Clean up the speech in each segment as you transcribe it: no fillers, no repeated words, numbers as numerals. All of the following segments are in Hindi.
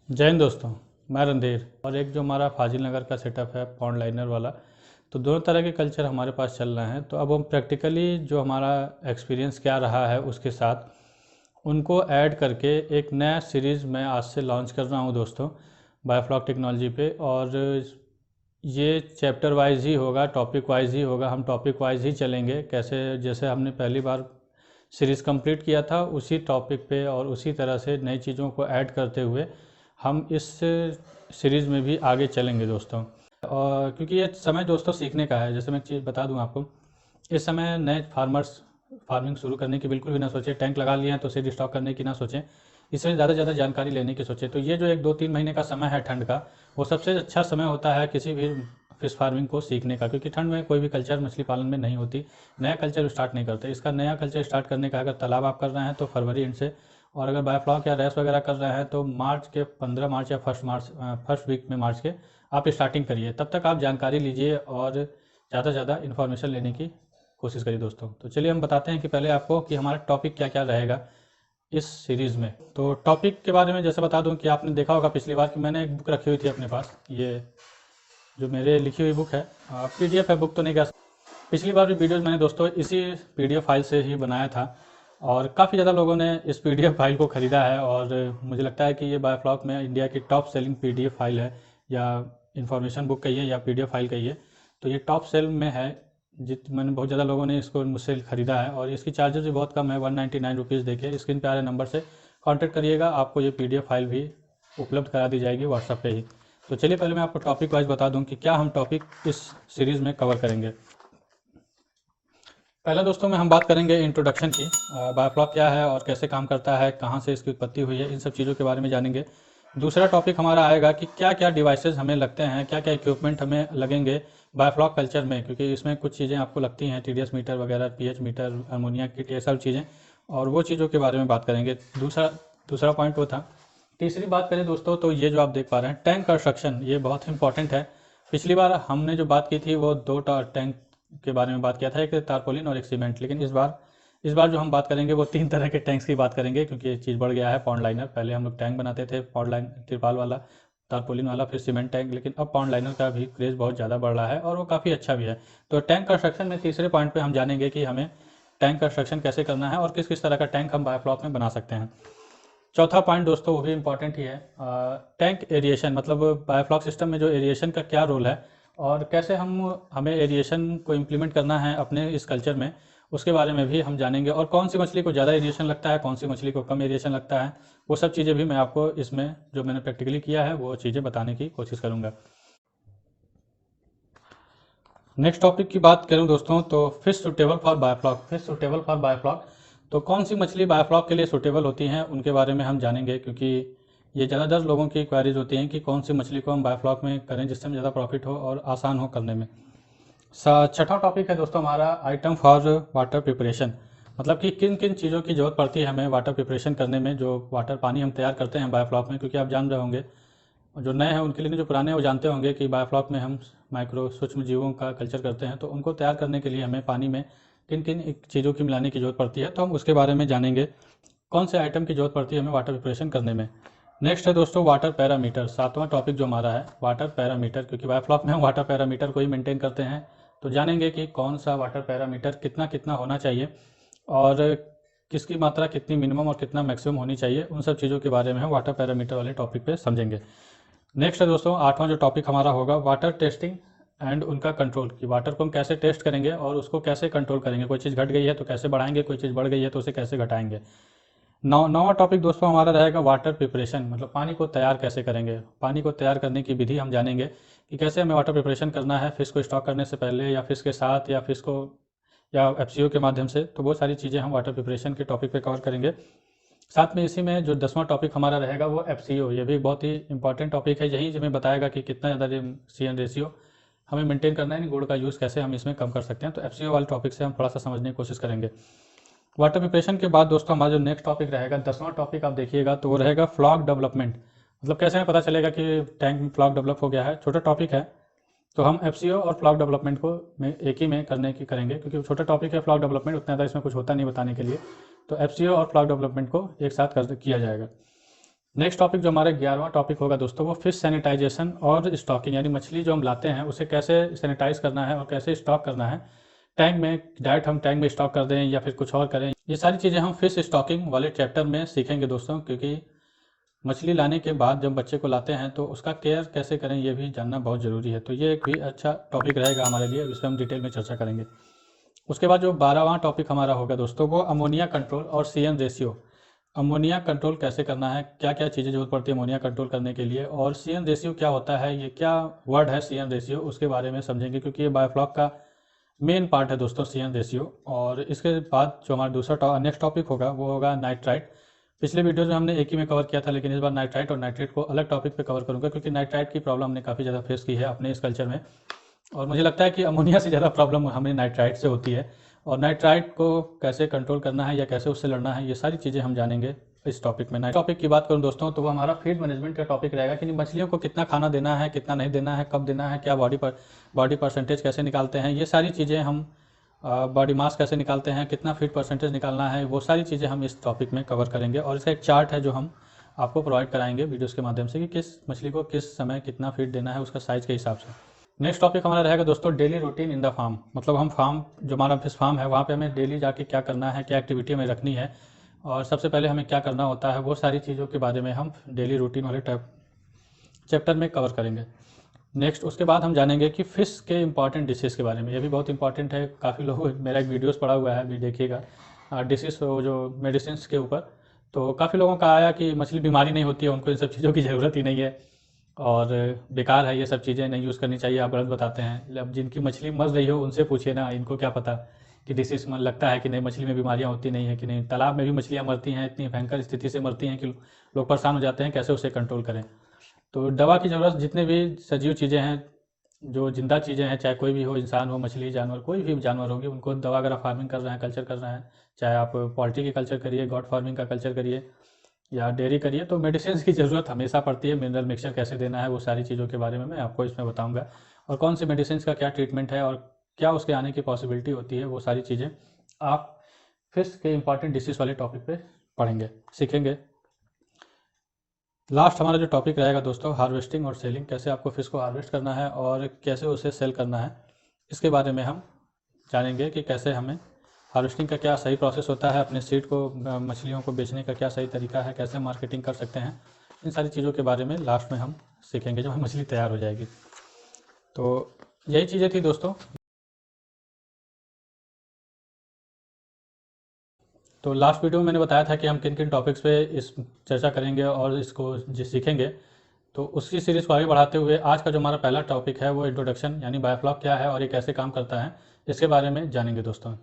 जय हिंद दोस्तों। मैं रणधीर और एक जो हमारा फाजिल नगर का सेटअप है पॉन्ड लाइनर वाला। तो दोनों तरह के कल्चर हमारे पास चल रहे हैं। तो अब हम प्रैक्टिकली जो हमारा एक्सपीरियंस क्या रहा है उसके साथ उनको ऐड करके एक नया सीरीज़ मैं आज से लॉन्च कर रहा हूँ दोस्तों, बायोफ्लॉक टेक्नोलॉजी पे। और ये चैप्टर वाइज ही होगा, टॉपिक वाइज ही होगा। हम टॉपिक वाइज ही चलेंगे, कैसे जैसे हमने पहली बार सीरीज़ कंप्लीट किया था उसी टॉपिक पे और उसी तरह से नई चीज़ों को ऐड करते हुए हम इस सीरीज़ में भी आगे चलेंगे दोस्तों। और क्योंकि ये समय दोस्तों सीखने का है। जैसे मैं एक चीज़ बता दूं आपको, इस समय नए फार्मर्स फार्मिंग शुरू करने की बिल्कुल भी ना सोचें। टैंक लगा लिए हैं तो सीड स्टॉक करने की ना सोचें, इससे ज़्यादा से ज़्यादा जानकारी लेने की सोचें। तो ये जो एक 2-3 महीने का समय है ठंड का, वो सबसे अच्छा समय होता है किसी भी फिश फार्मिंग को सीखने का, क्योंकि ठंड में कोई भी कल्चर मछली पालन में नहीं होती, नया कल्चर स्टार्ट नहीं करते। इसका नया कल्चर स्टार्ट करने का अगर तालाब आप कर रहे हैं तो फरवरी एंड से, और अगर बायोफ्लॉक या रैस वगैरह कर रहे हैं तो मार्च के 15 मार्च या फर्स्ट वीक में मार्च के आप स्टार्टिंग करिए। तब तक आप जानकारी लीजिए और ज़्यादा से ज़्यादा इन्फॉर्मेशन लेने की कोशिश करिए दोस्तों। तो चलिए हम बताते हैं कि पहले आपको कि हमारा टॉपिक क्या क्या रहेगा इस सीरीज़ में। तो टॉपिक के बारे में जैसे बता दूं कि आपने देखा होगा पिछली बार कि मैंने एक बुक रखी हुई थी अपने पास, ये जो मेरे लिखी हुई बुक है, पीडीएफ है, बुक तो नहीं कह सकते। पिछली बार भी वीडियोज़ मैंने दोस्तों इसी पीडीएफ फाइल से ही बनाया था और काफ़ी ज़्यादा लोगों ने इस पीडीएफ फाइल को ख़रीदा है। और मुझे लगता है कि ये बायोफ्लॉक में इंडिया की टॉप सेलिंग पीडीएफ फाइल है, या इन्फॉर्मेशन बुक कहिए या पीडीएफ फाइल कहिए। तो ये टॉप सेल में है। मैंने बहुत ज़्यादा लोगों ने इसको मुझसे ख़रीदा है और इसकी चार्जेस भी बहुत कम है, 199 रुपीज़ देके स्क्रीन पे आ रहे नंबर से कांटेक्ट करिएगा, आपको ये पीडीएफ फाइल भी उपलब्ध करा दी जाएगी व्हाट्सएप पे ही। तो चलिए पहले मैं आपको टॉपिक वाइज बता दूं कि क्या हम टॉपिक इस सीरीज़ में कवर करेंगे। पहला दोस्तों में हम बात करेंगे इंट्रोडक्शन की, बायोफ्लॉक क्या है और कैसे काम करता है, कहाँ से इसकी उत्पत्ति हुई है, इन सब चीज़ों के बारे में जानेंगे। दूसरा टॉपिक हमारा आएगा कि क्या क्या डिवाइसेस हमें लगते हैं, क्या क्या इक्विपमेंट हमें लगेंगे बायोफ्लॉक कल्चर में, क्योंकि इसमें कुछ चीज़ें आपको लगती हैं, टीडीएस मीटर वगैरह, पीएच मीटर, अमोनिया किट, ये सब चीज़ें, और वो चीज़ों के बारे में बात करेंगे। दूसरा दूसरा पॉइंट वो था। तीसरी बात करें दोस्तों तो ये जो आप देख पा रहे हैं टैंक कंस्ट्रक्शन, ये बहुत इंपॉर्टेंट है। पिछली बार हमने जो बात की थी वो दो टैंक के बारे में बात किया था, एक तारपोलिन और एक सीमेंट। लेकिन इस बार जो हम बात करेंगे वो 3 तरह के टैंक्स की बात करेंगे, क्योंकि ये चीज़ बढ़ गया है पॉन्ड लाइनर। पहले हम लोग टैंक बनाते थे पॉन्ड लाइन तिरपाल वाला, तारपोलिन वाला, फिर सीमेंट टैंक, लेकिन अब पॉन्ड लाइनर का भी क्रेज़ बहुत ज़्यादा बढ़ रहा है और वो काफ़ी अच्छा भी है। तो टैंक कंस्ट्रक्शन में तीसरे पॉइंट पे हम जानेंगे कि हमें टैंक कंस्ट्रक्शन कैसे करना है और किस किस तरह का टैंक हम बायोफ्लॉक में बना सकते हैं। चौथा पॉइंट दोस्तों वो भी इम्पॉर्टेंट ही है, टैंक एरिएशन, मतलब बायोफ्लॉक सिस्टम में जो एरिएशन का क्या रोल है और कैसे हमें एरिएशन को इम्प्लीमेंट करना है अपने इस कल्चर में, उसके बारे में भी हम जानेंगे। और कौन सी मछली को ज़्यादा एरिएशन लगता है, कौन सी मछली को कम एरिएशन लगता है, वो सब चीज़ें भी मैं आपको इसमें जो मैंने प्रैक्टिकली किया है वो चीज़ें बताने की कोशिश करूँगा। नेक्स्ट टॉपिक की बात करूं दोस्तों तो fish suitable for biofloc. Fish suitable for biofloc, तो कौन सी मछली बायोफ्लॉक के लिए सुटेबल होती हैं उनके बारे में हम जानेंगे, क्योंकि ये ज़्यादातर लोगों की क्वारीज होती हैं कि कौन सी मछली को हम बायोफ्लॉक में करें जिससे हमें ज़्यादा प्रॉफिट हो और आसान हो करने में। छठा टॉपिक है दोस्तों हमारा आइटम फॉर वाटर प्रिपरेशन, मतलब कि किन किन चीज़ों की ज़रूरत पड़ती है हमें वाटर प्रिपरेशन करने में, जो वाटर पानी हम तैयार करते हैं बायोफ्लॉक में। क्योंकि आप जान रहे होंगे, और जो नए हैं उनके लिए नहीं, जो पुराने हैं वो जानते होंगे कि बायोफ्लॉक में हम माइक्रो सूक्ष्म जीवों का कल्चर करते हैं। तो उनको तैयार करने के लिए हमें पानी में किन किन चीज़ों की मिलाने की ज़रूरत पड़ती है, तो हम उसके बारे में जानेंगे, कौन से आइटम की ज़रूरत पड़ती है हमें वाटर प्रिपरेशन करने में। नेक्स्ट है दोस्तों वाटर पैरामीटर, सातवां टॉपिक जो हमारा है वाटर पैरामीटर, क्योंकि बायोफ्लॉक में हम वाटर पैरामीटर को ही मेंटेन करते हैं। तो जानेंगे कि कौन सा वाटर पैरामीटर कितना कितना होना चाहिए और किसकी मात्रा कितनी मिनिमम और कितना मैक्सिमम होनी चाहिए, उन सब चीज़ों के बारे में हम वाटर पैरामीटर वाले टॉपिक पे समझेंगे। नेक्स्ट है दोस्तों आठवां जो टॉपिक हमारा होगा वाटर टेस्टिंग एंड उनका कंट्रोल, कि वाटर को हम कैसे टेस्ट करेंगे और उसको कैसे कंट्रोल करेंगे। कोई चीज़ घट गई है तो कैसे बढ़ाएंगे, कोई चीज़ बढ़ गई है तो उसे कैसे घटाएंगे। नौवां टॉपिक दोस्तों हमारा रहेगा वाटर प्रिपरेशन, मतलब पानी को तैयार कैसे करेंगे। पानी को तैयार करने की विधि हम जानेंगे कि कैसे हमें वाटर प्रिपरेशन करना है, फिश को स्टॉक करने से पहले या फिश के साथ या फिश को या एफसीओ के माध्यम से। तो बहुत सारी चीज़ें हम वाटर प्रिपरेशन के टॉपिक पे कवर करेंगे। साथ में इसी में जो 10वां टॉपिक हमारा रहेगा वो एफसीओ, ये भी एक बहुत ही इंपॉर्टेंट टॉपिक है। यही हमें बताएगा कि कितना ज़्यादा सीएन रेशियो हमें मेंटेन करना है, गुड़ का यूज़ कैसे हम इसमें कम कर सकते हैं। तो एफसीओ वाले टॉपिक से हम थोड़ा सा समझने की कोशिश करेंगे। वाटर प्रिपरेशन के बाद दोस्तों हमारा जो नेक्स्ट टॉपिक रहेगा 10वां टॉपिक आप देखिएगा तो वो रहेगा फ्लॉक डेवलपमेंट, मतलब कैसे हमें पता चलेगा कि टैंक में फ्लॉक डेवलप हो गया है। छोटा टॉपिक है तो हम एफसीओ और फ्लॉक डेवलपमेंट को एक ही में करने की करेंगे, क्योंकि छोटा टॉपिक है फ्लॉक डेवलपमेंट, उतना ज़्यादा इसमें कुछ होता नहीं बताने के लिए। तो एफसीओ और फ्लॉक डेवलपमेंट को एक साथ कर किया जाएगा। नेक्स्ट टॉपिक जो हमारा 11वां टॉपिक होगा दोस्तों, वो फिश सैनिटाइजेशन और स्टॉकिंग, यानी मछली जो हम लाते हैं उसे कैसे सैनिटाइज करना है और कैसे स्टॉक करना है टैंक में। डायरेक्ट हम टैंक में स्टॉक कर दें या फिर कुछ और करें, ये सारी चीज़ें हम फिश स्टॉकिंग वाले चैप्टर में सीखेंगे दोस्तों। क्योंकि मछली लाने के बाद जब बच्चे को लाते हैं तो उसका केयर कैसे करें ये भी जानना बहुत ज़रूरी है। तो ये एक भी अच्छा टॉपिक रहेगा हमारे लिए, इस पर हम डिटेल में चर्चा करेंगे। उसके बाद जो 12वां टॉपिक हमारा होगा दोस्तों, वो अमोनिया कंट्रोल और CN रेशियो। अमोनिया कंट्रोल कैसे करना है, क्या क्या चीज़ें जरूरत पड़ती है अमोनिया कंट्रोल करने के लिए, और CN रेशियो क्या होता है, ये क्या वर्ड है CN रेशियो, उसके बारे में समझेंगे। क्योंकि ये बायोफ्लॉक का मेन पार्ट है दोस्तों CN रेशियो। और इसके बाद जो हमारा दूसरा नेक्स्ट टॉपिक होगा वो होगा नाइट्राइट। पिछले वीडियोज में हमने एक ही में कवर किया था, लेकिन इस बार नाइट्राइट और नाइट्रेट को अलग टॉपिक पे कवर करूंगा। क्योंकि नाइट्राइट की प्रॉब्लम हमने काफ़ी ज़्यादा फेस की है अपने इस कल्चर में, और मुझे लगता है कि अमोनिया से ज़्यादा प्रॉब्लम हमें नाइट्राइट से होती है। और नाइट्राइट को कैसे कंट्रोल करना है या कैसे उससे लड़ना है, ये सारी चीज़ें हम जानेंगे इस टॉपिक में। टॉपिक की बात करूं दोस्तों, तो वो हमारा फीड मैनेजमेंट का टॉपिक रहेगा कि मछलियों को कितना खाना देना है, कितना नहीं देना है, कब देना है, क्या बॉडी परसेंटेज कैसे निकालते हैं, ये सारी चीज़ें हम बॉडी मास कैसे निकालते हैं, कितना फीड परसेंटेज निकालना है, वो सारी चीज़ें हम इस टॉपिक में कवर करेंगे। और इसका एक चार्ट है जो हम आपको प्रोवाइड कराएंगे वीडियोस के माध्यम से कि किस मछली को किस समय कितना फीड देना है उसका साइज़ के हिसाब से। नेक्स्ट टॉपिक हमारा रहेगा दोस्तों daily routine in the farm. मतलब हम फार्म, जो हमारा फिश फार्म है वहाँ पे हमें डेली जाके क्या करना है, क्या एक्टिविटी हमें रखनी है, और सबसे पहले हमें क्या करना होता है, वो सारी चीज़ों के बारे में हम डेली रूटीन वाले चैप्टर में कवर करेंगे। नेक्स्ट उसके बाद हम जानेंगे कि फ़िश के इंपॉर्टेंट डिशेज़ के बारे में। ये भी बहुत इंपॉर्टेंट है, काफ़ी लोग, मेरा एक वीडियोस पड़ा हुआ है अभी देखिएगा डिशेज़ जो मेडिसिन के ऊपर। तो काफ़ी लोगों का आया कि मछली बीमारी नहीं होती है, उनको इन सब चीज़ों की ज़रूरत ही नहीं है और बेकार है, ये सब चीज़ें नहीं यूज़ करनी चाहिए, आप गलत बताते हैं। अब जिनकी मछली मर रही हो उनसे पूछिए ना, इनको क्या पता कि डिसीज़ मन लगता है कि नहीं मछली में बीमारियाँ होती नहीं है कि नहीं। तालाब में भी मछलियाँ मरती हैं, इतनी भयंकर स्थिति से मरती हैं कि लोग परेशान हो जाते हैं कैसे उसे कंट्रोल करें। तो दवा की ज़रूरत, जितने भी सजीव चीज़ें हैं, जो जिंदा चीज़ें हैं, चाहे कोई भी हो, इंसान हो, मछली, जानवर, कोई भी जानवर होगी, उनको दवा अगर आप फार्मिंग कर रहे हैं, कल्चर कर रहे हैं, चाहे आप पोल्ट्री की कल्चर करिए, गॉड फार्मिंग का कल्चर करिए या डेयरी करिए, तो मेडिसिन की ज़रूरत हमेशा पड़ती है। मिनरल मिक्सचर कैसे देना है, वो सारी चीज़ों के बारे में मैं आपको इसमें बताऊंगा, और कौन सी मेडिसिन का क्या ट्रीटमेंट है और क्या उसके आने की पॉसिबिलिटी होती है, वो सारी चीज़ें आप फिश के इंपॉर्टेंट डिशेज़ वाले टॉपिक पे पढ़ेंगे, सीखेंगे। लास्ट हमारा जो टॉपिक रहेगा दोस्तों, हार्वेस्टिंग और सेलिंग, कैसे आपको फिश को हार्वेस्ट करना है और कैसे उसे सेल करना है, इसके बारे में हम जानेंगे कि कैसे हमें हार्वेस्टिंग का क्या सही प्रोसेस होता है, अपने सीड को मछलियों को बेचने का क्या सही तरीका है, कैसे मार्केटिंग कर सकते हैं, इन सारी चीज़ों के बारे में लास्ट में हम सीखेंगे जब मछली तैयार हो जाएगी। तो यही चीज़ें थी दोस्तों। तो लास्ट वीडियो में मैंने बताया था कि हम किन किन टॉपिक्स पे इस चर्चा करेंगे और इसको सीखेंगे। तो उसी सीरीज़ को आगे बढ़ाते हुए आज का जो हमारा पहला टॉपिक है वो इंट्रोडक्शन, यानी बायोफ्लॉक क्या है और ये कैसे काम करता है, इसके बारे में जानेंगे दोस्तों।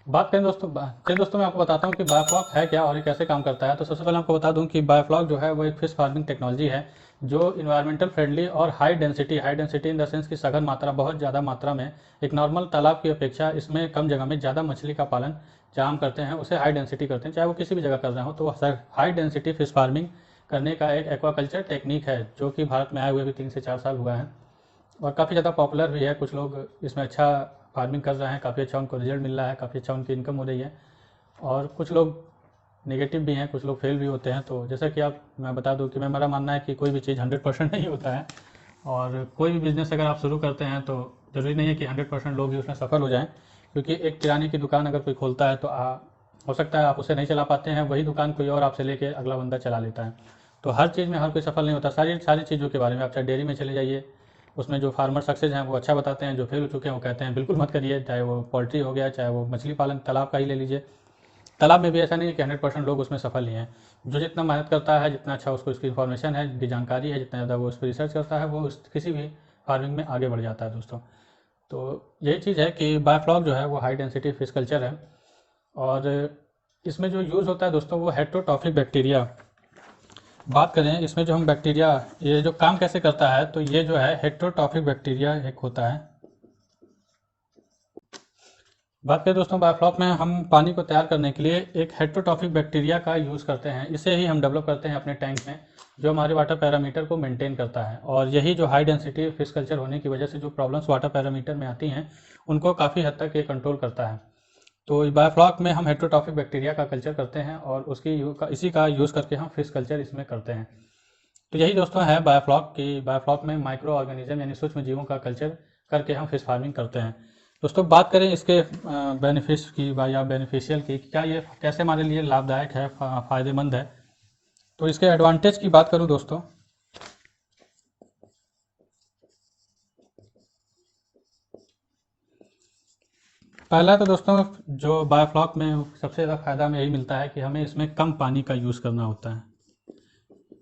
बात करें दोस्तों, चलिए दोस्तों मैं आपको बताता हूँ कि बायोफ्लॉक है क्या और ये कैसे काम करता है। तो सबसे पहले आपको बता दूँ कि बायोफ्लॉक जो है वो एक फिश फार्मिंग टेक्नोलॉजी है जो इन्वायरमेंटल फ्रेंडली और high density in the sense की सघन मात्रा, बहुत ज़्यादा मात्रा में, एक नॉर्मल तालाब की अपेक्षा इसमें कम जगह में ज़्यादा मछली का पालन जहाँ हम करते हैं उसे हाई डेंसिटी करते हैं, चाहे वो किसी भी जगह कर रहे हो। तो हाई डेंसिटी फिश फार्मिंग करने का एक एक्वाकल्चर टेक्निक है जो कि भारत में आए हुए भी 3 से 4 साल हुआ है और काफ़ी ज़्यादा पॉपुलर भी है। कुछ लोग इसमें अच्छा फार्मिंग कर रहे हैं, काफ़ी अच्छा उनको रिजल्ट मिल रहा है, काफ़ी अच्छा उनकी इनकम हो रही है। और कुछ लोग नेगेटिव भी हैं, कुछ लोग फेल भी होते हैं। तो जैसा कि मैं बता दूं कि मेरा मानना है कि कोई भी चीज़ 100% नहीं होता है, और कोई भी बिज़नेस अगर आप शुरू करते हैं तो ज़रूरी नहीं है कि 100% लोग ही उसमें सफल हो जाएं। क्योंकि एक किराने की दुकान अगर कोई खोलता है तो हो सकता है आप उसे नहीं चला पाते हैं, वही दुकान कोई और आपसे लेके अगला बंदा चला लेता है। तो हर चीज़ में हर कोई सफल नहीं होता। सारी सारी चीज़ों के बारे में, आप चाहे डेयरी में चले जाइए, उसमें जो फार्मर सक्सेस हैं वो अच्छा बताते हैं, जो फेल हो चुके हैं वो कहते हैं बिल्कुल मत करिए। चाहे वो पोल्ट्री हो गया, चाहे वो मछली पालन तालाब का ही ले लीजिए, तालाब में भी ऐसा नहीं है कि 100% लोग उसमें सफल ही हैं। जो जितना मेहनत करता है, जितना अच्छा उसको इसकी इन्फॉर्मेशन है, जितनी जानकारी है, जितना ज़्यादा वो उस पर रिसर्च करता है, वो किसी भी फार्मिंग में आगे बढ़ जाता है दोस्तों। तो यही चीज़ है कि बायोफ्लॉक जो है वो हाई डेंसिटी फिश कल्चर है, और इसमें जो यूज़ होता है दोस्तों वो हेट्रोटॉफिक बैक्टीरिया। बात करें इसमें जो हम बैक्टीरिया, ये जो काम कैसे करता है, तो ये जो है हेट्रोटॉफिक बैक्टीरिया एक होता है। बात करें दोस्तों बायोफ्लॉक में, हम पानी को तैयार करने के लिए एक हेट्रोटॉफिक बैक्टीरिया का यूज़ करते हैं। इसे ही हम डेवलप करते हैं अपने टैंक में, जो हमारे वाटर पैरामीटर को मेंटेन करता है। और यही जो हाई डेंसिटी फिश कल्चर होने की वजह से जो प्रॉब्लम्स वाटर पैरामीटर में आती हैं उनको काफ़ी हद तक ये कंट्रोल करता है। तो बायोफ्लॉक में हम हेटेरोट्रॉफिक बैक्टीरिया का कल्चर करते हैं और इसी का यूज़ करके हम फिश कल्चर इसमें करते हैं। तो यही दोस्तों है बायोफ्लॉक की। बायोफ्लॉक में माइक्रो ऑर्गेनिज्म यानी सूक्ष्म जीवों का कल्चर करके हम फिश फार्मिंग करते हैं। दोस्तों बात करें इसके बेनिफिट्स की या बेनिफिशियल की, क्या ये कैसे हमारे लिए लाभदायक है, फ़ायदेमंद है। तो इसके एडवांटेज की बात करूं दोस्तों, पहला तो दोस्तों जो बायोफ्लॉक में सबसे ज़्यादा फ़ायदा हमें यही मिलता है कि हमें इसमें कम पानी का यूज़ करना होता है।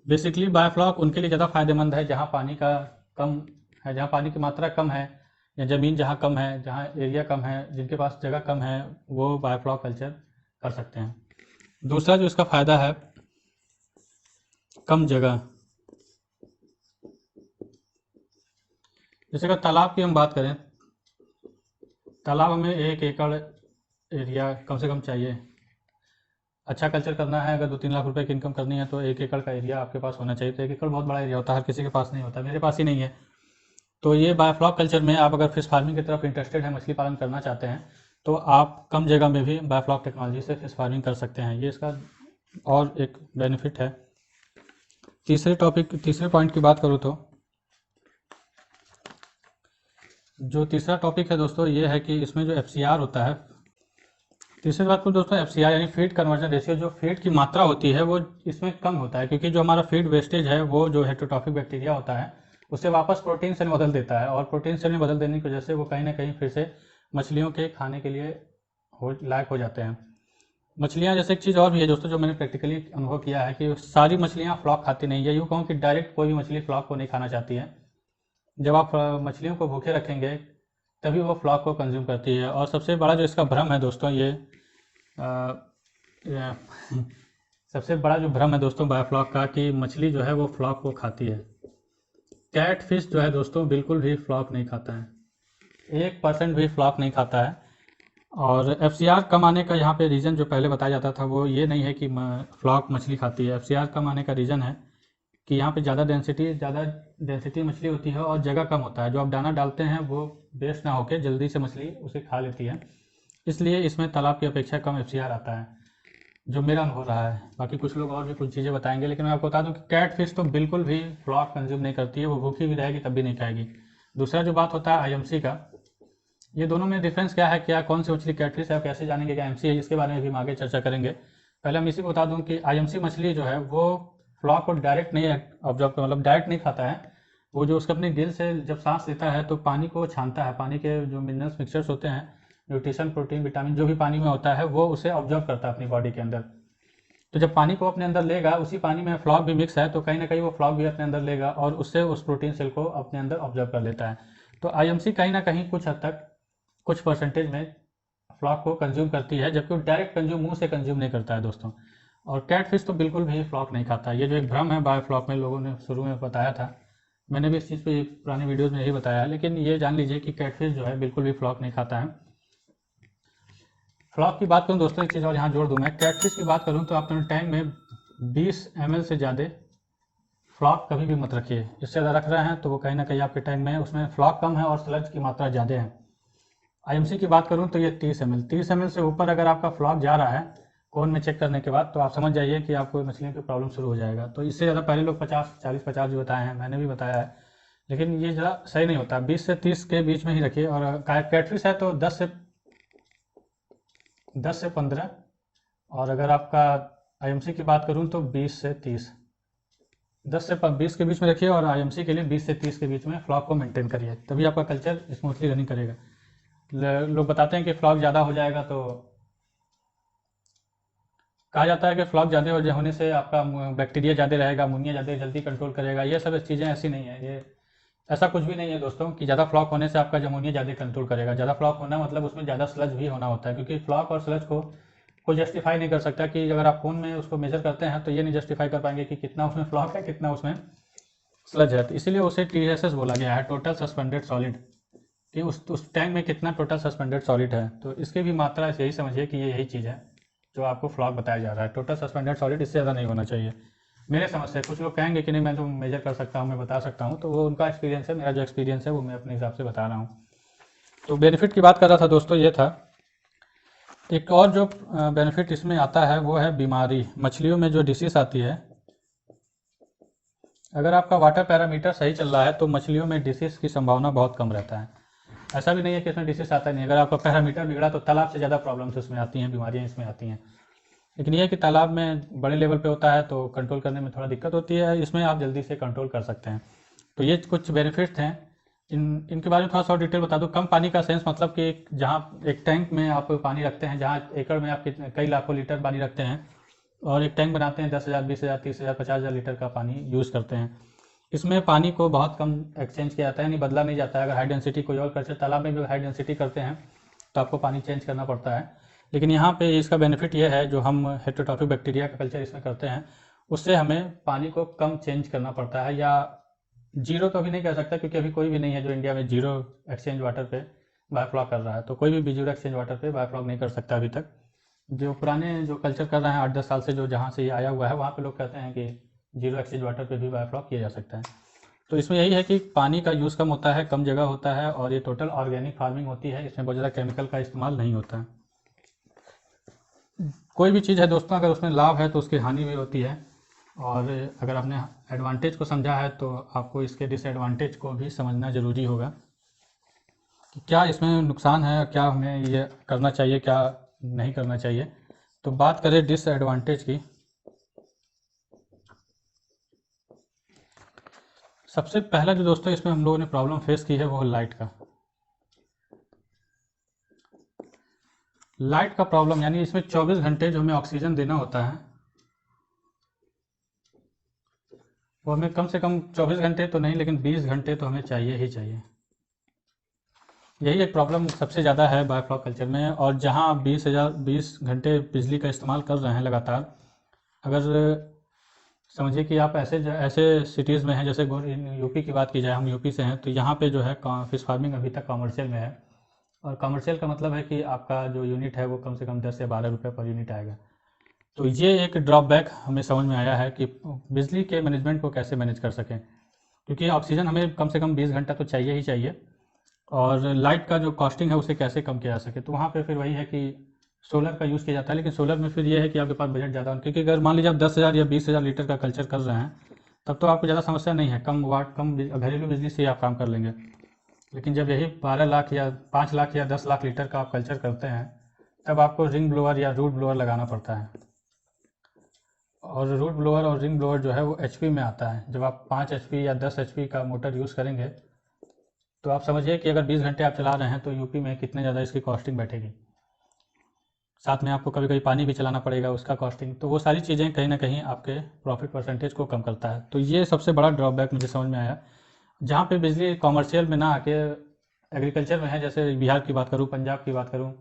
बेसिकली बायोफ्लॉक उनके लिए ज़्यादा फायदेमंद है जहाँ पानी का कम है, जहाँ पानी की मात्रा कम है, या ज़मीन जहाँ कम है, जहाँ एरिया कम है, जिनके पास जगह कम है, वो बायोफ्लॉक कल्चर कर सकते हैं। दूसरा जो इसका फ़ायदा है, कम जगह। जैसे कि तालाब की हम बात करें, तालाब में 1 एकड़ एरिया कम से कम चाहिए। अच्छा कल्चर करना है, अगर 2-3 लाख रुपए की इनकम करनी है तो 1 एकड़ का एरिया आपके पास होना चाहिए। तो 1 एकड़ बहुत बड़ा एरिया होता है, हर किसी के पास नहीं होता, मेरे पास ही नहीं है। तो ये बायोफ्लॉक कल्चर में आप अगर फिश फार्मिंग की तरफ इंटरेस्टेड है, मछली पालन करना चाहते हैं, तो आप कम जगह में भी बायोफ्लॉक टेक्नोलॉजी से फिश फार्मिंग कर सकते हैं। ये इसका और एक बेनिफिट है। तीसरे पॉइंट की बात करूँ तो जो तीसरा टॉपिक है दोस्तों ये है कि इसमें जो FCR होता है, तीसरी बात को दोस्तों FCR यानी फीड कन्वर्जन रेशियो, जो फीड की मात्रा होती है वो इसमें कम होता है, क्योंकि जो हमारा फीड वेस्टेज है वो जो हेटेरोट्रॉफिक बैक्टीरिया होता है उसे वापस प्रोटीन सेल में बदल देता है, और प्रोटीन सेल में बदल देने की वजह से वो कहीं ना कहीं फिर से मछलियों के खाने के लिए लायक हो जाते हैं। मछलियाँ जैसे एक चीज़ और भी है दोस्तों जो मैंने प्रैक्टिकली अनुभव किया है कि सारी मछलियाँ फ्लॉक खाती नहीं है। यूँ कहूँ कि डायरेक्ट कोई भी मछली फ्लॉक को नहीं खाना चाहती है। जब आप मछलियों को भूखे रखेंगे तभी वो फ्लॉक को कंज्यूम करती है। और सबसे बड़ा जो इसका भ्रम है दोस्तों ये सबसे बड़ा जो भ्रम है दोस्तों बायोफ्लॉक का, कि मछली जो है वो फ्लॉक को खाती है। कैट फिश जो है दोस्तों बिल्कुल भी फ्लॉक नहीं खाता है, 1% भी फ्लॉक नहीं खाता है। और FCR कम आने का यहाँ पे रीज़न जो पहले बताया जाता था वो ये नहीं है कि फ्लॉक मछली खाती है। FCR कम आने का रीज़न है कि यहाँ पे ज़्यादा डेंसिटी मछली होती है और जगह कम होता है। जो आप दाना डालते हैं वो वेस्ट ना होके जल्दी से मछली उसे खा लेती है, इसलिए इसमें तालाब की अपेक्षा कम FCR आता है, जो मेरा अनुभव रहा है। बाकी कुछ लोग और भी कुछ चीज़ें बताएंगे, लेकिन मैं आपको बता दूं कि कैट फिश तो बिल्कुल भी फ्लॉक कंज्यूम नहीं करती है, वो भूखी भी रहेगी तब भी नहीं खाएगी। दूसरा जो बात होता है IMC का, ये दोनों में डिफरेंस क्या है, क्या कौन सी मछली कैटफिश है, कैसे जानेंगे क्या IMC है, इसके बारे में भी हम आगे चर्चा करेंगे। पहले हम इसी को बता दूं कि IMC मछली जो है वो फ्लॉक को डायरेक्ट नहीं ऑब्जर्व, मतलब डायरेक्ट नहीं खाता है। वो जो उसके अपने गिल से जब सांस लेता है तो पानी को छानता है, पानी के जो मिनरल्स मिक्सचर्स होते हैं, न्यूट्रिशन, प्रोटीन, विटामिन जो भी पानी में होता है वो उसे ऑब्जर्व करता है अपनी बॉडी के अंदर। तो जब पानी को अपने अंदर लेगा, उसी पानी में फ्लॉक भी मिक्स है, तो कहीं ना कहीं वो फ्लॉक भी अपने अंदर लेगा और उससे उस प्रोटीन सेल को अपने अंदर ऑब्जर्व कर लेता है। तो IMC कहीं ना कहीं कुछ हद तक, कुछ परसेंटेज में फ्लॉक को कंज्यूम करती है, जबकि वो डायरेक्ट कंज्यूम मुंह से कंज्यूम नहीं करता है दोस्तों। और कैटफिश तो बिल्कुल भी फ्लॉक नहीं खाता। ये जो एक भ्रम है बायोफ्लॉक में, लोगों ने शुरू में बताया था, मैंने भी इस चीज़ पे पुरानी वीडियोज़ में यही बताया है, लेकिन ये जान लीजिए कि कैटफिश जो है बिल्कुल भी फ्लॉक नहीं खाता है। फ्लॉक की बात करूँ दोस्तों, एक चीज़ और यहाँ जोड़ दूँ मैं, कैटफिश की बात करूँ तो आप अपने टैंक में 20 ml से ज़्यादा फ्लॉक कभी भी मत रखिए। इससे ज़्यादा रख रहे हैं तो वो कहीं ना कहीं आपके टैंक में उसमें फ्लॉक कम है और स्लज की मात्रा ज़्यादा है। IMC की बात करूं तो ये 30 ml से ऊपर अगर आपका फ्लॉक जा रहा है कोन में चेक करने के बाद, तो आप समझ जाइए कि आपको मछलियों की प्रॉब्लम शुरू हो जाएगा। तो इससे ज़्यादा पहले लोग 50 भी बताए हैं, मैंने भी बताया है, लेकिन ये ज़्यादा सही नहीं होता। 20 से 30 के बीच में ही रखिए। और कैटफिश है तो 10 से 15। और अगर आपका IMC की बात करूँ तो 20 से 30, 10 से 20 के बीच में रखिए, और IMC के लिए 20 से 30 के बीच में फ्लॉक को मेंटेन करिए, तभी आपका कल्चर स्मूथली रनिंग करेगा। लोग बताते हैं कि फ्लॉक ज़्यादा हो जाएगा, तो कहा जाता है कि फ्लॉक ज़्यादा होने से आपका बैक्टीरिया ज़्यादा रहेगा, मुनिया ज़्यादा जल्दी कंट्रोल करेगा। ये सब चीज़ें ऐसी नहीं है, ये ऐसा कुछ भी नहीं है दोस्तों कि ज़्यादा फ्लॉक होने से आपका जमोनिया ज़्यादा कंट्रोल करेगा। ज़्यादा फ्लॉक होना मतलब उसमें ज़्यादा स्लज भी होना होता है, क्योंकि फ्लॉक और स्लज को कोई जस्टिफाई नहीं कर सकता। कि अगर आप फोन में उसको मेजर करते हैं तो ये नहीं जस्टिफाई कर पाएंगे कि कितना उसमें फ्लॉक है, कितना उसमें स्लज है। तो इसीलिए उसे TSS बोला गया है, टोटल सस्पेंडेड सॉलिड, कि उस टैंक में कितना टोटल सस्पेंडेड सॉलिड है। तो इसके भी मात्रा यही समझिए कि ये यही चीज़ है जो आपको फ्लॉक बताया जा रहा है, टोटल सस्पेंडेड सॉलिड, इससे ज़्यादा नहीं होना चाहिए मेरे समझ से। कुछ लोग कहेंगे कि नहीं मैं तो मेजर कर सकता हूँ, मैं बता सकता हूँ, तो वो उनका एक्सपीरियंस है, मेरा जो एक्सपीरियंस है वो मैं अपने हिसाब से बता रहा हूँ। तो बेनिफिट की बात कर रहा था दोस्तों, ये था। एक और जो बेनिफिट इसमें आता है वो है बीमारी। मछलियों में जो डिसीज आती है, अगर आपका वाटर पैरामीटर सही चल रहा है तो मछलियों में डिसीज की संभावना बहुत कम रहता है। ऐसा भी नहीं है कि इसमें डिसीज आता नहीं, अगर आपका पैरामीटर बिगड़ा तो तालाब से ज़्यादा प्रॉब्लम्स उसमें आती हैं, बीमारियाँ इसमें आती हैं। लेकिन यह है कि तालाब में बड़े लेवल पे होता है तो कंट्रोल करने में थोड़ा दिक्कत होती है, इसमें आप जल्दी से कंट्रोल कर सकते हैं। तो ये कुछ बेनिफिट्स हैं। इनके बारे में थोड़ा सा डिटेल बता दूं। कम पानी का सेंस मतलब कि जहाँ एक टैंक में आप पानी रखते हैं, जहाँ एकड़ में आप कई लाखों लीटर पानी रखते हैं और एक टैंक बनाते हैं 10,000, 20,000, 30,000, 50,000 लीटर का पानी यूज़ करते हैं। इसमें पानी को बहुत कम एक्सचेंज किया जाता है, यानी बदला नहीं जाता है। अगर हाई डेंसिटी कोई और कल्चर तालाब में भी हाई डेंसिटी करते हैं तो आपको पानी चेंज करना पड़ता है। लेकिन यहाँ पे इसका बेनिफिट ये है, जो हम हेटेरोट्रॉफिक बैक्टीरिया का कल्चर इसमें करते हैं उससे हमें पानी को कम चेंज करना पड़ता है, या जीरो तो अभी नहीं कह सकता क्योंकि अभी कोई भी नहीं है जो इंडिया में जीरो एक्सचेंज वाटर पे बायोफ्लॉक कर रहा है। तो कोई भी जीरो एक्सचेंज वाटर पे बायोफ्लॉक नहीं कर सकता अभी तक। जो पुराने जो कल्चर कर रहे हैं 8-10 साल से, जो जहाँ से ये आया हुआ है, वहाँ पे लोग कहते हैं कि जीरो एक्सचेंज वाटर पे भी बायोफ्लॉक किया जा सकता है। तो इसमें यही है कि पानी का यूज़ कम होता है, कम जगह होता है, और ये टोटल ऑर्गेनिक फार्मिंग होती है। इसमें बहुत ज़्यादा केमिकल का इस्तेमाल नहीं होता है। कोई भी चीज़ है दोस्तों, अगर उसमें लाभ है तो उसकी हानि भी होती है, और अगर आपने एडवांटेज को समझा है तो आपको इसके डिसएडवांटेज को भी समझना ज़रूरी होगा कि क्या इसमें नुकसान है, क्या हमें ये करना चाहिए, क्या नहीं करना चाहिए। तो बात करें डिसएडवांटेज की, सबसे पहला जो दोस्तों इसमें हम लोगों ने प्रॉब्लम फेस की है वो है लाइट का। लाइट का प्रॉब्लम, यानी इसमें 24 घंटे जो हमें ऑक्सीजन देना होता है वो हमें कम से कम 24 घंटे तो नहीं, लेकिन 20 घंटे तो हमें चाहिए ही चाहिए। यही एक प्रॉब्लम सबसे ज़्यादा है बायोफ्लॉक कल्चर में। और जहाँ आप 20 घंटे बिजली का इस्तेमाल कर रहे हैं लगातार, अगर समझिए कि आप ऐसे ऐसे सिटीज़ में हैं, जैसे यूपी की बात की जाए, हम यूपी से हैं, तो यहाँ पे जो है फिश फार्मिंग अभी तक कॉमर्शियल में है। और कॉमर्शियल का मतलब है कि आपका जो यूनिट है वो कम से कम 10 या 12 रुपये पर यूनिट आएगा। तो ये एक ड्रॉबैक हमें समझ में आया है कि बिजली के मैनेजमेंट को कैसे मैनेज कर सकें, क्योंकि ऑक्सीजन हमें कम से कम 20 घंटा तो चाहिए ही चाहिए, और लाइट का जो कॉस्टिंग है उसे कैसे कम किया जा सके। तो वहाँ पे फिर वही है कि सोलर का यूज़ किया जाता है। लेकिन सोलर में फिर ये है कि आपके पास बजट ज़्यादा हो, क्योंकि अगर मान लीजिए आप 10,000 या 20,000 लीटर का कल्चर कर रहे हैं तब तो आपको ज़्यादा समस्या नहीं है, कम वाट कम घरेलू बिजली से ही आप काम कर लेंगे। लेकिन जब यही 12 लाख या 5 लाख या 10 लाख लीटर का आप कल्चर करते हैं तब आपको रिंग ब्लोअर या रूट ब्लोअर लगाना पड़ता है। और रूट ब्लोअर और रिंग ब्लोअर जो है वो एचपी में आता है। जब आप 5 एचपी या 10 एचपी का मोटर यूज़ करेंगे तो आप समझिए कि अगर 20 घंटे आप चला रहे हैं तो यूपी में कितने ज़्यादा इसकी कॉस्टिंग बैठेगी। साथ में आपको कभी कभी पानी भी चलाना पड़ेगा, उसका कॉस्टिंग। तो वो सारी चीज़ें कहीं ना कहीं आपके प्रॉफिट परसेंटेज को कम करता है। तो ये सबसे बड़ा ड्रॉबैक मुझे समझ में आया। जहाँ पे बिजली कॉमर्शियल में ना आके एग्रीकल्चर में है, जैसे बिहार की बात करूँ, पंजाब की बात करूँ,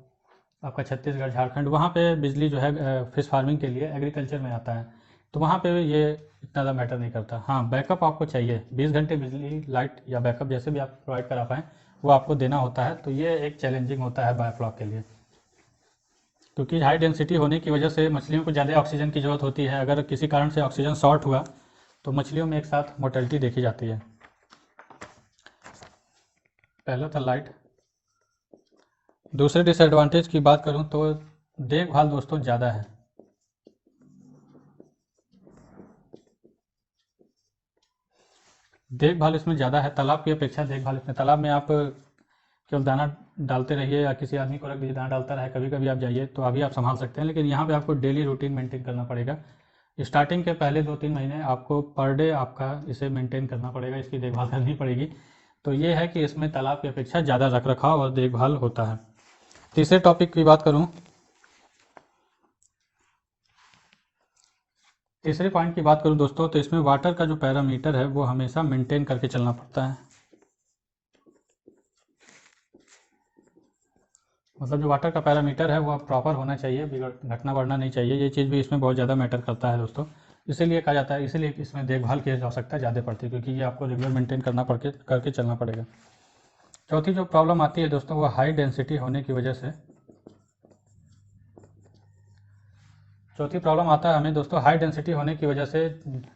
आपका छत्तीसगढ़, झारखंड, वहाँ पे बिजली जो है फिश फार्मिंग के लिए एग्रीकल्चर में आता है, तो वहाँ पे ये इतना ज़्यादा मैटर नहीं करता। हाँ, बैकअप आपको चाहिए, 20 घंटे बिजली, लाइट या बैकअप जैसे भी आप प्रोवाइड करा पाएँ वो आपको देना होता है। तो ये एक चैलेंजिंग होता है बायोफ्लॉक के लिए, क्योंकि हाई डेंसिटी होने की वजह से मछलियों को ज़्यादा ऑक्सीजन की ज़रूरत होती है। अगर किसी कारण से ऑक्सीजन शॉर्ट हुआ तो मछलियों में एक साथ मोर्टेलिटी देखी जाती है। पहला था लाइट। दूसरे डिसएडवांटेज की बात करूं तो देखभाल दोस्तों ज़्यादा है। देखभाल इसमें ज़्यादा है तालाब की अपेक्षा। देखभाल इसमें, तालाब में आप केवल दाना डालते रहिए या किसी आदमी को रख दीजिए दाना डालता रहे, कभी कभी आप जाइए तो अभी आप संभाल सकते हैं। लेकिन यहाँ पे आपको डेली रूटीन मेंटेन करना पड़ेगा। स्टार्टिंग के पहले 2-3 महीने आपको पर डे आपका इसे मेंटेन करना पड़ेगा, इसकी देखभाल करनी पड़ेगी। तो ये है कि इसमें तालाब की अपेक्षा ज़्यादा रख रखाव और देखभाल होता है। तीसरे टॉपिक की बात करूँ, तीसरे पॉइंट की बात करूं दोस्तों, तो इसमें वाटर का जो पैरामीटर है वो हमेशा मेंटेन करके चलना पड़ता है। मतलब जो वाटर का पैरामीटर है वो प्रॉपर होना चाहिए, घटना बढ़ना नहीं चाहिए। ये चीज़ भी इसमें बहुत ज़्यादा मैटर करता है दोस्तों। इसीलिए कहा जाता है, इसीलिए इसमें देखभाल की आवश्यकता ज़्यादा पड़ती है, क्योंकि ये आपको रेगुलर मेंटेन करके चलना पड़ेगा। चौथी जो प्रॉब्लम आती है दोस्तों वो हाई डेंसिटी होने की वजह से, चौथी प्रॉब्लम आता है हमें दोस्तों हाई डेंसिटी होने की वजह से,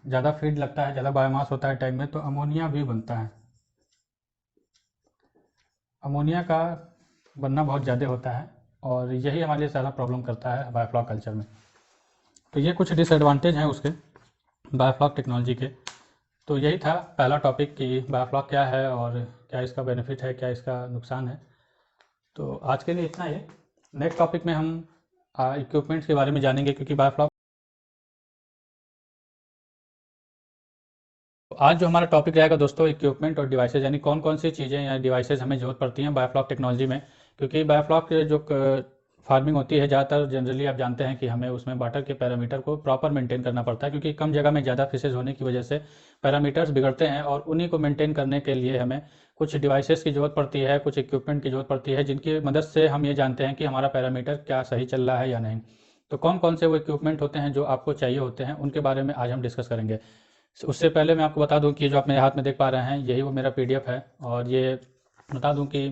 ज़्यादा फीड लगता है, ज़्यादा बायोमास होता है टैंक में, तो अमोनिया भी बनता है। अमोनिया का बनना बहुत ज़्यादा होता है और यही हमारे लिए ज़्यादा प्रॉब्लम करता है बायोफ्लॉक कल्चर में। तो ये कुछ डिसएडवांटेज हैं उसके बायोफ्लॉक टेक्नोलॉजी के। तो यही था पहला टॉपिक कि बायोफ्लॉक क्या है और क्या इसका बेनिफिट है, क्या इसका नुकसान है। तो आज के लिए इतना ही। नेक्स्ट टॉपिक में हम इक्विपमेंट्स के बारे में जानेंगे, क्योंकि बायोफ्लॉक आज जो हमारा टॉपिक रहेगा दोस्तों इक्विपमेंट और डिवाइसेज, यानी कौन कौन सी चीज़ें या डिवाइसेज हमें ज़रूरत पड़ती हैं बायोफ्लॉक टेक्नोलॉजी में। क्योंकि बायोफ्लॉक जो फार्मिंग होती है ज़्यादातर जनरली आप जानते हैं कि हमें उसमें वाटर के पैरामीटर को प्रॉपर मेंटेन करना पड़ता है, क्योंकि कम जगह में ज़्यादा फिशेज होने की वजह से पैरामीटर्स बिगड़ते हैं और उन्हीं को मेंटेन करने के लिए हमें कुछ डिवाइसेस की ज़रूरत पड़ती है, कुछ इक्विपमेंट की ज़रूरत पड़ती है, जिनकी मदद से हम ये जानते हैं कि हमारा पैरामीटर क्या सही चल रहा है या नहीं। तो कौन कौन से वो इक्विपमेंट होते हैं जो आपको चाहिए होते हैं, उनके बारे में आज हम डिस्कस करेंगे। उससे पहले मैं आपको बता दूं कि जो आप मेरे हाथ में देख पा रहे हैं यही वो मेरा पीडीएफ है। और ये बता दूं कि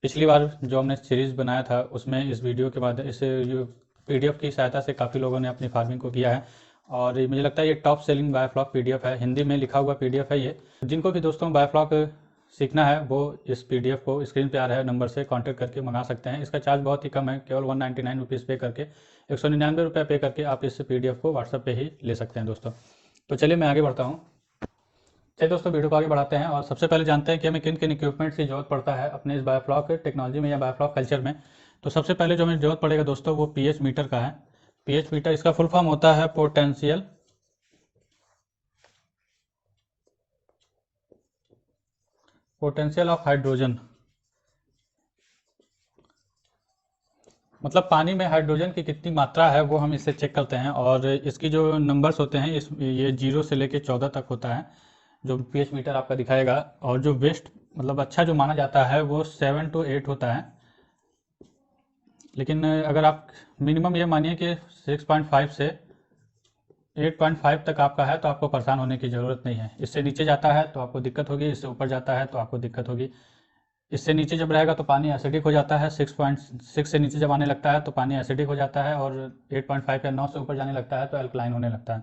पिछली बार जो हमने सीरीज़ बनाया था उसमें इस वीडियो के बाद इस पीडीएफ की सहायता से काफ़ी लोगों ने अपनी फार्मिंग को किया है। और मुझे लगता है ये टॉप सेलिंग बायोफ्लॉक पीडीएफ है, हिंदी में लिखा हुआ पीडीएफ है ये। जिनको भी दोस्तों बायोफ्लॉक सीखना है वो इस पीडीएफ को स्क्रीन पे आ रहे नंबर से कांटेक्ट करके मंगा सकते हैं। इसका चार्ज बहुत ही कम है, केवल 199 रुपीज़ पे करके 199 रुपये पे करके आप इस पीडीएफ को व्हाट्सएप पे ही ले सकते हैं दोस्तों। तो चलिए मैं आगे बढ़ता हूँ। चलिए दोस्तों वीडियो को आगे बढ़ाते हैं और सबसे पहले जानते हैं कि हमें किन किन इक्विपमेंट्स की जरूरत पड़ता है अपने इस बायोफ्लॉक टेक्नोलॉजी में या बायोफ्लॉक कल्चर में। तो सबसे पहले जो हमें जरूरत पड़ेगा दोस्तों वो पीएच मीटर का है। पीएच मीटर इसका फुल फॉर्म होता है पोटेंशियल ऑफ हाइड्रोजन। मतलब पानी में हाइड्रोजन की कितनी मात्रा है वो हम इससे चेक करते हैं। और इसकी जो नंबर्स होते हैं ये 0 से लेके 14 तक होता है जो पीएच मीटर आपका दिखाएगा। और जो बेस्ट मतलब अच्छा जो माना जाता है वो 7 to 8 होता है। लेकिन अगर आप मिनिमम ये मानिए कि 6.5 से 8.5 तक आपका है तो आपको परेशान होने की ज़रूरत नहीं है। इससे नीचे जाता है तो आपको दिक्कत होगी, इससे ऊपर जाता है तो आपको दिक्कत होगी। इससे नीचे जब रहेगा तो पानी एसिडिक हो जाता है। 6.6 से नीचे जब आने लगता है तो पानी एसिडिक हो जाता है, और 8.5 या 9 से ऊपर जाने लगता है तो अल्कलाइन होने लगता है।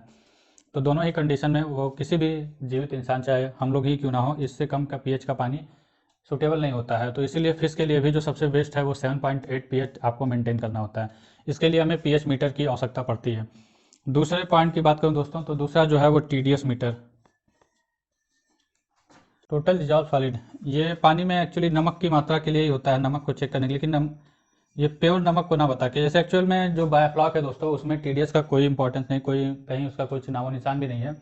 तो दोनों ही कंडीशन में वो किसी भी जीवित इंसान चाहे हम लोग ही क्यों ना हो, इससे कम का पीएच का पानी सूटेबल नहीं होता है। तो इसीलिए फिश के लिए भी जो सबसे बेस्ट है वो 7.8 पीएच आपको मेंटेन करना होता है। इसके लिए हमें पीएच मीटर की आवश्यकता पड़ती है। दूसरे पॉइंट की बात करूँ दोस्तों तो दूसरा जो है वो TDS meter, total dissolve solid. ये पानी में एक्चुअली नमक की मात्रा के लिए ही होता है, नमक को चेक करने के लिए। लेकिन ये प्योर नमक को ना बता के, जैसे एक्चुअल में जो बायोफ्लॉक है दोस्तों उसमें टीडीएस का कोई इंपॉर्टेंस नहीं, कोई कहीं उसका कुछ नामो निशान भी नहीं है।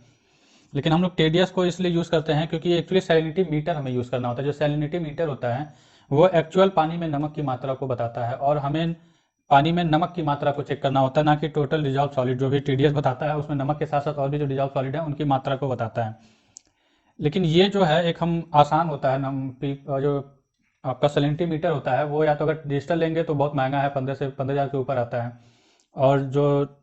लेकिन हम लोग टीडीएस को इसलिए यूज़ करते हैं क्योंकि एक्चुअली सैलिनिटी मीटर हमें यूज़ करना होता है। जो सैलिनिटी मीटर होता है वो एक्चुअल पानी में नमक की मात्रा को बताता है, और हमें पानी में नमक की मात्रा को चेक करना होता है, ना कि टोटल डिजॉल्व सॉलिड। जो भी टीडीएस बताता है उसमें नमक के साथ साथ और भी जो डिजॉल्व सॉलिड है उनकी मात्रा को बताता है। लेकिन ये जो है एक हम आसान होता है जो आपका सैलिनिटी मीटर होता है वो या तो अगर डिजिटल लेंगे तो बहुत महंगा है, 15 के ऊपर आता है। और जो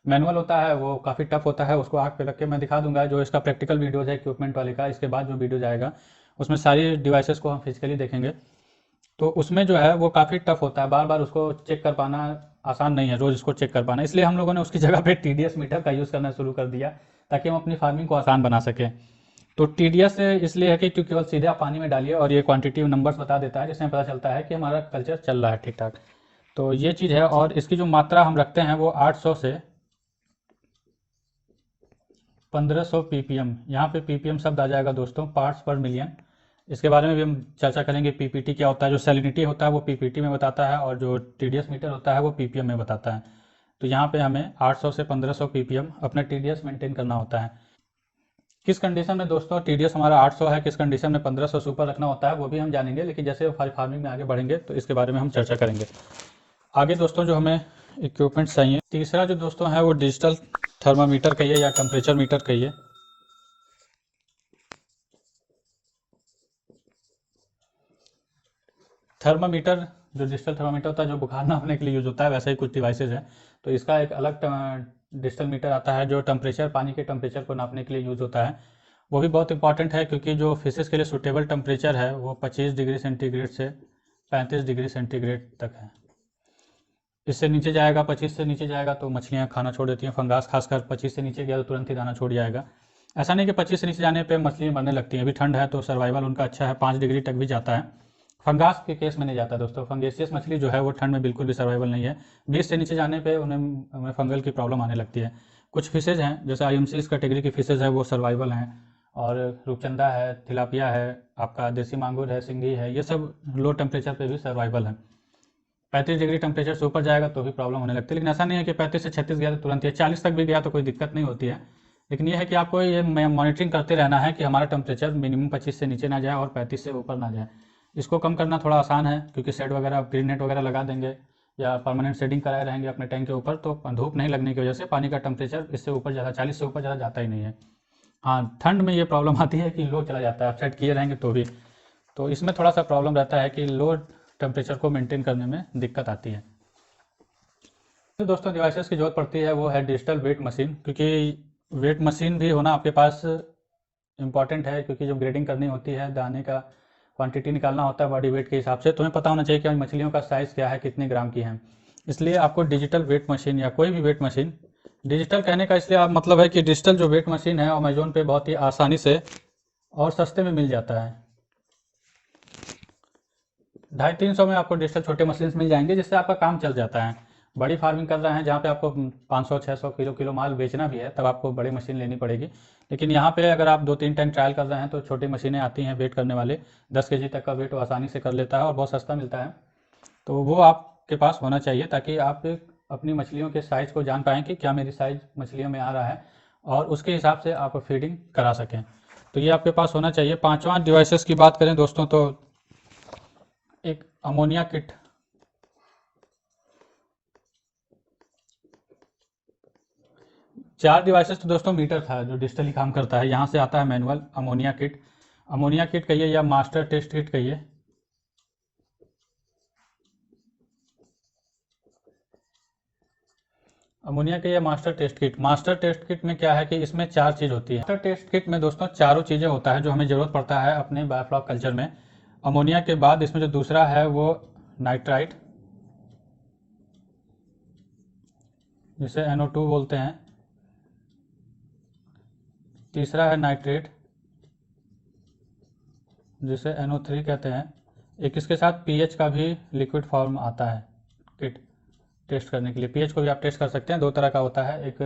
मैनुअल होता है वो काफ़ी टफ होता है, उसको आग पे रख के मैं दिखा दूंगा जो इसका प्रैक्टिकल वीडियोज है इक्विपमेंट वाले का। इसके बाद जो वीडियो जाएगा उसमें सारी डिवाइसेस को हम फिजिकली देखेंगे। तो उसमें जो है वो काफ़ी टफ होता है, बार बार उसको चेक कर पाना आसान नहीं है, रोज़ इसको चेक कर पाना। इसलिए हम लोगों ने उसकी जगह पे टीडीएस मीटर का यूज़ करना शुरू कर दिया ताकि हम अपनी फार्मिंग को आसान बना सकें। तो टीडीएस इसलिए है कि केवल सीधे आप पानी में डालिए और ये क्वांटिटी नंबर्स बता देता है, जिसमें पता चलता है कि हमारा कल्चर चल रहा है ठीक ठाक। तो ये चीज़ है। और इसकी जो मात्रा हम रखते हैं वो 800 से 1500 ppm। यहाँ पे ppm शब्द आ जाएगा दोस्तों, पार्ट्स पर मिलियन। इसके बारे में भी हम चर्चा करेंगे। पीपीटी क्या होता है, जो सैलिनिटी होता है वो पीपीटी में बताता है, और जो टीडीएस मीटर होता है वो पीपीएम में बताता है। तो यहाँ पे हमें 800 से 1500 ppm अपना टीडीएस मेंटेन करना होता है। किस कंडीशन में दोस्तों टीडीएस हमारा 800 है, किस कंडीशन में 1500 से ऊपर रखना होता है वो भी हम जानेंगे। लेकिन जैसे फार्मिंग में आगे बढ़ेंगे तो इसके बारे में हम चर्चा करेंगे आगे दोस्तों। जो हमें इक्विपमेंट चाहिए, तीसरा जो दोस्तों है वो डिजिटल थर्मामीटर कहिए या टेम्परेचर मीटर कहिए। थर्मामीटर जो डिजिटल थर्मामीटर होता है जो बुखार नापने के लिए यूज होता है, वैसे ही कुछ डिवाइसेज हैं। तो इसका एक अलग डिजिटल मीटर आता है जो टेम्परेचर, पानी के टेम्परेचर को नापने के लिए यूज होता है। वो भी बहुत इंपॉर्टेंट है क्योंकि जो फिशेस के लिए सूटेबल टेम्परेचर है वो 25 डिग्री सेंटीग्रेड से 35 डिग्री सेंटीग्रेड तक है। इससे नीचे जाएगा, 25 से नीचे जाएगा तो मछलियाँ खाना छोड़ देती हैं, फंगास खासकर 25 से नीचे गया तो तुरंत ही दाना छोड़ जाएगा। ऐसा नहीं कि 25 से नीचे जाने पे मछली मरने लगती है, अभी ठंड है तो सर्वाइवल उनका अच्छा है, 5 डिग्री तक भी जाता है। फंगास के केस में नहीं जाता दोस्तों। फंगेसियस मछली जो है वो ठंड में बिल्कुल भी सर्वाइवल नहीं है। 20 से नीचे जाने पे उन्हें फंगल की प्रॉब्लम आने लगती है। कुछ फिशेज हैं जैसे आईएमसी इस कैटेगरी की फिशेज है वो सर्वाइवल हैं, और रूपचंदा है, तिलापिया है, आपका देसी मांगुर है, सिंगी है, ये सब लो टेम्परेचर पे भी सर्वाइवल है। 35 डिग्री टेम्परेचर से ऊपर जाएगा तो भी प्रॉब्लम होने लगती है, लेकिन ऐसा नहीं है कि 35 से 36 गया तो तुरंत ही, 40 तक भी गया तो कोई दिक्कत नहीं होती है। लेकिन ये है कि आपको ये मॉनिटरिंग करते रहना है कि हमारा टेम्परेचर मिनिमम 25 से नीचे ना जाए और 35 से ऊपर ना जाए। इसको कम करना थोड़ा आसान है क्योंकि शेड वगैरह, ग्रीन नेट वगैरह लगा देंगे या परमानेंट शेडिंग कराए रहेंगे अपने टैंक के ऊपर, तो धूप नहीं लगने की वजह से पानी का टेम्परेचर इससे ऊपर ज़्यादा, 40 से ऊपर ज़्यादा जाता ही नहीं है। हाँ, ठंड में ये प्रॉब्लम आती है कि लो चला जाता है, आप सेट किए रहेंगे तो भी, तो इसमें थोड़ा सा प्रॉब्लम रहता है कि लो टेम्परेचर को मेंटेन करने में दिक्कत आती है। तो दोस्तों डिवाइसेस की जरूरत पड़ती है वो है डिजिटल वेट मशीन, क्योंकि वेट मशीन भी होना आपके पास इंपॉर्टेंट है, क्योंकि जब ग्रेडिंग करनी होती है, दाने का क्वांटिटी निकालना होता है बॉडी वेट के हिसाब से, तुम्हें पता होना चाहिए कि मछलियों का साइज़ क्या है, कितने ग्राम की है। इसलिए आपको डिजिटल वेट मशीन या कोई भी वेट मशीन, डिजिटल कहने का इसलिए आप मतलब है कि डिजिटल जो वेट मशीन है अमेजोन पे बहुत ही आसानी से और सस्ते में मिल जाता है। 250-300 में आपको डिजिटल छोटे मशीन मिल जाएंगे, जिससे आपका काम चल जाता है। बड़ी फार्मिंग कर रहे हैं जहाँ पे आपको 500-600 किलो माल बेचना भी है, तब आपको बड़ी मशीन लेनी पड़ेगी। लेकिन यहाँ पे अगर आप 2-3 टैंक ट्रायल कर रहे हैं तो छोटी मशीनें आती हैं वेट करने वाले, 10 केजी तक का वेट वो आसानी से कर लेता है और बहुत सस्ता मिलता है। तो वो आपके पास होना चाहिए ताकि आप अपनी मछलियों के साइज़ को जान पाएँ कि क्या मेरी साइज़ मछलियों में आ रहा है, और उसके हिसाब से आप फीडिंग करा सकें। तो ये आपके पास होना चाहिए। पाँचवा डिवाइसेस की बात करें दोस्तों तो एक अमोनिया किट, चार डिवाइसेस तो दोस्तों मीटर था जो डिजिटली काम करता है। यहाँ से आता है मैनुअल अमोनिया किट कहिए या मास्टर टेस्ट किट कहिए। अमोनिया के या मास्टर टेस्ट किट में क्या है कि इसमें 4 चीज़ होती है। मास्टर टेस्ट किट में दोस्तों चारों चीज़ें होता है जो हमें ज़रूरत पड़ता है अपने बायोफ्लॉक कल्चर में। अमोनिया के बाद इसमें जो दूसरा है वो नाइट्राइट, जिसे NO2 बोलते हैं। तीसरा है नाइट्रेट, जिसे NO3 कहते हैं। एक इसके साथ पीएच का भी लिक्विड फॉर्म आता है किट टेस्ट करने के लिए। पीएच को भी आप टेस्ट कर सकते हैं, दो तरह का होता है, एक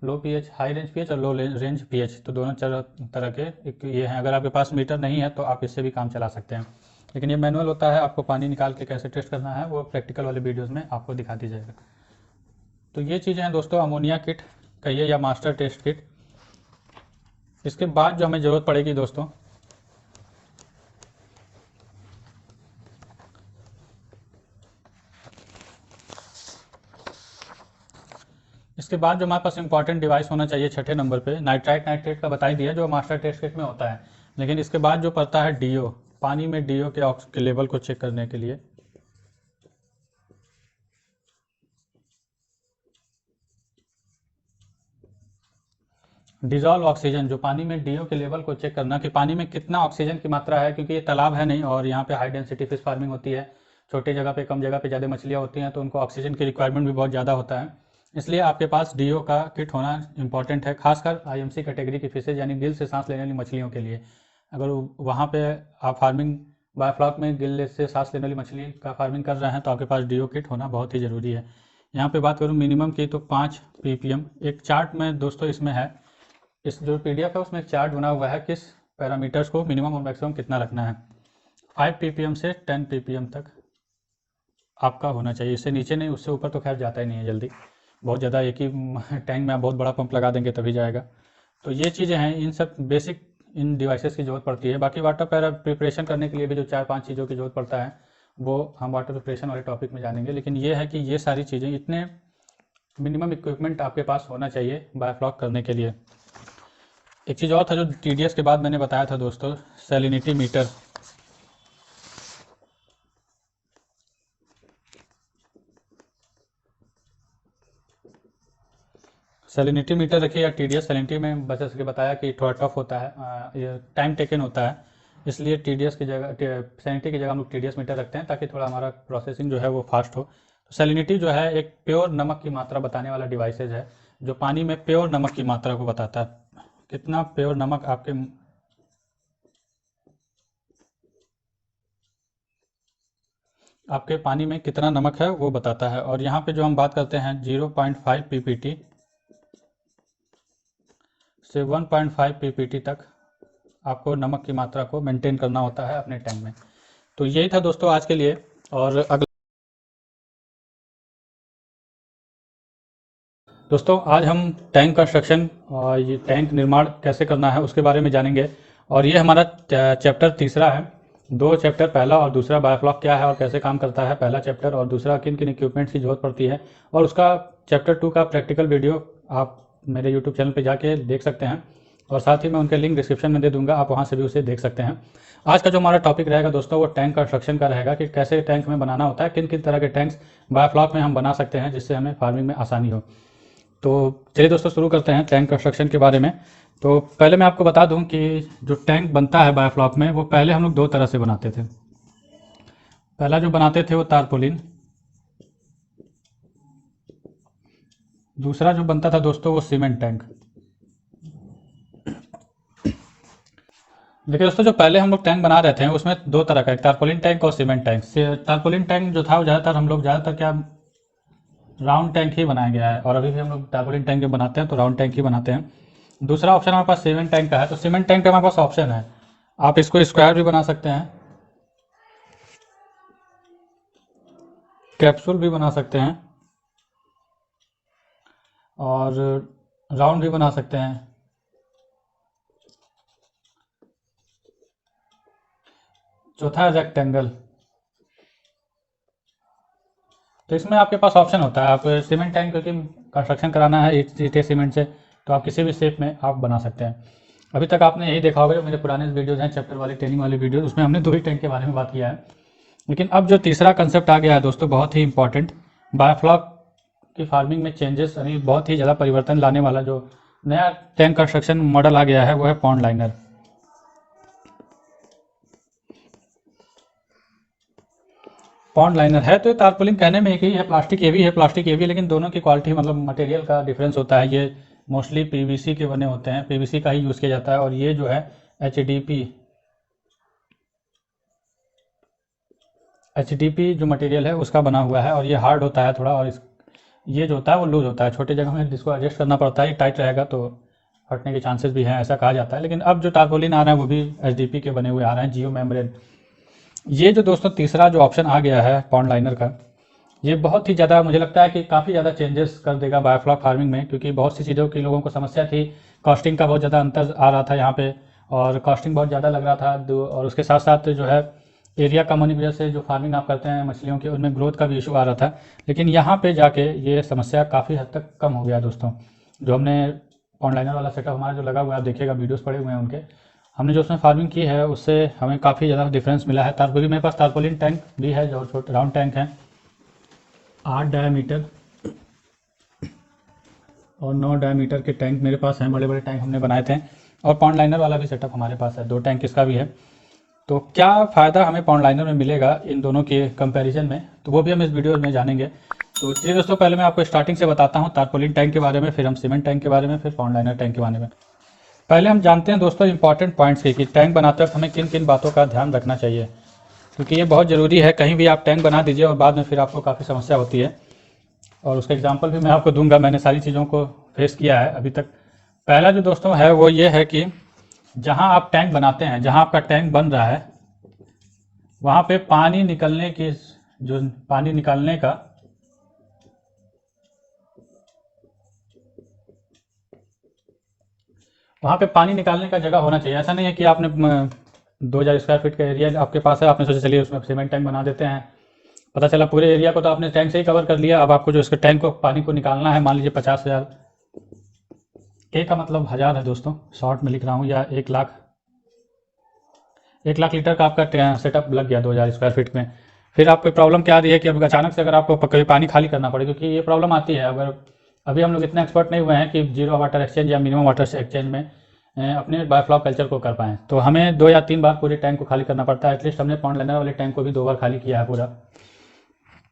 लो पीएच, हाई रेंज पीएच, और लो रेंज पीएच, तो दोनों तरह के एक ये हैं। अगर आपके पास मीटर नहीं है तो आप इससे भी काम चला सकते हैं, लेकिन ये मैनुअल होता है, आपको पानी निकाल के कैसे टेस्ट करना है वो प्रैक्टिकल वाले वीडियोज़ में आपको दिखा दी जाएगा। तो ये चीज़ें हैं दोस्तों अमोनिया किट कहिए या मास्टर टेस्ट किट। इसके बाद जो हमें ज़रूरत पड़ेगी दोस्तों, इसके बाद जो हमारे पास इंपॉर्टेंट डिवाइस होना चाहिए छठे नंबर पे, नाइट्रेट का बता ही दिया जो मास्टर टेस्ट किट में होता है। लेकिन इसके बाद जो पड़ता है डीओ, पानी में डीओ के लेवल को चेक करने के लिए। डिजॉल्व ऑक्सीजन, जो पानी में डीओ के लेवल को चेक करना कि पानी में कितना ऑक्सीजन की मात्रा है, क्योंकि ये तालाब है नहीं और यहाँ पे हाई डेंसिटी फिश फार्मिंग होती है। छोटी जगह पे, कम जगह पे ज़्यादा मछलियाँ होती हैं तो उनको ऑक्सीजन की रिक्वायरमेंट भी बहुत ज़्यादा होता है। इसलिए आपके पास डीओ का किट होना इंपॉर्टेंट है, खासकर आईएमसी कैटेगरी की फिशेज यानी गिल से सांस लेने वाली मछलियों के लिए। अगर वहाँ पे आप फार्मिंग बायोफ्लॉक में गिल से सांस लेने वाली मछली का फार्मिंग कर रहे हैं तो आपके पास डीओ किट होना बहुत ही ज़रूरी है। यहाँ पे बात करूँ मिनिमम की तो 5 ppm, एक चार्ट में दोस्तों इसमें है, इस जो पीडीएफ है उसमें एक चार्ट बना हुआ है किस पैरामीटर्स को मिनिमम और मैक्सिमम कितना रखना है। 5 ppm से 10 ppm तक आपका होना चाहिए, इससे नीचे नहीं, उससे ऊपर तो खैर जाता ही नहीं है जल्दी। बहुत ज़्यादा एक ही टैंक में आप बहुत बड़ा पंप लगा देंगे तभी जाएगा। तो ये चीज़ें हैं, इन सब बेसिक इन डिवाइसेस की ज़रूरत पड़ती है। बाकी वाटर प्रिपरेशन करने के लिए भी जो 4-5 चीज़ों की ज़रूरत पड़ता है वो हम वाटर प्रिपरेशन वाले टॉपिक में जानेंगे। लेकिन ये है कि ये सारी चीज़ें, इतने मिनिमम इक्विपमेंट आपके पास होना चाहिए बायोफ्लॉक करने के लिए। एक चीज़ और था जो TDS के बाद मैंने बताया था दोस्तों, सैलिनिटी मीटर। सैलिनिटी मीटर रखिए या TDS, सैलिनिटी में बस इसके बताया कि थोड़ा टफ होता है, ये टाइम टेकन होता है, इसलिए TDS की जगह, सैलिनिटी की जगह हम लोग TDS मीटर रखते हैं ताकि थोड़ा हमारा प्रोसेसिंग जो है वो फास्ट हो। तो सैलिनिटी जो है एक प्योर नमक की मात्रा बताने वाला डिवाइसेज है, जो पानी में प्योर नमक की मात्रा को बताता है, कितना प्योर नमक आपके आपके पानी में कितना नमक है वो बताता है। और यहाँ पे जो हम बात करते हैं 0.5 ppt से 1.5 ppt तक आपको नमक की मात्रा को मेंटेन करना होता है अपने टैंक में। तो यही था दोस्तों आज के लिए। और अगला दोस्तों आज हम टैंक कंस्ट्रक्शन और ये टैंक निर्माण कैसे करना है उसके बारे में जानेंगे। और ये हमारा चैप्टर तीसरा है। दो चैप्टर, पहला और दूसरा, बायोफ्लॉक क्या है और कैसे काम करता है, पहला चैप्टर, और दूसरा किन किन इक्विपमेंट्स की जरूरत पड़ती है। और उसका चैप्टर 2 का प्रैक्टिकल वीडियो आप मेरे यूट्यूब चैनल पर जाके देख सकते हैं। और साथ ही मैं उनके लिंक डिस्क्रिप्शन में दे दूंगा, आप वहाँ से भी उसे देख सकते हैं। आज का जो हमारा टॉपिक रहेगा दोस्तों वो टैंक कंस्ट्रक्शन का रहेगा कि कैसे टैंक में बनाना होता है, किन किन तरह के टैंक्स बायोफ्लॉक में हम बना सकते हैं जिससे हमें फार्मिंग में आसानी हो। तो चलिए दोस्तों शुरू करते हैं टैंक कंस्ट्रक्शन के बारे में। तो पहले मैं आपको बता दूं कि जो टैंक बनता है बायोफ्लॉक में वो पहले हम लोग दो तरह से बनाते थे। पहला जो बनाते थे वो तारपोलिन, दूसरा जो बनता था दोस्तों वो सीमेंट टैंक। देखिए दोस्तों, जो पहले हम लोग टैंक बना रहे थे उसमें दो तरह का, एक तारपोलिन टैंक और सीमेंट टैंक। तारपोलिन टैंक जो था वो ज़्यादातर हम लोग क्या राउंड टैंक ही बनाया गया है, और अभी भी हम लोग तारपोलिन टैंक जो बनाते हैं तो राउंड टैंक ही बनाते हैं। दूसरा ऑप्शन हमारे पास सीमेंट टैंक का है। तो सीमेंट टैंक का हमारे पास ऑप्शन है, आप इसको स्क्वायर भी बना सकते हैं, कैप्सूल भी बना सकते हैं, और राउंड भी बना सकते हैं। चौथा है रेक्टेंगल। तो इसमें आपके पास ऑप्शन होता है, आप सीमेंट टैंक क्योंकि कंस्ट्रक्शन कराना है ईंटे सीमेंट से, तो आप किसी भी शेप में आप बना सकते हैं। अभी तक आपने यही देखा होगा, मेरे पुराने वीडियोज़ हैं चैप्टर वाले, ट्रेनिंग वाले वीडियोज़, उसमें हमने दो ही टैंक के बारे में बात किया है। लेकिन अब जो तीसरा कंसेप्ट आ गया है दोस्तों, बहुत ही इंपॉर्टेंट, बायोफ्लॉक की फार्मिंग में चेंजेस यानी बहुत ही ज़्यादा परिवर्तन लाने वाला जो नया टैंक कंस्ट्रक्शन मॉडल आ गया है वो है पॉन्ड लाइनर। पॉन्ड लाइनर है तो तारपोलिन कहने में एक ही है, प्लास्टिक ये भी है, प्लास्टिक ये भी है, लेकिन दोनों की क्वालिटी मतलब मटेरियल का डिफरेंस होता है। ये मोस्टली पीवीसी के बने होते हैं, पीवीसी का ही यूज़ किया जाता है, और ये जो है एचडीपी जो मटेरियल है उसका बना हुआ है, और ये हार्ड होता है थोड़ा, और ये जो होता है वो लूज होता है, छोटे जगह में जिसको एडजस्ट करना पड़ता है। टाइट रहेगा तो फटने के चांसेस भी हैं, ऐसा कहा जाता है। लेकिन अब जो तारपोलिन आ रहा है वो भी एचडीपी के बने हुए आ रहे हैं, जियो मेम्ब्रेन। ये जो दोस्तों तीसरा जो ऑप्शन आ गया है पॉन्ड लाइनर का, ये बहुत ही ज़्यादा मुझे लगता है कि काफ़ी ज़्यादा चेंजेस कर देगा बायोफ्लॉक फार्मिंग में, क्योंकि बहुत सी चीज़ों की लोगों को समस्या थी, कॉस्टिंग का बहुत ज़्यादा अंतर आ रहा था यहाँ पे, और कॉस्टिंग बहुत ज़्यादा लग रहा था। और उसके साथ साथ जो है एरिया कम होने की वजह से जो फार्मिंग आप करते हैं मछलियों की उनमें ग्रोथ का भी इशू आ रहा था। लेकिन यहाँ पे जाके ये समस्या काफ़ी हद तक कम हो गया दोस्तों। जो हमने पॉन्ड लाइनर वाला सेटअप हमारा जो लगा हुआ है, आप देखिएगा वीडियोस पड़े हुए हैं उनके, हमने जो उसमें फार्मिंग की है उससे हमें काफ़ी ज़्यादा डिफरेंस मिला है। तारपोलिन मेरे पास तारपोलिन टैंक भी है जो छोटे राउंड टैंक हैं, 8 डायमीटर और 9 डायमीटर के टैंक मेरे पास हैं, बड़े बड़े टैंक हमने बनाए थे। और पॉन्ड लाइनर वाला भी सेटअप हमारे पास है, 2 टैंक इसका भी है। तो क्या फ़ायदा हमें पॉन्ड लाइनर में मिलेगा इन दोनों के कंपैरिजन में, तो वो भी हम इस वीडियो में जानेंगे। तो चलिए दोस्तों, पहले मैं आपको स्टार्टिंग से बताता हूँ तारपोलिन टैंक के बारे में, फिर हम सीमेंट टैंक के बारे में, फिर पॉन्ड लाइनर टैंक के बारे में। पहले हम जानते हैं दोस्तों इंपॉर्टेंट पॉइंट्स की, कि टैंक बनाते वक्त हमें किन किन बातों का ध्यान रखना चाहिए, क्योंकि ये बहुत ज़रूरी है। कहीं भी आप टैंक बना दीजिए और बाद में फिर आपको काफ़ी समस्या होती है, और उसका एग्जाम्पल भी मैं आपको दूंगा, मैंने सारी चीज़ों को फेस किया है अभी तक। पहला जो दोस्तों है वो ये है कि जहाँ आप टैंक बनाते हैं, जहाँ आपका टैंक बन रहा है, वहाँ पे पानी निकलने की जो पानी निकालने का वहाँ पे पानी निकालने का जगह होना चाहिए। ऐसा नहीं है कि आपने 2000 स्क्वायर फीट का एरिया आपके पास है, आपने सोचा चलिए उसमें सीमेंट टैंक बना देते हैं, पता चला पूरे एरिया को तो आपने टैंक से ही कवर कर लिया। अब आपको जो इसके टैंक को पानी को निकालना है, मान लीजिए 50,000, के का मतलब 1000 है दोस्तों, शॉर्ट में लिख रहा हूँ, या 1 लाख, 1 लाख लीटर का आपका सेटअप लग गया 2000 स्क्वायर फीट में। फिर आपको प्रॉब्लम क्या आ रही है कि अब अचानक से अगर आपको कभी पानी खाली करना पड़े, क्योंकि ये प्रॉब्लम आती है, अगर अभी हम लोग इतना एक्सपर्ट नहीं हुए हैं कि जीरो वाटर एक्सचेंज या मिनिमम वाटर एक्सचेंज में अपने बायोफ्लॉक कल्चर को कर पाएँ, तो हमें 2 या 3 बार पूरे टैंक को खाली करना पड़ता है। एटलीस्ट हमने पॉन्ड लाइनर वाले टैंक को भी 2 बार खाली किया है पूरा,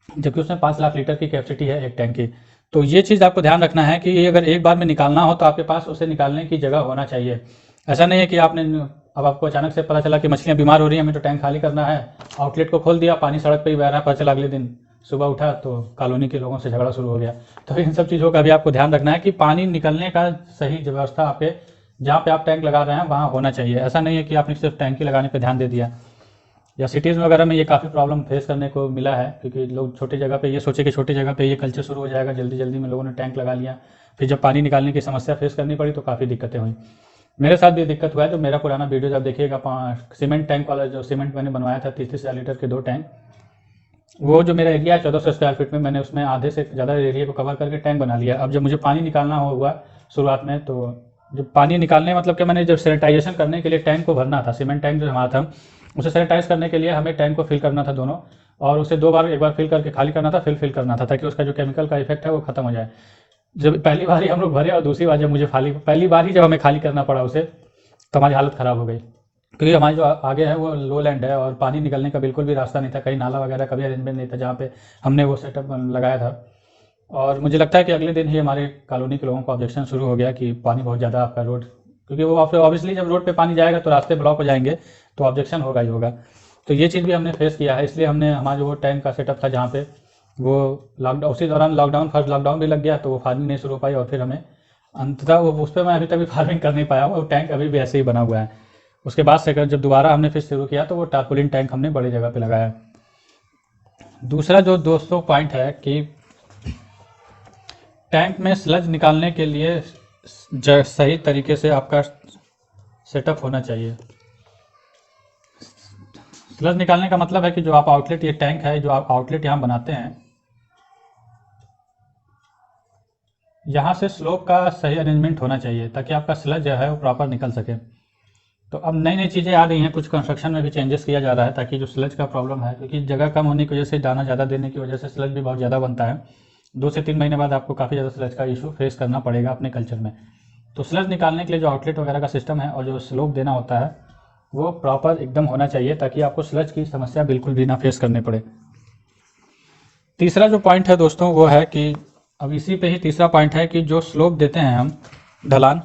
जबकि उसमें 5 लाख लीटर की कैपेसिटी है एक टैंक की। तो ये चीज़ आपको ध्यान रखना है कि अगर एक बार में निकालना हो तो आपके पास उसे निकालने की जगह होना चाहिए। ऐसा नहीं है कि आपने अब आपको अचानक से पता चला कि मछलियाँ बीमार हो रही हैं, हमें तो टैंक खाली करना है, आउटलेट को खोल दिया, पानी सड़क पर ही बह रहा है, पता चला अगले दिन सुबह उठा तो कॉलोनी के लोगों से झगड़ा शुरू हो गया। तो इन सब चीज़ों का भी आपको ध्यान रखना है कि पानी निकलने का सही व्यवस्था आपके जहाँ पे आप टैंक लगा रहे हैं वहाँ होना चाहिए। ऐसा नहीं है कि आपने सिर्फ टैंक ही लगाने पे ध्यान दे दिया। या सिटीज़ वगैरह में ये काफ़ी प्रॉब्लम फेस करने को मिला है, क्योंकि लोग छोटी जगह पे ये सोचे कि छोटी जगह पे ये कल्चर शुरू हो जाएगा, जल्दी जल्दी में लोगों ने टैंक लगा लिया, फिर जब पानी निकालने की समस्या फेस करनी पड़ी तो काफ़ी दिक्कतें हुई। मेरे साथ भी दिक्कत हुआ है। जो मेरा पुराना वीडियो जब देखिएगा, सीमेंट टैंक वाला, जो सीमेंट मैंने बनवाया था 30-30 लीटर के 2 टैंक, वो जो मेरा एरिया है 1400 स्क्वायर फीट में, मैंने उसमें आधे से ज़्यादा एरिया को कवर करके टैंक बना लिया। अब जब मुझे पानी निकालना हुआ शुरुआत में, तो जब पानी निकालने मतलब कि मैंने जब सैनिटाइजेशन करने के लिए टैंक को भरना था, सीमेंट टैंक जो हमारा था उसे सैनिटाइज करने के लिए हमें टैंक को फिल करना था दोनों, और उसे 2 बार, एक बार फिल करके खाली करना था, फिल करना था, ताकि उसका जो केमिकल का इफेक्ट है वो खत्म हो जाए। जब पहली बार ही हम लोग भरे और दूसरी बार जब मुझे पहली बार ही जब हमें खाली करना पड़ा उसे, तो हमारी हालत ख़राब हो गई, क्योंकि हमारे जो आगे है वो लो लैंड है और पानी निकलने का बिल्कुल भी रास्ता नहीं था, कहीं नाला वगैरह कभी अरेंजमेंट नहीं था जहाँ पे हमने वो सेटअप लगाया था। और मुझे लगता है कि अगले दिन ही हमारे कॉलोनी के लोगों को ऑब्जेक्शन शुरू हो गया कि पानी बहुत ज़्यादा आपका रोड, क्योंकि वो ऑब्वियसली जब रोड पे पानी जाएगा तो रास्ते ब्लॉक हो जाएंगे, तो ऑब्जेक्शन होगा ही होगा। तो ये चीज़ भी हमने फेस किया है, इसलिए हमने हमारा जो वो टैंक का सेटअप था जहाँ पे वो लॉकडाउन, उसी दौरान फर्स्ट लॉकडाउन भी लग गया, तो वो फार्मिंग नहीं शुरू हो पाई, और फिर हमें अंततः वो उस पर मैं अभी तक भी फार्मिंग कर नहीं पाया, वो टैंक अभी भी ऐसे ही बना हुआ है। उसके बाद से जब दोबारा हमने फिर शुरू किया तो वो टारपोलिन टैंक हमने बड़ी जगह पे लगाया। दूसरा जो दोस्तों पॉइंट है कि टैंक में स्लज निकालने के लिए सही तरीके से आपका सेटअप होना चाहिए। स्लज निकालने का मतलब है कि जो आप आउटलेट, ये टैंक है जो आप आउटलेट यहाँ बनाते हैं, यहाँ से स्लोप का सही अरेंजमेंट होना चाहिए ताकि आपका स्लज जो है वो प्रॉपर निकल सके। तो अब नई नई चीज़ें आ रही हैं, कुछ कंस्ट्रक्शन में भी चेंजेस किया जा रहा है ताकि जो स्लज का प्रॉब्लम है, क्योंकि जगह कम होने की वजह से, दाना ज़्यादा देने की वजह से स्लज भी बहुत ज़्यादा बनता है। 2 से 3 महीने बाद आपको काफ़ी ज़्यादा स्लज का इशू फेस करना पड़ेगा अपने कल्चर में। तो स्लज निकालने के लिए जो आउटलेट वगैरह का सिस्टम है और जो स्लोप देना होता है वो प्रॉपर एकदम होना चाहिए ताकि आपको स्लज की समस्या बिल्कुल भी ना फेस करने पड़े। तीसरा जो पॉइंट है दोस्तों वो है कि अब इसी पे ही तीसरा पॉइंट है कि जो स्लोप देते हैं हम, ढलान,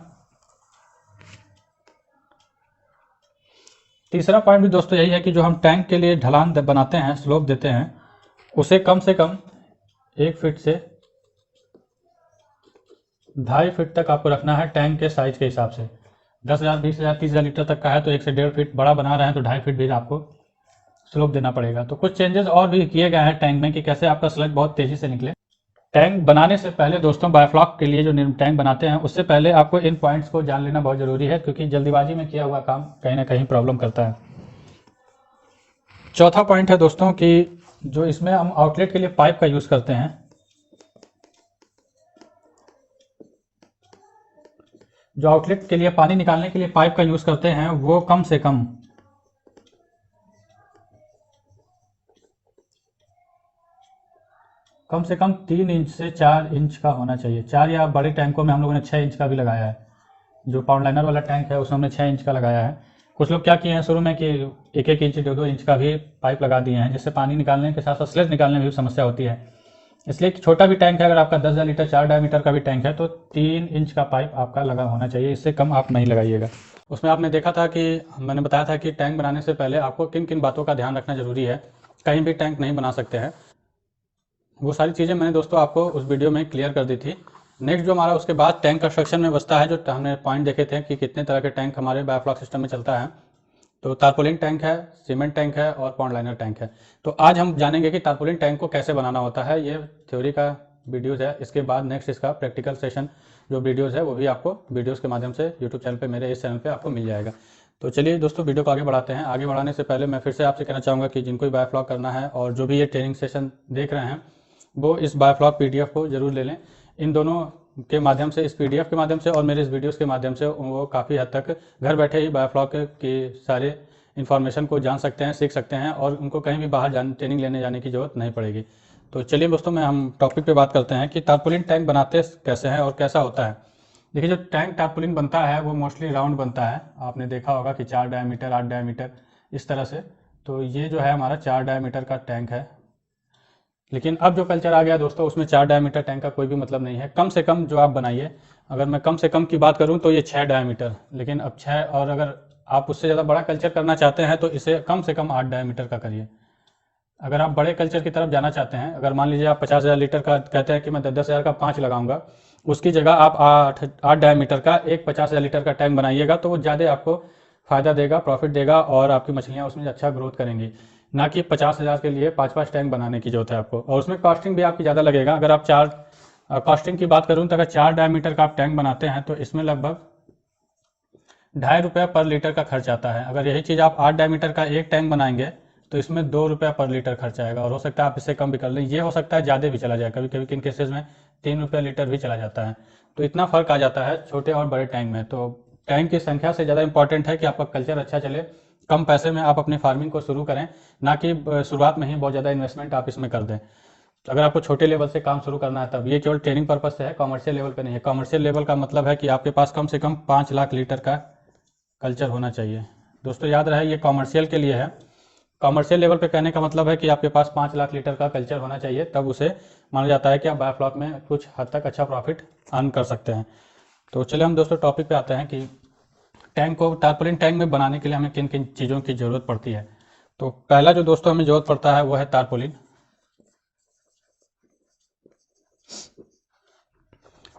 तीसरा पॉइंट भी दोस्तों यही है कि जो हम टैंक के लिए ढलान बनाते हैं, स्लोप देते हैं, उसे कम से कम 1 फीट से 2.5 फीट तक आपको रखना है टैंक के साइज के हिसाब से। 10,000, 20,000, 30,000 लीटर तक का है तो 1 से 1.5 फीट बड़ा बना रहे हैं तो 2.5 फीट भी आपको स्लोप देना पड़ेगा। तो कुछ चेंजेस और भी किए गए हैं टैंक में कि कैसे आपका स्लज बहुत तेज़ी से निकले। टैंक बनाने से पहले दोस्तों, बायोफ्लॉक के लिए जो टैंक बनाते हैं उससे पहले आपको इन पॉइंट्स को जान लेना बहुत ज़रूरी है, क्योंकि जल्दीबाजी में किया हुआ काम कहीं ना कहीं प्रॉब्लम करता है। चौथा पॉइंट है दोस्तों कि जो इसमें हम आउटलेट के लिए पाइप का यूज़ करते हैं, जो आउटलेट के लिए पानी निकालने के लिए पाइप का यूज़ करते हैं वो कम से कम 3 इंच से 4 इंच का होना चाहिए। 4 या बड़े टैंकों में हम लोगों ने 6 इंच का भी लगाया है। जो पाउंड लाइनर वाला टैंक है उसमें हमने 6 इंच का लगाया है। कुछ लोग क्या किए हैं शुरू में कि 1-1 इंच 2-2 इंच का भी पाइप लगा दिए हैं, जिससे पानी निकालने के साथ साथ स्लज निकालने में भी समस्या होती है। इसलिए छोटा भी टैंक है, अगर आपका 10,000 लीटर 4 डायमीटर का भी टैंक है तो 3 इंच का पाइप आपका लगा होना चाहिए, इससे कम आप नहीं लगाइएगा। उसमें आपने देखा था कि मैंने बताया था कि टैंक बनाने से पहले आपको किन किन बातों का ध्यान रखना जरूरी है, कहीं भी टैंक नहीं बना सकते हैं। वो सारी चीज़ें मैंने दोस्तों आपको उस वीडियो में क्लियर कर दी थी। नेक्स्ट जो हमारा उसके बाद टैंक कंस्ट्रक्शन में बचता है, जो हमने पॉइंट देखे थे कि कितने तरह के टैंक हमारे बायोफ्लॉक सिस्टम में चलता है, तो टारपोलिन टैंक है, सीमेंट टैंक है और पाउंड लाइनर टैंक है। तो आज हम जानेंगे कि टारपोलिन टैंक को कैसे बनाना होता है। ये थ्योरी का वीडियोज़ है, इसके बाद नेक्स्ट इसका प्रैक्टिकल सेशन जो वीडियोज़ है वो भी आपको वीडियोज़ के माध्यम से यूट्यूब चैनल पर, मेरे इस चैनल पर आपको मिल जाएगा। तो चलिए दोस्तों वीडियो को आगे बढ़ाते हैं। आगे बढ़ाने से पहले मैं फिर से आपसे कहना चाहूँगा कि जिनको भी बायोफ्लॉक करना है और जो भी ये ट्रेनिंग सेशन देख रहे हैं वो इस बायोफ्लॉक PDF को जरूर ले लें। इन दोनों के माध्यम से, इस PDF के माध्यम से और मेरे इस वीडियोस के माध्यम से वो काफ़ी हद तक घर बैठे ही बायोफ्लॉक के सारे इन्फॉर्मेशन को जान सकते हैं, सीख सकते हैं और उनको कहीं भी बाहर ट्रेनिंग लेने जाने की ज़रूरत नहीं पड़ेगी। तो चलिए दोस्तों हम टॉपिक पे बात करते हैं कि टारपोलिन टैंक बनाते कैसे हैं और कैसा होता है। देखिए, जो टैंक टारपोलिन बनता है वो मोस्टली राउंड बनता है। आपने देखा होगा कि 4 डायमीटर, 8 डायमीटर इस तरह से। तो ये जो है हमारा 4 डायमीटर का टैंक है। लेकिन अब जो कल्चर आ गया दोस्तों, उसमें 4 डायमीटर टैंक का कोई भी मतलब नहीं है। कम से कम जो आप बनाइए, अगर मैं कम से कम की बात करूं तो ये 6 डायमीटर, लेकिन अब 6 और अगर आप उससे ज़्यादा बड़ा कल्चर करना चाहते हैं तो इसे कम से कम 8 डायमीटर का करिए। अगर आप बड़े कल्चर की तरफ जाना चाहते हैं, अगर मान लीजिए आप 50,000 लीटर का कहते हैं कि मैं 10,000 का 5 लगाऊंगा, उसकी जगह आप 8 डायमीटर का एक 50,000 लीटर का टैंक बनाइएगा तो वो ज़्यादा आपको फ़ायदा देगा, प्रॉफिट देगा और आपकी मछलियाँ उसमें अच्छा ग्रोथ करेंगी। ना कि 50,000 के लिए 5-5 टैंक बनाने की जरूरत है आपको, और उसमें कॉस्टिंग भी आपकी ज़्यादा लगेगा। अगर आप कॉस्टिंग की बात करूँ तो अगर 4 डायमीटर का आप टैंक बनाते हैं तो इसमें लगभग ₹2.5 पर लीटर का खर्च आता है। अगर यही चीज़ आप 8 डायमीटर का एक टैंक बनाएंगे तो इसमें ₹2 पर लीटर खर्च आएगा, और हो सकता है आप इससे कम भी कर लें, ये हो सकता है ज़्यादा भी चला जाए, कभी कभी किन केसेस में ₹3 लीटर भी चला जाता है। तो इतना फ़र्क आ जाता है छोटे और बड़े टैंक में। तो टैंक की संख्या से ज़्यादा इंपॉर्टेंट है कि आपका कल्चर अच्छा चले, कम पैसे में आप अपनी फार्मिंग को शुरू करें, ना कि शुरुआत में ही बहुत ज़्यादा इन्वेस्टमेंट आप इसमें कर दें। तो अगर आपको छोटे लेवल से काम शुरू करना है तब ये केवल ट्रेनिंग पर्पज से है, कॉमर्शियल लेवल पे नहीं है। कॉमर्शियल लेवल का मतलब है कि आपके पास कम से कम 5 लाख लीटर का कल्चर होना चाहिए। दोस्तों याद रहे ये कॉमर्शियल के लिए है। कॉमर्शियल लेवल पे कहने का मतलब है कि आपके पास 5 लाख लीटर का कल्चर होना चाहिए, तब उसे माना जाता है कि आप बायोफ्लॉक में कुछ हद तक अच्छा प्रॉफिट अर्न कर सकते हैं। तो चलिए हम दोस्तों टॉपिक पे आते हैं कि टैंक को टारपोलिन टैंक में बनाने के लिए हमें किन किन चीज़ों की ज़रूरत पड़ती है। तो पहला जो दोस्तों हमें ज़रूरत पड़ता है वो है टारपोलिन।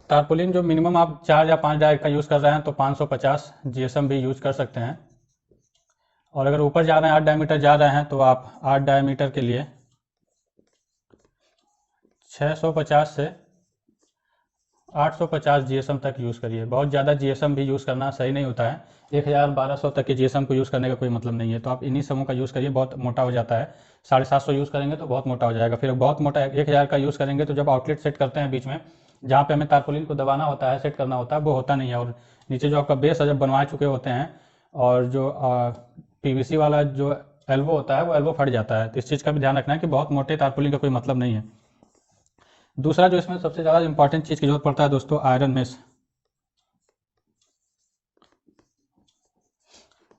टारपोलिन जो मिनिमम आप 4 या 5 डाई का यूज़ कर रहे हैं तो 550 GSM भी यूज कर सकते हैं, और अगर ऊपर जा रहे हैं 8 डायमीटर जा रहे हैं तो आप 8 डायमीटर के लिए 650 से 850 GSM तक यूज़ करिए। बहुत ज़्यादा GSM भी यूज़ करना सही नहीं होता है, 1000-1200 तक के GSM को यूज़ करने का कोई मतलब नहीं है। तो आप इन्हीं समूह का यूज़ करिए, बहुत मोटा हो जाता है। 750 यूज़ करेंगे तो बहुत मोटा हो जाएगा, फिर बहुत मोटा 1000 का यूज़ करेंगे तो जब आउटलेट सेट करते हैं बीच में जहाँ पे हमें तारपोलिन को दबाना होता है, सेट करना होता है, वो होता नहीं है, और नीचे जो आपका बेस है जब बनवा चुके होते हैं और जो PVC वाला जो एल्बो होता है वो एल्बो फट जाता है। तो इस चीज़ का भी ध्यान रखना है कि बहुत मोटे तारपोलिन का कोई मतलब नहीं है। दूसरा जो इसमें सबसे ज़्यादा इंपॉर्टेंट चीज़ की जरूरत पड़ता है दोस्तों, आयरन मेस।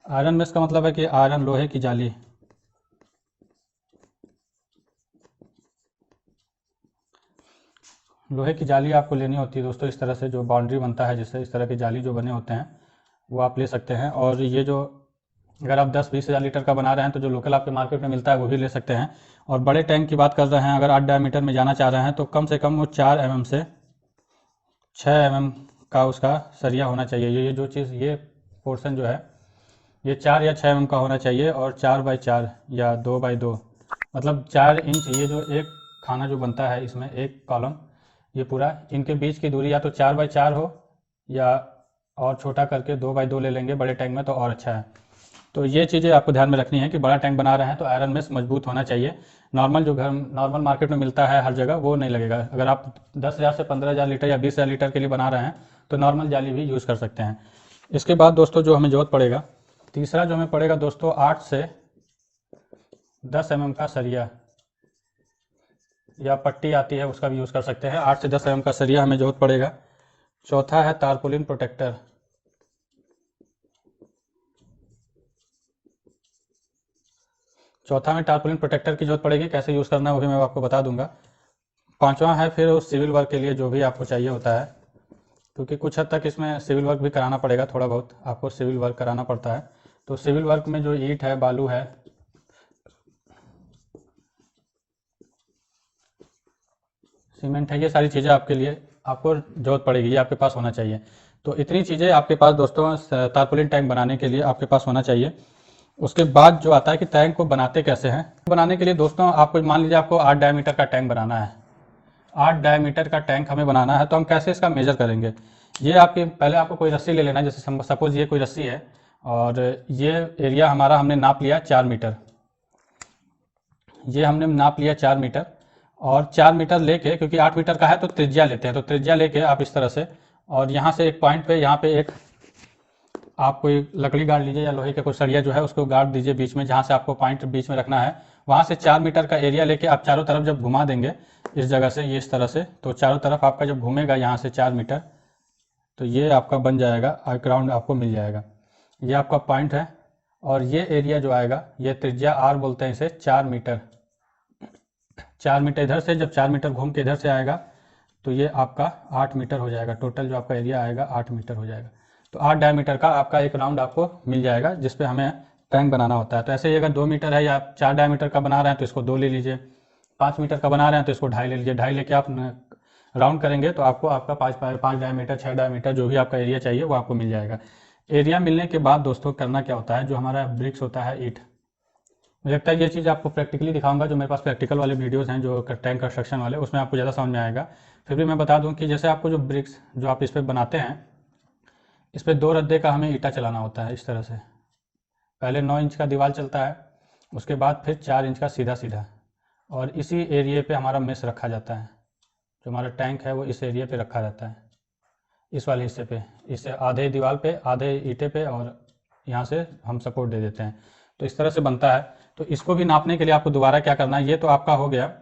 आयरन मेस का मतलब है कि आयरन लोहे की जाली। लोहे की जाली आपको लेनी होती है दोस्तों, इस तरह से जो बाउंड्री बनता है जिससे, इस तरह की जाली जो बने होते हैं वो आप ले सकते हैं। और ये जो अगर आप 10-20 हज़ार लीटर का बना रहे हैं तो जो लोकल आपके मार्केट में मिलता है वो भी ले सकते हैं। और बड़े टैंक की बात कर रहे हैं, अगर 8 डायमीटर में जाना चाह रहे हैं तो कम से कम वो 4 mm से 6 mm का उसका सरिया होना चाहिए। ये जो चीज़, ये पोर्शन जो है ये 4 या 6 mm का होना चाहिए, और 4x4 या 2x2 मतलब 4 इंच। ये जो एक खाना जो बनता है इसमें एक कॉलम, ये पूरा, इनके बीच की दूरी या तो 4x4 हो या और छोटा करके 2x2 ले लेंगे बड़े टैंक में तो और अच्छा है। तो ये चीज़ें आपको ध्यान में रखनी है कि बड़ा टैंक बना रहे हैं तो आयरन मेस मजबूत होना चाहिए। नॉर्मल जो घर नॉर्मल मार्केट में मिलता है हर जगह वो नहीं लगेगा। अगर आप 10,000 से 15,000 लीटर या 20,000 लीटर के लिए बना रहे हैं तो नॉर्मल जाली भी यूज़ कर सकते हैं। इसके बाद दोस्तों जो हमें जरूरत पड़ेगा, तीसरा जो हमें पड़ेगा दोस्तों, 8 से 10 mm का सरिया या पट्टी आती है उसका भी यूज़ कर सकते हैं। 8 से 10 mm का सरिया हमें जरूरत पड़ेगा। चौथा है टारपोलिन प्रोटेक्टर। चौथा में टारपोलिन प्रोटेक्टर की जरूरत पड़ेगी, कैसे यूज़ करना है वो भी मैं आपको बता दूंगा। पांचवा है फिर उस सिविल वर्क के लिए जो भी आपको चाहिए होता है, क्योंकि कुछ हद तक इसमें सिविल वर्क भी कराना पड़ेगा, थोड़ा बहुत आपको सिविल वर्क कराना पड़ता है। तो सिविल वर्क में जो ईंट है, बालू है, सीमेंट है, ये सारी चीज़ें आपके लिए आपको जरूरत पड़ेगी, ये आपके पास होना चाहिए। तो इतनी चीज़ें आपके पास दोस्तों टारपोलिन टैंक बनाने के लिए आपके पास होना चाहिए। उसके बाद जो आता है कि टैंक को बनाते कैसे हैं। बनाने के लिए दोस्तों आपको मान लीजिए आपको 8 डायमीटर का टैंक बनाना है, 8 डायमीटर का टैंक हमें बनाना है, तो हम कैसे इसका मेजर करेंगे। ये आपके पहले आपको कोई रस्सी ले लेना है, जैसे सपोज ये कोई रस्सी है और ये एरिया हमारा हमने नाप लिया 4 मीटर, ये हमने नाप लिया 4 मीटर, और 4 मीटर लेके, क्योंकि 8 मीटर का है तो त्रिज्या लेते हैं, तो त्रिज्या लेके आप इस तरह से, और यहाँ से एक पॉइंट पे, यहाँ पे एक आप कोई लकड़ी गाड़ लीजिए या लोहे का कोई सरिया जो है उसको गाड़ दीजिए बीच में, जहाँ से आपको पॉइंट बीच में रखना है। वहाँ से 4 मीटर का एरिया लेके आप चारों तरफ जब घुमा देंगे इस जगह से, ये इस तरह से, तो चारों तरफ आपका जब घूमेगा यहाँ से 4 मीटर, तो ये आपका बन जाएगा, ग्राउंड आपको मिल जाएगा। ये आपका पॉइंट है, और ये एरिया जो आएगा ये त्रिज्या आर बोलते हैं इसे, 4 मीटर। 4 मीटर इधर से, जब 4 मीटर घूम के इधर से आएगा तो ये आपका 8 मीटर हो जाएगा। टोटल जो आपका एरिया आएगा 8 मीटर हो जाएगा। तो 8 डायमीटर का आपका एक राउंड आपको मिल जाएगा जिस पे हमें टैंक बनाना होता है। तो ऐसे ही अगर 2 मीटर है या 4 डायमीटर का बना रहे हैं तो इसको 2 ले लीजिए, 5 मीटर का बना रहे हैं तो इसको 2.5 ले लीजिए। 2.5 लेके आप राउंड करेंगे तो आपको आपका 5 डायमीटर 6 डायमीटर जो भी आपका एरिया चाहिए वो आपको मिल जाएगा। एरिया मिलने के बाद दोस्तों करना क्या होता है, जो हमारा ब्रिक्स होता है, ईंट, मुझे लगता है ये चीज़ आपको प्रैक्टिकली दिखाऊंगा। जो मेरे पास प्रैक्टिकल वाले वीडियोस हैं जो टैंक कंस्ट्रक्शन वाले, उसमें आपको ज़्यादा समझ में आएगा। फिर भी मैं बता दूं कि जैसे आपको जो ब्रिक्स जो आप इस पर बनाते हैं, इस पर 2 रद्दे का हमें ईंटा चलाना होता है इस तरह से। पहले 9 इंच का दीवार चलता है, उसके बाद फिर 4 इंच का सीधा सीधा, और इसी एरिए पे हमारा मेस रखा जाता है। जो हमारा टैंक है वो इस एरिए पे रखा जाता है, इस वाले हिस्से पे, इससे आधे दीवार पे आधे ईंटे पे, और यहाँ से हम सपोर्ट दे देते हैं। तो इस तरह से बनता है। तो इसको भी नापने के लिए आपको दोबारा क्या करना है, ये तो आपका हो गया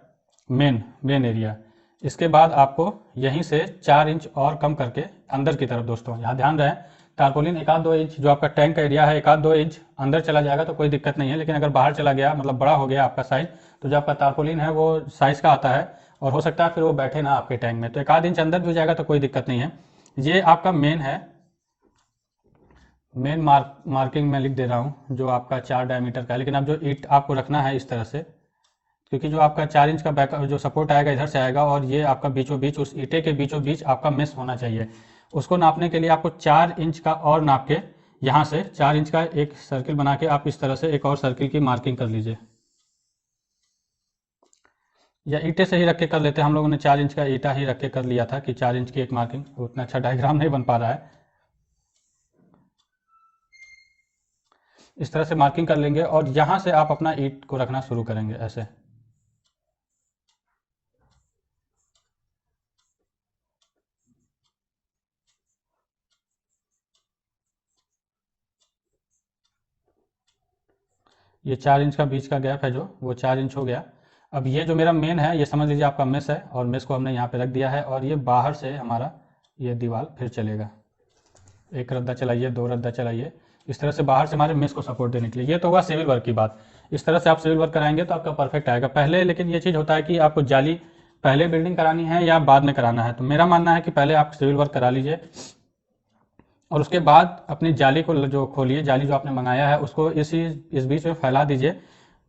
मेन एरिया। इसके बाद आपको यहीं से 4 इंच और कम करके अंदर की तरफ, दोस्तों यहाँ ध्यान रहे, टारपोलिन 1-2 इंच जो आपका टैंक का एरिया है 1-2 इंच अंदर चला जाएगा तो कोई दिक्कत नहीं है। लेकिन अगर बाहर चला गया, मतलब बड़ा हो गया आपका साइज, तो जो आपका टारपोलिन है वो साइज़ का आता है और हो सकता है फिर वो बैठे ना आपके टैंक में, तो 1-8 इंच अंदर भी हो जाएगा तो कोई दिक्कत नहीं है। ये आपका मेन है, मेन मार्किंग मैं लिख दे रहा हूँ जो आपका 4 डायमीटर का है। लेकिन अब जो ईंट आपको रखना है इस तरह से, क्योंकि जो आपका 4 इंच का बैक जो सपोर्ट आएगा इधर से आएगा, और ये आपका बीचों बीच उस ईंटे के बीचों बीच आपका मेस होना चाहिए। उसको नापने के लिए आपको 4 इंच का और नाप के यहाँ से 4 इंच का एक सर्किल बना के आप इस तरह से एक और सर्किल की मार्किंग कर लीजिए, या ईंटे से ही रख के कर लेते हैं। हम लोगों ने 4 इंच का ईंटा ही रख के कर लिया था कि 4 इंच की एक मार्किंग, उतना अच्छा डायग्राम नहीं बन पा रहा है। इस तरह से मार्किंग कर लेंगे और यहाँ से आप अपना ईंट को रखना शुरू करेंगे ऐसे। ये 4 इंच का बीच का गैप है जो, वो 4 इंच हो गया। अब ये जो मेरा मेन है, ये समझ लीजिए आपका मेस है, और मेस को हमने यहाँ पे रख दिया है, और ये बाहर से हमारा ये दीवार फिर चलेगा। एक रद्दा चलाइए, 2 रद्दा चलाइए, इस तरह से बाहर से हमारे मेस को सपोर्ट देने के लिए। ये तो होगा सिविल वर्क की बात। इस तरह से आप सिविल वर्क कराएंगे तो आपका परफेक्ट आएगा। पहले लेकिन ये चीज़ होता है कि आपको जाली पहले बिल्डिंग करानी है या बाद में कराना है, तो मेरा मानना है कि पहले आप सिविल वर्क करा लीजिए और उसके बाद अपनी जाली को जो खोलिए, जाली जो आपने मंगाया है उसको इस बीच में फैला दीजिए,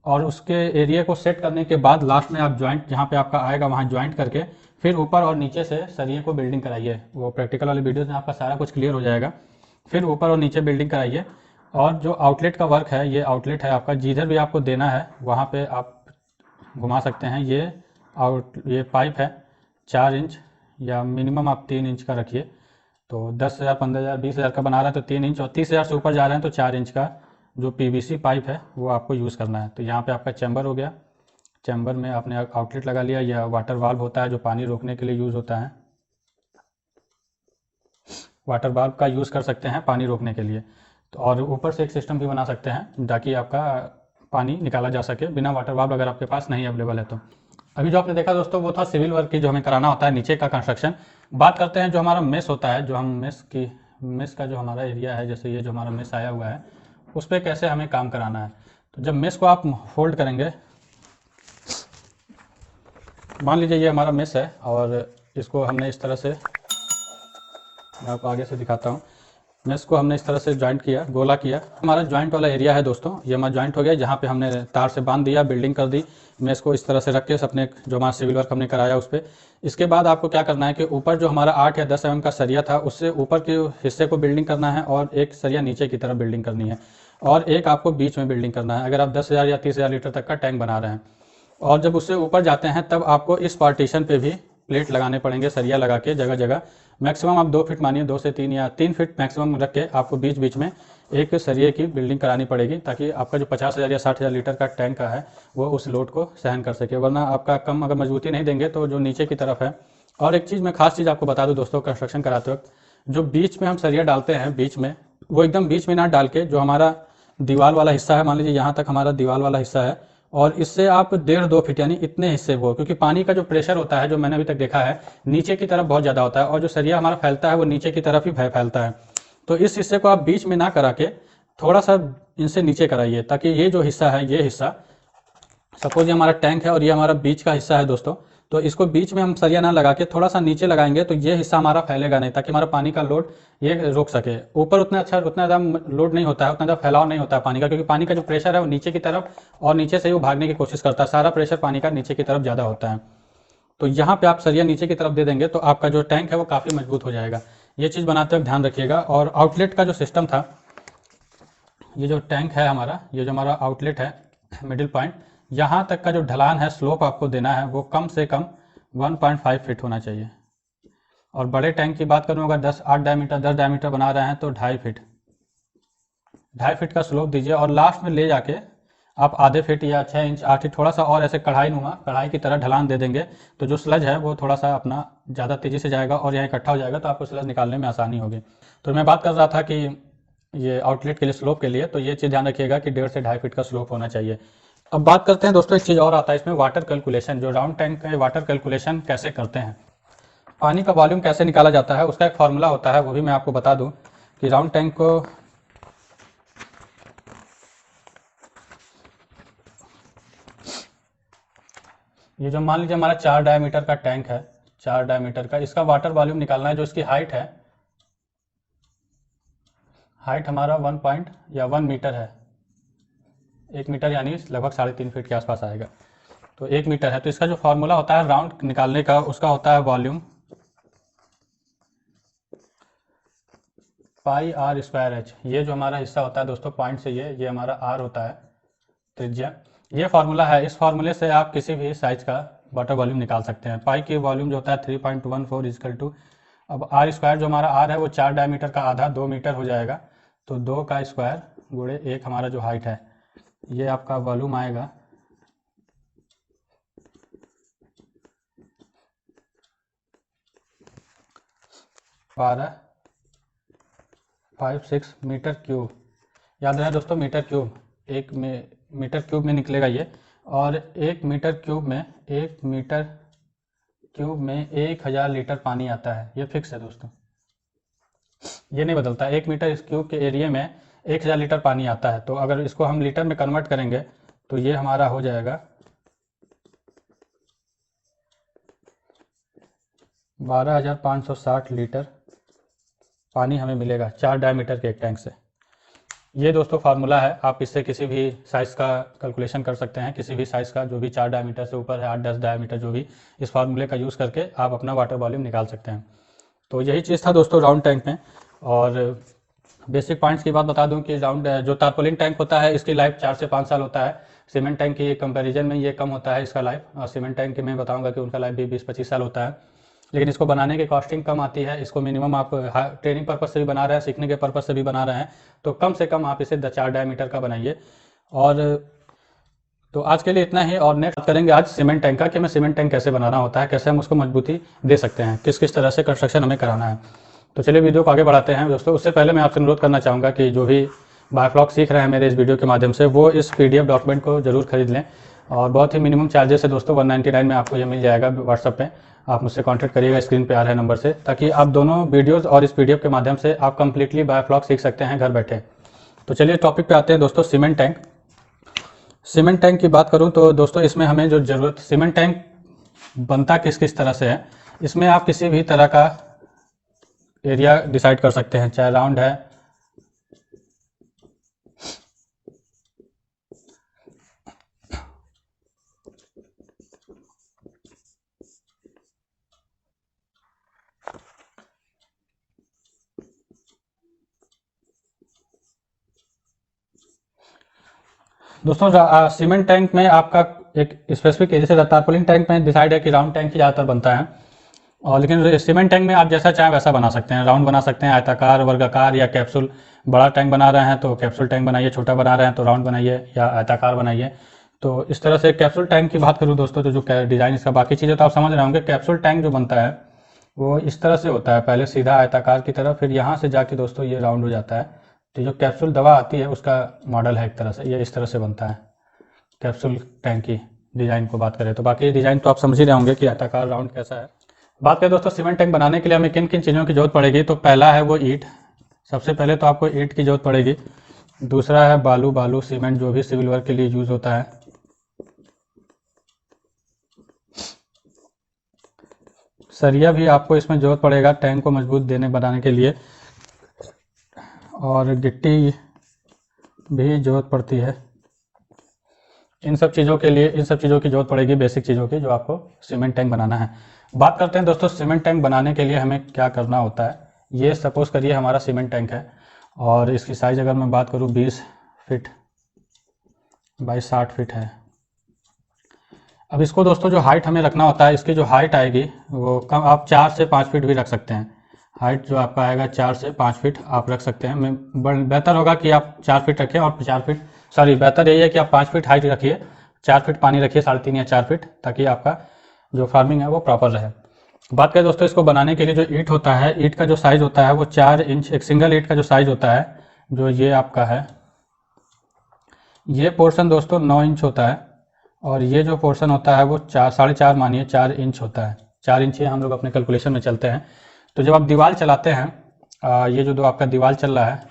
और उसके एरिया को सेट करने के बाद लास्ट में आप जॉइंट जहाँ पे आपका आएगा वहाँ जॉइंट करके फिर ऊपर और नीचे से सरिये को बिल्डिंग कराइए। वो प्रैक्टिकल वाले वीडियोस में आपका सारा कुछ क्लियर हो जाएगा। फिर ऊपर और नीचे बिल्डिंग कराइए, और जो आउटलेट का वर्क है, ये आउटलेट है आपका, जिधर भी आपको देना है वहाँ पे आप घुमा सकते हैं। ये पाइप है 4 इंच, या मिनिमम आप 3 इंच का रखिए। तो 10,000 15,000 20,000 का बना रहा है तो 3 इंच, और 30,000 से ऊपर जा रहे हैं तो 4 इंच का जो पीवीसी पाइप है वो आपको यूज़ करना है। तो यहाँ पे आपका चैम्बर हो गया, चैम्बर में आपने आउटलेट लगा लिया, या वाटर वाल्व होता है जो पानी रोकने के लिए यूज़ होता है, वाटर वाल्व का यूज़ कर सकते हैं पानी रोकने के लिए। तो और ऊपर से एक सिस्टम भी बना सकते हैं ताकि आपका पानी निकाला जा सके बिना वाटर वाल्व, अगर आपके पास नहीं अवेलेबल है तो। अभी जो आपने देखा दोस्तों वो था सिविल वर्क की जो हमें कराना होता है नीचे का कंस्ट्रक्शन। बात करते हैं जो हमारा मेस होता है, जो हम मेस का जो हमारा एरिया है, जैसे ये जो हमारा मेस आया हुआ है उस पर कैसे हमें काम कराना है। तो जब मेस को आप फोल्ड करेंगे, मान लीजिए ये हमारा मेस है और इसको हमने इस तरह से, मैं आपको आगे से दिखाता हूँ, मेस को हमने इस तरह से जॉइंट किया, गोला किया। हमारा जॉइंट वाला एरिया है दोस्तों, ये हमारा जॉइंट हो गया, जहाँ पे हमने तार से बांध दिया, बिल्डिंग कर दी, मेस को इस तरह से रख के अपने जो हमारा सिविल वर्क हमने कराया उस पर। इसके बाद आपको क्या करना है कि ऊपर जो हमारा 8 या 10 mm का सरिया था उससे ऊपर के हिस्से को बिल्डिंग करना है, और एक सरिया नीचे की तरफ बिल्डिंग करनी है, और एक आपको बीच में बिल्डिंग करना है अगर आप 10,000 या 30,000 लीटर तक का टैंक बना रहे हैं। और जब उससे ऊपर जाते हैं तब आपको इस पार्टीशन पे भी प्लेट लगाने पड़ेंगे, सरिया लगा के जगह जगह। मैक्सिमम आप 2 फीट मानिए, 2 से 3 या 3 फीट मैक्सिमम रख के आपको बीच बीच में एक सरिये की बिल्डिंग करानी पड़ेगी, ताकि आपका जो 50,000 या 60,000 लीटर का टैंक का है वो उस लोड को सहन कर सके। वरना आपका कम अगर मजबूती नहीं देंगे तो जो नीचे की तरफ है। और एक चीज़ मैं खास चीज़ आपको बता दूं दोस्तों, कंस्ट्रक्शन कराते वक्त जो बीच में हम सरिया डालते हैं बीच में, वो एकदम बीच में ना डाल के जो हमारा दीवार वाला हिस्सा है, मान लीजिए यहाँ तक हमारा दीवार वाला हिस्सा है, और इससे आप 1.5-2 फीट यानी इतने हिस्से वो, क्योंकि पानी का जो प्रेशर होता है जो मैंने अभी तक देखा है नीचे की तरफ बहुत ज़्यादा होता है, और जो सरिया हमारा फैलता है वो नीचे की तरफ ही फैलता है। तो इस हिस्से को आप बीच में ना करा के थोड़ा सा इनसे नीचे कराइए, ताकि ये जो हिस्सा है, ये हिस्सा, सपोज ये हमारा टैंक है और ये हमारा बीच का हिस्सा है दोस्तों, तो इसको बीच में हम सरिया ना लगा के थोड़ा सा नीचे लगाएंगे तो ये हिस्सा हमारा फैलेगा नहीं, ताकि हमारा पानी का लोड ये रोक सके। ऊपर उतना ज़्यादा लोड नहीं होता है, उतना ज़्यादा फैलाव नहीं होता है पानी का, क्योंकि पानी का जो प्रेशर है वो नीचे की तरफ और नीचे से ही वो भागने की कोशिश करता है, सारा प्रेशर पानी का नीचे की तरफ ज़्यादा होता है। तो यहाँ पे आप सरिया नीचे की तरफ दे देंगे तो आपका जो टैंक है वो काफ़ी मजबूत हो जाएगा। ये चीज़ बनाते वक्त ध्यान रखिएगा। और आउटलेट का जो सिस्टम था, ये जो टैंक है हमारा, ये जो हमारा आउटलेट है मिडिल पॉइंट, यहाँ तक का जो ढलान है, स्लोप आपको देना है वो कम से कम 1.5 फीट होना चाहिए। और बड़े टैंक की बात करूँ, अगर 10 डायमीटर बना रहे हैं तो 2.5 फीट का स्लोप दीजिए। और लास्ट में ले जाके आप आधे फीट या 6 इंच 8 इंच थोड़ा सा और ऐसे कढ़ाई की तरह ढलान दे देंगे, तो जो स्लज है वो थोड़ा सा अपना ज़्यादा तेज़ी से जाएगा और यहाँ इकट्ठा हो जाएगा, तो आपको स्लज निकालने में आसानी होगी। तो मैं बात कर रहा था कि ये आउटलेट के लिए स्लोप के लिए, तो ये चीज़ ध्यान रखिएगा कि 1.5 से 2.5 फीट का स्लोप होना चाहिए। अब बात करते हैं दोस्तों, एक चीज़ और आता है इसमें, वाटर कैलकुलेशन। जो राउंड टैंक का वाटर कैलकुलेशन कैसे करते हैं, पानी का वॉल्यूम कैसे निकाला जाता है, उसका एक फार्मूला होता है, वो भी मैं आपको बता दूं कि राउंड टैंक को ये जो मान लीजिए हमारा 4 डायमीटर का टैंक है, 4 डायमीटर का, इसका वाटर वॉल्यूम निकालना है। जो इसकी हाइट है, हाइट हमारा 1 मीटर है, 1 मीटर यानी लगभग 3.5 फीट के आसपास आएगा। तो 1 मीटर है, तो इसका जो फार्मूला होता है राउंड निकालने का, उसका होता है volume pi r square h. ये जो हमारा हिस्सा होता है दोस्तों पॉइंट से, ये हमारा आर होता है त्रिज्या। ये फार्मूला है, इस फार्मूले से आप किसी भी साइज का वाटर वॉल्यूम निकाल सकते हैं। पाई की वॉल्यूम जो होता है 3.14 इजकल टू, अब आर स्क्वायर जो हमारा आर है वो 4 डायमीटर का आधा 2 मीटर हो जाएगा, तो 2 का स्क्वायर गुणे 1 हमारा जो हाइट है, ये आपका वॉल्यूम आएगा 1256 मीटर क्यूब। याद रहे दोस्तों, मीटर क्यूब, मीटर क्यूब में निकलेगा ये। और 1 मीटर क्यूब में 1000 लीटर पानी आता है, ये फिक्स है दोस्तों, ये नहीं बदलता। 1 मीटर क्यूब के एरिया में 1000 लीटर पानी आता है। तो अगर इसको हम लीटर में कन्वर्ट करेंगे तो ये हमारा हो जाएगा 12,560 लीटर पानी हमें मिलेगा 4 डायमीटर के एक टैंक से। ये दोस्तों फार्मूला है, आप इससे किसी भी साइज़ का कैलकुलेशन कर सकते हैं, किसी भी साइज़ का जो भी 4 डायमीटर से ऊपर है, 8-10 डायमीटर, जो भी, इस फार्मूले का यूज़ करके आप अपना वाटर वॉल्यूम निकाल सकते हैं। तो यही चीज़ था दोस्तों राउंड टैंक में। और बेसिक पॉइंट्स की बात बता दूं कि राउंड जो तारपोलिन टैंक होता है इसकी लाइफ 4 से 5 साल होता है। सीमेंट टैंक की कंपैरिजन में ये कम होता है इसका लाइफ, और सीमेंट टैंक की मैं बताऊंगा कि उनका लाइफ भी 20-25 साल होता है। लेकिन इसको बनाने की कॉस्टिंग कम आती है। इसको मिनिमम आप ट्रेनिंग पर्पज़ से भी बना रहे हैं, सीखने के पर्पज़ से भी बना रहे हैं, तो कम से कम आप इसे 4 डायमीटर का बनाइए। और तो आज के लिए इतना ही, और नेक्स्ट करेंगे आज सीमेंट टैंक का, कि हमें सीमेंट टैंक कैसे बनाना होता है, कैसे हम उसको मजबूती दे सकते हैं, किस किस तरह से कंस्ट्रक्शन हमें कराना है। तो चलिए वीडियो को आगे बढ़ाते हैं दोस्तों। उससे पहले मैं आपसे अनुरोध करना चाहूँगा कि जो भी बायोफ्लॉक सीख रहे हैं मेरे इस वीडियो के माध्यम से, वो इस PDF डॉक्यूमेंट को जरूर खरीद लें। और बहुत ही मिनिमम चार्जेस है दोस्तों, 199 में आपको ये मिल जाएगा। व्हाट्सएप पे आप मुझसे कॉन्टैक्ट करिएगा स्क्रीन पे आ रहे हैं नंबर से, ताकि आप दोनों वीडियोज़ और इस PDF के माध्यम से आप कंप्लीटली बायोफ्लॉक सीख सकते हैं घर बैठे। तो चलिए टॉपिक पे आते हैं दोस्तों, सीमेंट टैंक। सीमेंट टैंक की बात करूं तो दोस्तों इसमें हमें जो ज़रूरत, सीमेंट टैंक बनता किस किस तरह से है, इसमें आप किसी भी तरह का एरिया डिसाइड कर सकते हैं, चाहे राउंड है, दोस्तों सीमेंट टैंक में आपका एक स्पेसिफिक, जैसे तारपोलिन टैंक में डिसाइड है कि राउंड टैंक ही ज़्यादातर बनता है, और लेकिन सीमेंट टैंक में आप जैसा चाहें वैसा बना सकते हैं। राउंड बना सकते हैं, आयताकार, वर्गाकार या कैप्सूल। बड़ा टैंक बना रहे हैं तो कैप्सूल टैंक बनाइए, छोटा बना रहे हैं तो राउंड बनाइए या आयताकार बनाइए। तो इस तरह से कैप्सूल टैंक की बात करूँ दोस्तों, तो जो डिज़ाइन इसका, बाकी चीज़ें तो आप समझ रहे होंगे। कैप्सूल टैंक जो बनता है वो इस तरह से होता है, पहले सीधा आयताकार की तरह, फिर यहाँ से जाके दोस्तों ये राउंड हो जाता है। तो जो कैप्सूल दवा आती है उसका मॉडल है एक तरह से, ये इस तरह से बनता है कैप्सूल टैंक की डिज़ाइन को बात करें तो। बाकी डिज़ाइन तो आप समझ ही रहे होंगे कि आयताकार राउंड कैसा है। बात करें दोस्तों सीमेंट टैंक बनाने के लिए हमें किन किन चीज़ों की जरूरत पड़ेगी, तो पहला है वो ईंट। सबसे पहले तो आपको ईंट की जरूरत पड़ेगी। दूसरा है बालू सीमेंट, जो भी सिविल वर्क के लिए यूज़ होता है। सरिया भी आपको इसमें ज़रूरत पड़ेगा टैंक को मजबूत बनाने के लिए, और गिट्टी भी ज़रूरत पड़ती है। इन सब चीज़ों के लिए, इन सब चीज़ों की ज़रूरत पड़ेगी, बेसिक चीज़ों की, जो आपको सीमेंट टैंक बनाना है। बात करते हैं दोस्तों सीमेंट टैंक बनाने के लिए हमें क्या करना होता है। ये सपोज़ करिए हमारा सीमेंट टैंक है, और इसकी साइज़ अगर मैं बात करूँ 20 फीट बाई 60 फीट है। अब इसको दोस्तों जो हाइट हमें रखना होता है, इसकी जो हाइट आएगी वो कम, आप 4 से 5 फीट भी रख सकते हैं। हाइट जो आपका आएगा 4 से 5 फीट आप रख सकते हैं। बेहतर होगा कि आप 4 फीट रखें, और 4 फीट, सॉरी, बेहतर यही है कि आप 5 फीट हाइट रखिए, 4 फीट पानी रखिए, 3.5 या 4 फीट, ताकि आपका जो फार्मिंग है वो प्रॉपर रहे। बात करें दोस्तों इसको बनाने के लिए, जो ईंट होता है, ईंट का जो साइज़ होता है वो 4 इंच, एक सिंगल ईंट का जो साइज़ होता है, जो ये आपका है, ये पोर्शन दोस्तों 9 इंच होता है, और ये जो पोर्शन होता है वो 4.5 मानिए 4 इंच होता है। 4 इंच ही हम लोग अपने कैलकुलेशन में चलते हैं। तो जब आप दीवार चलाते हैं, ये जो आपका दीवार चल रहा है,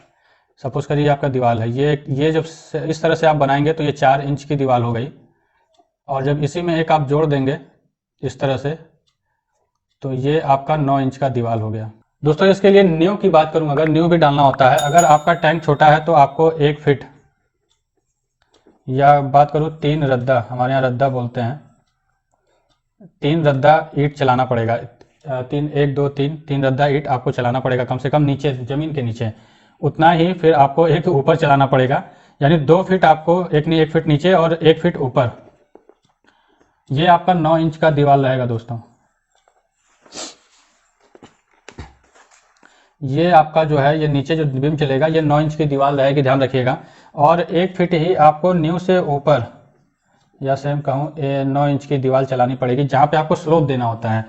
सपोज़ करिए आपका दीवार है, ये जब इस तरह से आप बनाएंगे तो ये 4 इंच की दीवार हो गई, और जब इसी में एक आप जोड़ देंगे इस तरह से, तो ये आपका 9 इंच का दीवार हो गया। दोस्तों इसके लिए नींव की बात करूँ, अगर नींव भी डालना होता है, अगर आपका टैंक छोटा है तो आपको 1 फीट, या बात करूँ 3 रद्दा, हमारे यहाँ रद्दा बोलते हैं, 3 रद्दा ईंट चलाना पड़ेगा। 1 2 3 रद्दा ईंट आपको चलाना पड़ेगा, कम से कम नीचे, ज़मीन के नीचे उतना ही। फिर आपको एक ऊपर चलाना पड़ेगा, यानी 2 फीट आपको, एक नहीं 1 फीट नीचे और 1 फीट ऊपर। ये आपका 9 इंच का दीवार रहेगा दोस्तों। ये आपका जो है, ये नीचे जो बीम चलेगा ये 9 इंच की दीवार रहेगी, ध्यान रखिएगा। और 1 फीट ही आपको नींव से ऊपर, या सेम कहूँ 9 इंच की दीवार चलानी पड़ेगी, जहाँ पे आपको स्लोप देना होता है,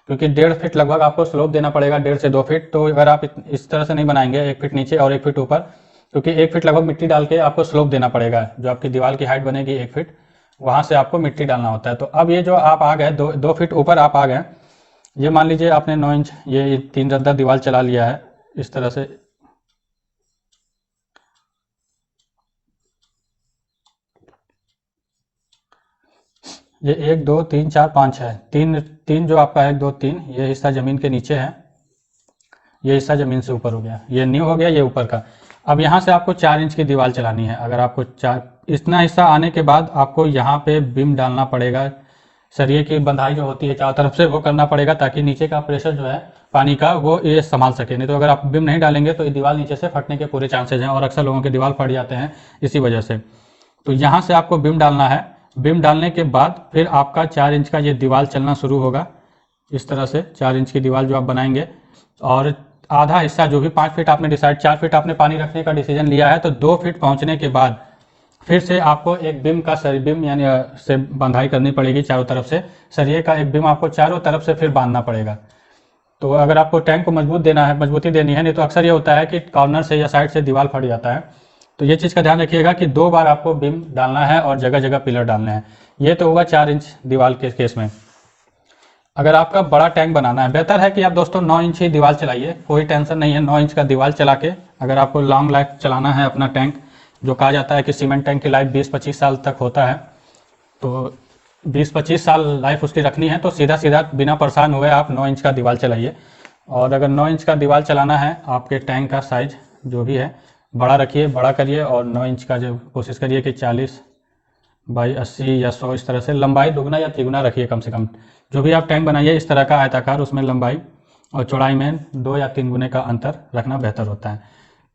क्योंकि 1.5 फीट लगभग आपको स्लोप देना पड़ेगा, 1.5 से 2 फीट। तो अगर आप इस तरह से नहीं बनाएंगे 1 फीट नीचे और 1 फीट ऊपर, क्योंकि 1 फीट लगभग मिट्टी डाल के आपको स्लोप देना पड़ेगा, जो आपकी दीवार की हाइट बनेगी 1 फीट, वहाँ से आपको मिट्टी डालना होता है। तो अब ये जो आप आ गए 2 फीट ऊपर आप आ गए, ये मान लीजिए आपने 9 इंच ये 3 रद्दा दीवार चला लिया है इस तरह से। ये 1 2 3 4 5 है, तीन जो आपका 1 2 3, ये हिस्सा ज़मीन के नीचे है, ये हिस्सा ज़मीन से ऊपर हो गया, ये नींव हो गया, ये ऊपर का। अब यहाँ से आपको 4 इंच की दीवार चलानी है। अगर आपको इतना हिस्सा आने के बाद आपको यहाँ पे बीम डालना पड़ेगा, सरिये की बंधाई जो होती है चारों तरफ से वो करना पड़ेगा, ताकि नीचे का प्रेशर जो है पानी का वो ये संभाल सके। नहीं तो अगर आप बीम नहीं डालेंगे तो ये दीवार नीचे से फटने के पूरे चांसेज हैं, और अक्सर लोगों के दीवार फट जाते हैं इसी वजह से। तो यहाँ से आपको बीम डालना है। बीम डालने के बाद फिर आपका 4 इंच का ये दीवार चलना शुरू होगा, इस तरह से 4 इंच की दीवार जो आप बनाएंगे। और आधा हिस्सा जो भी 5 फीट आपने डिसाइड, 4 फीट आपने पानी रखने का डिसीजन लिया है, तो 2 फीट पहुँचने के बाद फिर से आपको एक बीम का बीम यानी से बंधाई करनी पड़ेगी चारों तरफ से। सरिये का एक बीम आपको चारों तरफ से फिर बांधना पड़ेगा। तो अगर आपको टैंक को मजबूती देनी है, नहीं तो अक्सर ये होता है कि कॉर्नर से या साइड से दीवार फट जाता है। तो ये चीज़ का ध्यान रखिएगा कि 2 बार आपको बीम डालना है और जगह जगह पिलर डालने हैं। ये तो होगा 4 इंच दीवार के केस में। अगर आपका बड़ा टैंक बनाना है, बेहतर है कि आप दोस्तों 9 इंच ही दीवार चलाइए, कोई टेंशन नहीं है। 9 इंच का दीवार चला के अगर आपको लॉन्ग लाइफ चलाना है अपना टैंक, जो कहा जाता है कि सीमेंट टैंक की लाइफ 20-25 साल तक होता है, तो 20-25 साल लाइफ उसकी रखनी है, तो सीधा सीधा बिना परेशान हुए आप 9 इंच का दीवार चलाइए। और अगर 9 इंच का दीवार चलाना है, आपके टैंक का साइज जो भी है बड़ा रखिए, बड़ा करिए, और 9 इंच का जो कोशिश करिए कि 40 बाई 80 या 100 इस तरह से लंबाई दुगना या तिगुना रखिए कम से कम। जो भी आप टैंक बनाइए इस तरह का आयताकार, उसमें लंबाई और चौड़ाई में 2 या 3 गुने का अंतर रखना बेहतर होता है।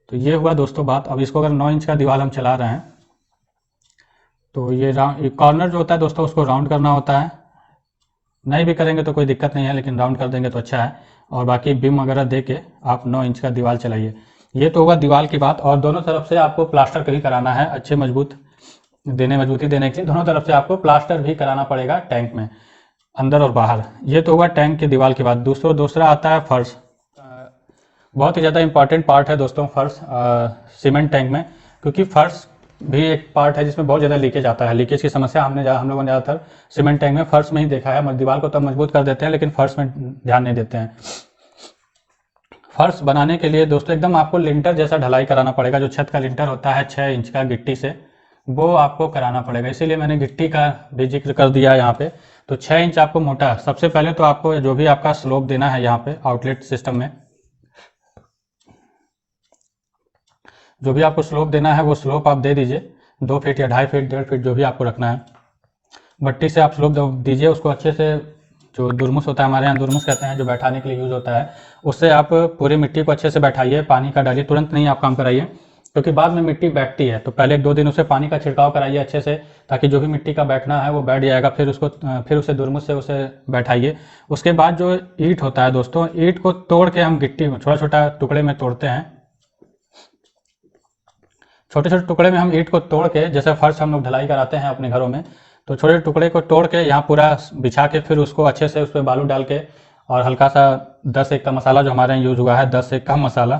तो ये हुआ दोस्तों बात। अब इसको अगर 9 इंच का दीवार हम चला रहे हैं, तो ये कॉर्नर जो होता है दोस्तों उसको राउंड करना होता है। नहीं भी करेंगे तो कोई दिक्कत नहीं है, लेकिन राउंड कर देंगे तो अच्छा है। और बाकी बीम वगैरह दे के आप 9 इंच का दीवार चलाइए। ये तो हुआ दीवार की बात। और दोनों तरफ से आपको प्लास्टर भी कराना है, अच्छे मजबूती देने के लिए दोनों तरफ से आपको प्लास्टर भी कराना पड़ेगा टैंक में, अंदर और बाहर। ये तो हुआ टैंक की दीवार की बात। दूसरा आता है फर्श। बहुत ही ज़्यादा इंपॉर्टेंट पार्ट है दोस्तों फर्श सीमेंट टैंक में, क्योंकि फर्श भी एक पार्ट है जिसमें बहुत ज़्यादा लीकेज आता है। लीकेज की समस्या हम लोगों ने ज़्यादातर सीमेंट टैंक में फर्श में ही देखा है। दीवार को तो मजबूत कर देते हैं, लेकिन फर्श में ध्यान नहीं देते हैं। फर्श बनाने के लिए दोस्तों एकदम आपको लिंटर जैसा ढलाई कराना पड़ेगा। जो छत का लिंटर होता है 6 इंच का गिट्टी से, वो आपको कराना पड़ेगा। इसीलिए मैंने गिट्टी का भी जिक्र कर दिया यहाँ पे। तो 6 इंच आपको मोटा, सबसे पहले तो आपको जो भी आपका स्लोप देना है यहाँ पे आउटलेट सिस्टम में, जो भी आपको स्लोप देना है वो स्लोप आप दे दीजिए 2 फीट या 2.5 फीट 1.5 फीट जो भी आपको रखना है। मट्टी से आप स्लोप दीजिए उसको अच्छे से। जो दुरमुस होता है, हमारे यहाँ दुरमुस कहते हैं, जो बैठाने के लिए यूज़ होता है, उससे आप पूरी मिट्टी को अच्छे से बैठाइए। पानी का डालिए, तुरंत नहीं आप काम कराइए, क्योंकि बाद में मिट्टी बैठती है। तो पहले 1-2 दिन उसे पानी का छिड़काव कराइए अच्छे से, ताकि जो भी मिट्टी का बैठना है वो बैठ जाएगा। फिर उसे दुरमुस से उसे बैठाइए। उसके बाद जो ईंट होता है दोस्तों, ईंट को तोड़ के हम गिट्टी में छोटा छोटा टुकड़े में तोड़ते हैं। छोटे छोटे टुकड़े में हम ईंट को तोड़ के, जैसे फर्श हम लोग ढलाई कराते हैं अपने घरों में, तो छोटे टुकड़े को तोड़ के यहाँ पूरा बिछा के फिर उसको अच्छे से उस पर बालू डाल के और हल्का सा 10-1 का मसाला जो हमारे यहाँ यूज़ हुआ है, 10-1 का मसाला,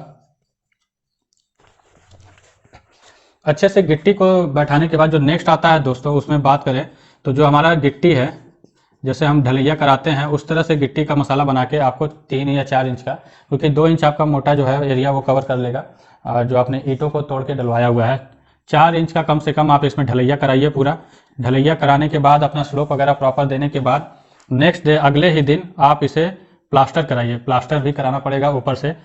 अच्छे से गिट्टी को बैठाने के बाद जो नेक्स्ट आता है दोस्तों, उसमें बात करें तो जो हमारा गिट्टी है, जैसे हम ढलैया कराते हैं उस तरह से गिट्टी का मसाला बना के आपको 3 या 4 इंच का, क्योंकि 2 इंच आपका मोटा जो है एरिया वो कवर कर लेगा जो आपने ईंटों को तोड़ के डलवाया हुआ है। 4 इंच का कम से कम आप इसमें ढलैया कराइए पूरा। ढलैया कराने के बाद अपना स्लोप वगैरह प्रॉपर देने के बाद नेक्स्ट डे, अगले ही दिन आप इसे प्लास्टर कराइए। प्लास्टर भी कराना पड़ेगा ऊपर से।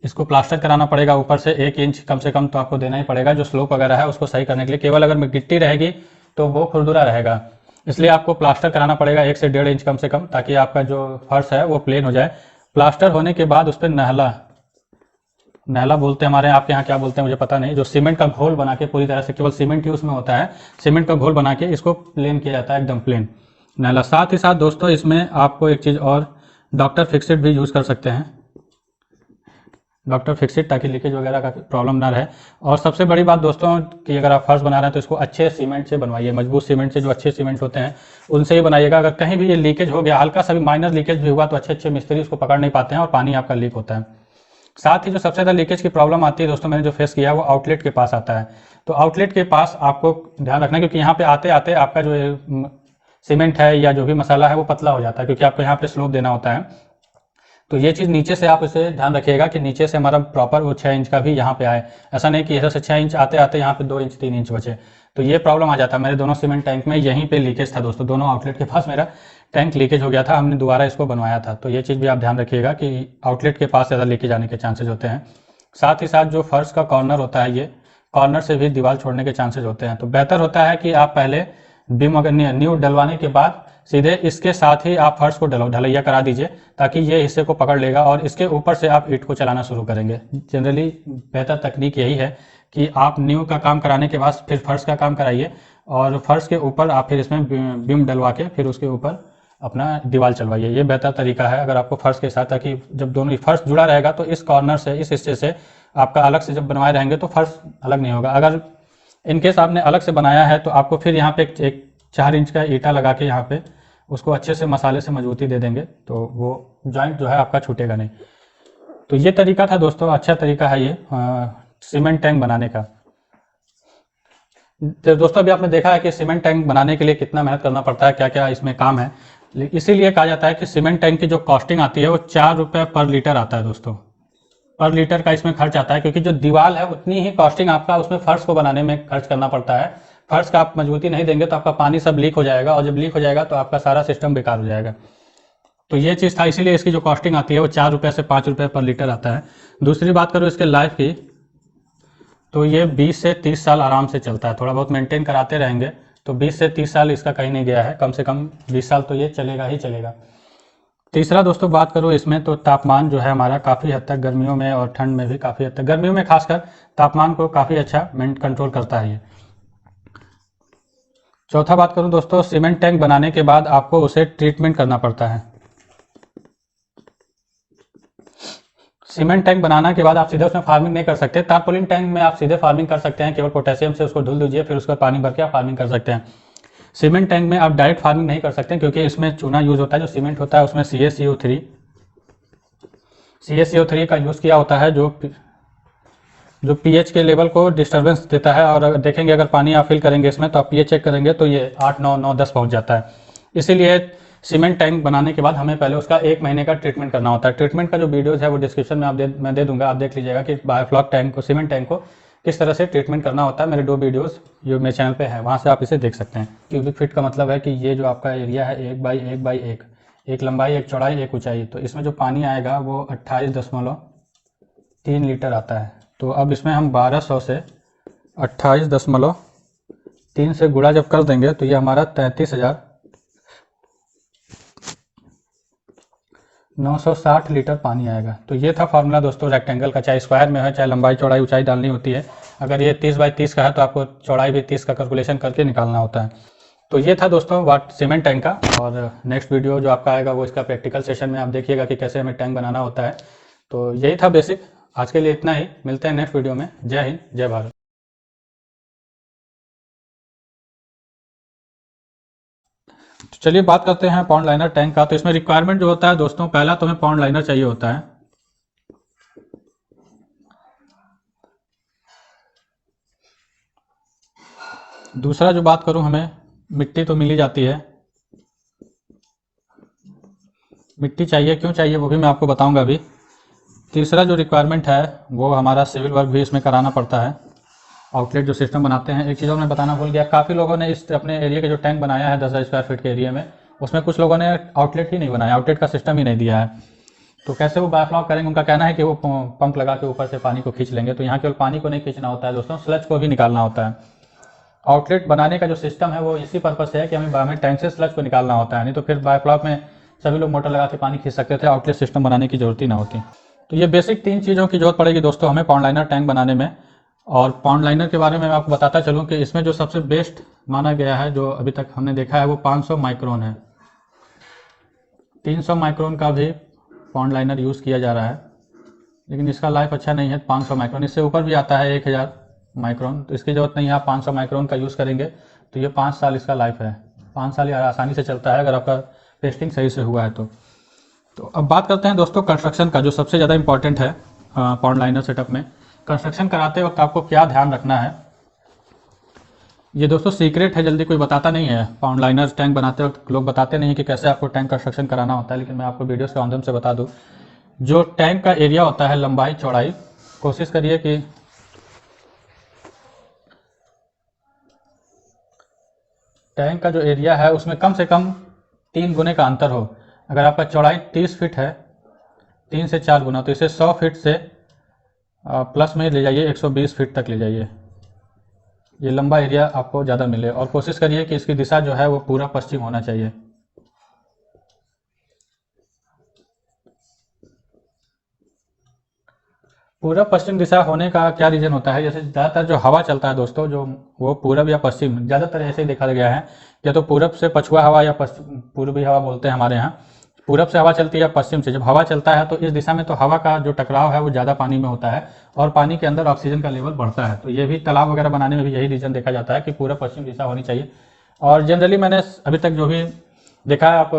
इसको प्लास्टर कराना पड़ेगा ऊपर से 1 इंच कम से कम तो आपको देना ही पड़ेगा, जो स्लोप वगैरह है उसको सही करने के लिए। केवल अगर गिट्टी रहेगी तो वो खुरदुरा रहेगा, इसलिए आपको प्लास्टर कराना पड़ेगा 1 से 1.5 इंच कम से कम, ताकि आपका जो फर्श है वो प्लेन हो जाए। प्लास्टर होने के बाद उस पर नहला बोलते हैं हमारे यहाँ, आपके यहाँ क्या बोलते हैं मुझे पता नहीं, जो सीमेंट का घोल बना के पूरी तरह से, केवल सीमेंट ही उसमें होता है, सीमेंट का घोल बना के इसको प्लेन किया जाता है, एकदम प्लेन नहला। साथ ही साथ दोस्तों इसमें आपको एक चीज़ और, डॉक्टर फिक्सिट भी यूज़ कर सकते हैं, डॉक्टर फिक्सिट, ताकि लीकेज वगैरह का प्रॉब्लम ना रहे। और सबसे बड़ी बात दोस्तों कि अगर आप फर्श बना रहे हैं तो इसको अच्छे सीमेंट से बनवाइए, मजबूत सीमेंट से, जो अच्छे सीमेंट होते हैं उनसे ही बनाइएगा। अगर कहीं भी ये लीकेज हो गया, हल्का सा भी माइनर लीकेज भी हुआ, तो अच्छे मिस्त्री उसको पकड़ नहीं पाते हैं और पानी आपका लीक होता है। साथ ही जो सबसे ज़्यादा लीकेज की प्रॉब्लम आती है दोस्तों, मैंने जो फेस किया है वो आउटलेट के पास आता है। तो आउटलेट के पास आपको ध्यान रखना है, क्योंकि यहाँ पे आते आते आपका जो सीमेंट है या जो भी मसाला है वो पतला हो जाता है, क्योंकि आपको यहाँ पे स्लोप देना होता है। तो ये चीज़ नीचे से आप इसे ध्यान रखिएगा कि नीचे से हमारा प्रॉपर वो 6 इंच का भी यहाँ पे आए। ऐसा नहीं कि इधर से 6 इंच आते आते यहाँ पे 2 इंच 3 इंच बचे, तो ये प्रॉब्लम आ जाता है। मेरे दोनों सीमेंट टैंक में यहीं पे लीकेज था दोस्तों, दोनों आउटलेट के पास मेरा टैंक लीकेज हो गया था, हमने दोबारा इसको बनवाया था। तो ये चीज़ भी आप ध्यान रखिएगा कि आउटलेट के पास ज़्यादा लीकेज आने के चांसेज होते हैं। साथ ही साथ जो फर्श का कॉर्नर होता है, ये कॉर्नर से भी दीवार छोड़ने के चांसेज होते हैं। तो बेहतर होता है कि आप पहले बीम अगर न्यू डलवाने के बाद सीधे इसके साथ ही आप फर्श को ढलैया करा दीजिए, ताकि ये हिस्से को पकड़ लेगा और इसके ऊपर से आप ईंट को चलाना शुरू करेंगे। जनरली बेहतर तकनीक यही है कि आप न्यू का काम कराने के बाद फिर फर्श का काम कराइए, और फर्श के ऊपर आप फिर इसमें बीम डलवा के फिर उसके ऊपर अपना दीवार चलवाइए। ये बेहतर तरीका है अगर आपको फर्श के साथ, ताकि जब दोनों फर्श जुड़ा रहेगा तो इस कॉर्नर से, इस हिस्से से आपका अलग से जब बनवाए रहेंगे तो फर्श अलग नहीं होगा। अगर इनकेस आपने अलग से बनाया है तो आपको फिर यहाँ पे एक 4 इंच का ईंटा लगा के यहाँ पे उसको अच्छे से मसाले से मजबूती दे देंगे, तो वो जॉइंट जो है आपका छूटेगा नहीं। तो ये तरीका था दोस्तों, अच्छा तरीका है ये सीमेंट टैंक बनाने का। तो दोस्तों अभी आपने देखा है कि सीमेंट टैंक बनाने के लिए कितना मेहनत करना पड़ता है, क्या क्या इसमें काम है। इसीलिए कहा जाता है कि सीमेंट टैंक की जो कॉस्टिंग आती है वो 4 रुपये पर लीटर आता है दोस्तों, पर लीटर का इसमें खर्च आता है, क्योंकि जो दीवार है उतनी ही कॉस्टिंग आपका उसमें फर्श को बनाने में खर्च करना पड़ता है। फर्श का आप मजबूती नहीं देंगे तो आपका पानी सब लीक हो जाएगा, और जब लीक हो जाएगा तो आपका सारा सिस्टम बेकार हो जाएगा। तो ये चीज़ था, इसीलिए इसकी जो कॉस्टिंग आती है वो 4 रुपये से 5 रुपये पर लीटर आता है। दूसरी बात करूँ इसके लाइफ की, तो ये 20 से 30 साल आराम से चलता है। थोड़ा बहुत मेंटेन कराते रहेंगे तो 20 से 30 साल इसका कहीं नहीं गया है, कम से कम 20 साल तो ये चलेगा ही चलेगा। तीसरा दोस्तों बात करूँ इसमें, तो तापमान जो है हमारा काफ़ी हद तक गर्मियों में और ठंड में भी काफ़ी हद तक, गर्मियों में खासकर तापमान को काफ़ी अच्छा कंट्रोल करता है ये। चौथा बात करूं दोस्तों, सीमेंट टैंक बनाने के बाद आपको उसे ट्रीटमेंट करना पड़ता है। सीमेंट टैंक बनाने के बाद आप सीधे उसमें फार्मिंग नहीं कर सकते। टारपोलिन टैंक में आप सीधे फार्मिंग कर सकते हैं, केवल पोटेशियम से उसको धुल दीजिए, फिर उसका पानी भर के आप फार्मिंग कर सकते हैं। सीमेंट टैंक में आप डायरेक्ट फार्मिंग नहीं कर सकते, क्योंकि इसमें चूना यूज होता है, जो सीमेंट होता है उसमें CaCO3 का यूज़ किया होता है, जो pH के लेवल को डिस्टर्बेंस देता है। और अगर देखेंगे, अगर पानी आप फिल करेंगे इसमें तो आप pH चेक करेंगे तो ये 8, 9, 9, 10 पहुँच जाता है। इसीलिए सीमेंट टैंक बनाने के बाद हमें पहले उसका 1 महीने का ट्रीटमेंट करना होता है। ट्रीटमेंट का जो वीडियोज़ है वो डिस्क्रिप्शन में मैं दे दूँगा, आप देख लीजिएगा कि बायोफ्लॉक टैंक को, सीमेंट टैंक को किस तरह से ट्रीटमेंट करना होता है। मेरे 2 वीडियोज़ जो मेरे चैनल पे हैं वहाँ से आप इसे देख सकते हैं। क्यूबिक फीट का मतलब है कि ये जो आपका एरिया है 1 बाई 1 बाई 1, एक लंबाई, एक चौड़ाई, एक ऊंचाई, तो इसमें जो पानी आएगा वो 28.3 लीटर आता है। तो अब इसमें हम 1200 से 28.3 से गुणा जब कर देंगे तो ये हमारा 33,960 लीटर पानी आएगा। तो ये था फार्मूला दोस्तों रेक्टेंगल का, चाहे स्क्वायर में है, चाहे लंबाई चौड़ाई ऊंचाई डालनी होती है। अगर ये 30 बाई 30 का है तो आपको चौड़ाई भी 30 का कैलकुलेशन करके निकालना होता है। तो ये था दोस्तों सीमेंट टैंक का, और नेक्स्ट वीडियो जो आपका आएगा वो इसका प्रैक्टिकल सेशन में आप देखिएगा कि कैसे हमें टैंक बनाना होता है। तो यही था बेसिक, आज के लिए इतना ही। मिलते हैं नेक्स्ट वीडियो में। जय हिंद, जय भारत। तो चलिए बात करते हैं पॉन्ड लाइनर टैंक का। तो इसमें रिक्वायरमेंट जो होता है दोस्तों, पहला तो हमें पॉन्ड लाइनर चाहिए होता है। दूसरा जो बात करूं, हमें मिट्टी तो मिल ही जाती है, मिट्टी चाहिए, क्यों चाहिए वो भी मैं आपको बताऊंगा अभी। तीसरा जो रिक्वायरमेंट है वो हमारा सिविल वर्क भी इसमें कराना पड़ता है। आउटलेट जो सिस्टम बनाते हैं, एक चीज़ मैं बताना भूल गया, काफ़ी लोगों ने इस अपने एरिया के जो टैंक बनाया है 10,000 स्क्वायर फीट के एरिया में, उसमें कुछ लोगों ने आउटलेट ही नहीं बनाया, आउटलेट का सिस्टम ही नहीं दिया है। तो कैसे वो बायोफ्लॉक करेंगे? उनका कहना है कि वो पंप लगा के ऊपर से पानी को खींच लेंगे। तो यहाँ केवल पानी को नहीं खींचना होता है दोस्तों, स्लज को भी निकालना होता है। आउटलेट बनाने का जो सिस्टम है वो इसी पर्पज से है कि हमें टैंक से स्लज को निकालना होता है, नहीं तो फिर बायोफ्लॉक में सभी लोग मोटर लगा के पानी खींच सकते थे, आउटलेट सिस्टम बनाने की जरूरत ही ना होती। तो ये बेसिक 3 चीज़ों की जरूरत पड़ेगी दोस्तों हमें पॉन्ड लाइनर टैंक बनाने में। और पॉन्ड लाइनर के बारे में मैं आपको बताता चलूँ कि इसमें जो सबसे बेस्ट माना गया है, जो अभी तक हमने देखा है, वो 500 माइक्रोन है। 300 माइक्रोन का भी पॉन्ड लाइनर यूज़ किया जा रहा है, लेकिन इसका लाइफ अच्छा नहीं है। 500 माइक्रोन, इससे ऊपर भी आता है 1000 माइक्रोन, तो इसकी ज़रूरत नहीं है। आप 500 माइक्रोन का यूज़ करेंगे तो ये 5 साल इसका लाइफ है। 5 साल ये आसानी से चलता है अगर आपका टेस्टिंग सही से हुआ है तो अब बात करते हैं दोस्तों कंस्ट्रक्शन का, जो सबसे ज़्यादा इंपॉर्टेंट है पॉन्ड लाइनर सेटअप में। कंस्ट्रक्शन कराते वक्त आपको क्या ध्यान रखना है, ये दोस्तों सीक्रेट है, जल्दी कोई बताता नहीं है। पॉन्ड लाइनर टैंक बनाते वक्त लोग बताते नहीं है कि कैसे आपको टैंक कंस्ट्रक्शन कराना होता है, लेकिन मैं आपको वीडियोस के माध्यम से बता दूं। जो टैंक का एरिया होता है, लंबाई चौड़ाई, कोशिश करिए कि टैंक का जो एरिया है उसमें कम से कम 3 गुने का अंतर हो। अगर आपका चौड़ाई 30 फीट है, 3 से 4 गुना, तो इसे 100 फीट से प्लस में ले जाइए, 120 फीट तक ले जाइए। ये लंबा एरिया आपको ज़्यादा मिले, और कोशिश करिए कि इसकी दिशा जो है वो पूरा पश्चिम होना चाहिए। पूरब पश्चिम दिशा होने का क्या रीज़न होता है, जैसे ज़्यादातर जो हवा चलता है दोस्तों, जो वो पूरब या पश्चिम, ज़्यादातर ऐसे ही देखा गया है, या तो पूरब से पछुआ हवा या पश्चिम, पूर्वी हवा बोलते हैं हमारे यहाँ। पूरब से हवा चलती है या पश्चिम से। जब हवा चलता है तो इस दिशा में तो हवा का जो टकराव है वो ज़्यादा पानी में होता है, और पानी के अंदर ऑक्सीजन का लेवल बढ़ता है। तो ये भी तालाब वगैरह बनाने में भी यही रीज़न देखा जाता है कि पूरब पश्चिम दिशा होनी चाहिए। और जनरली मैंने अभी तक जो भी देखा है, आप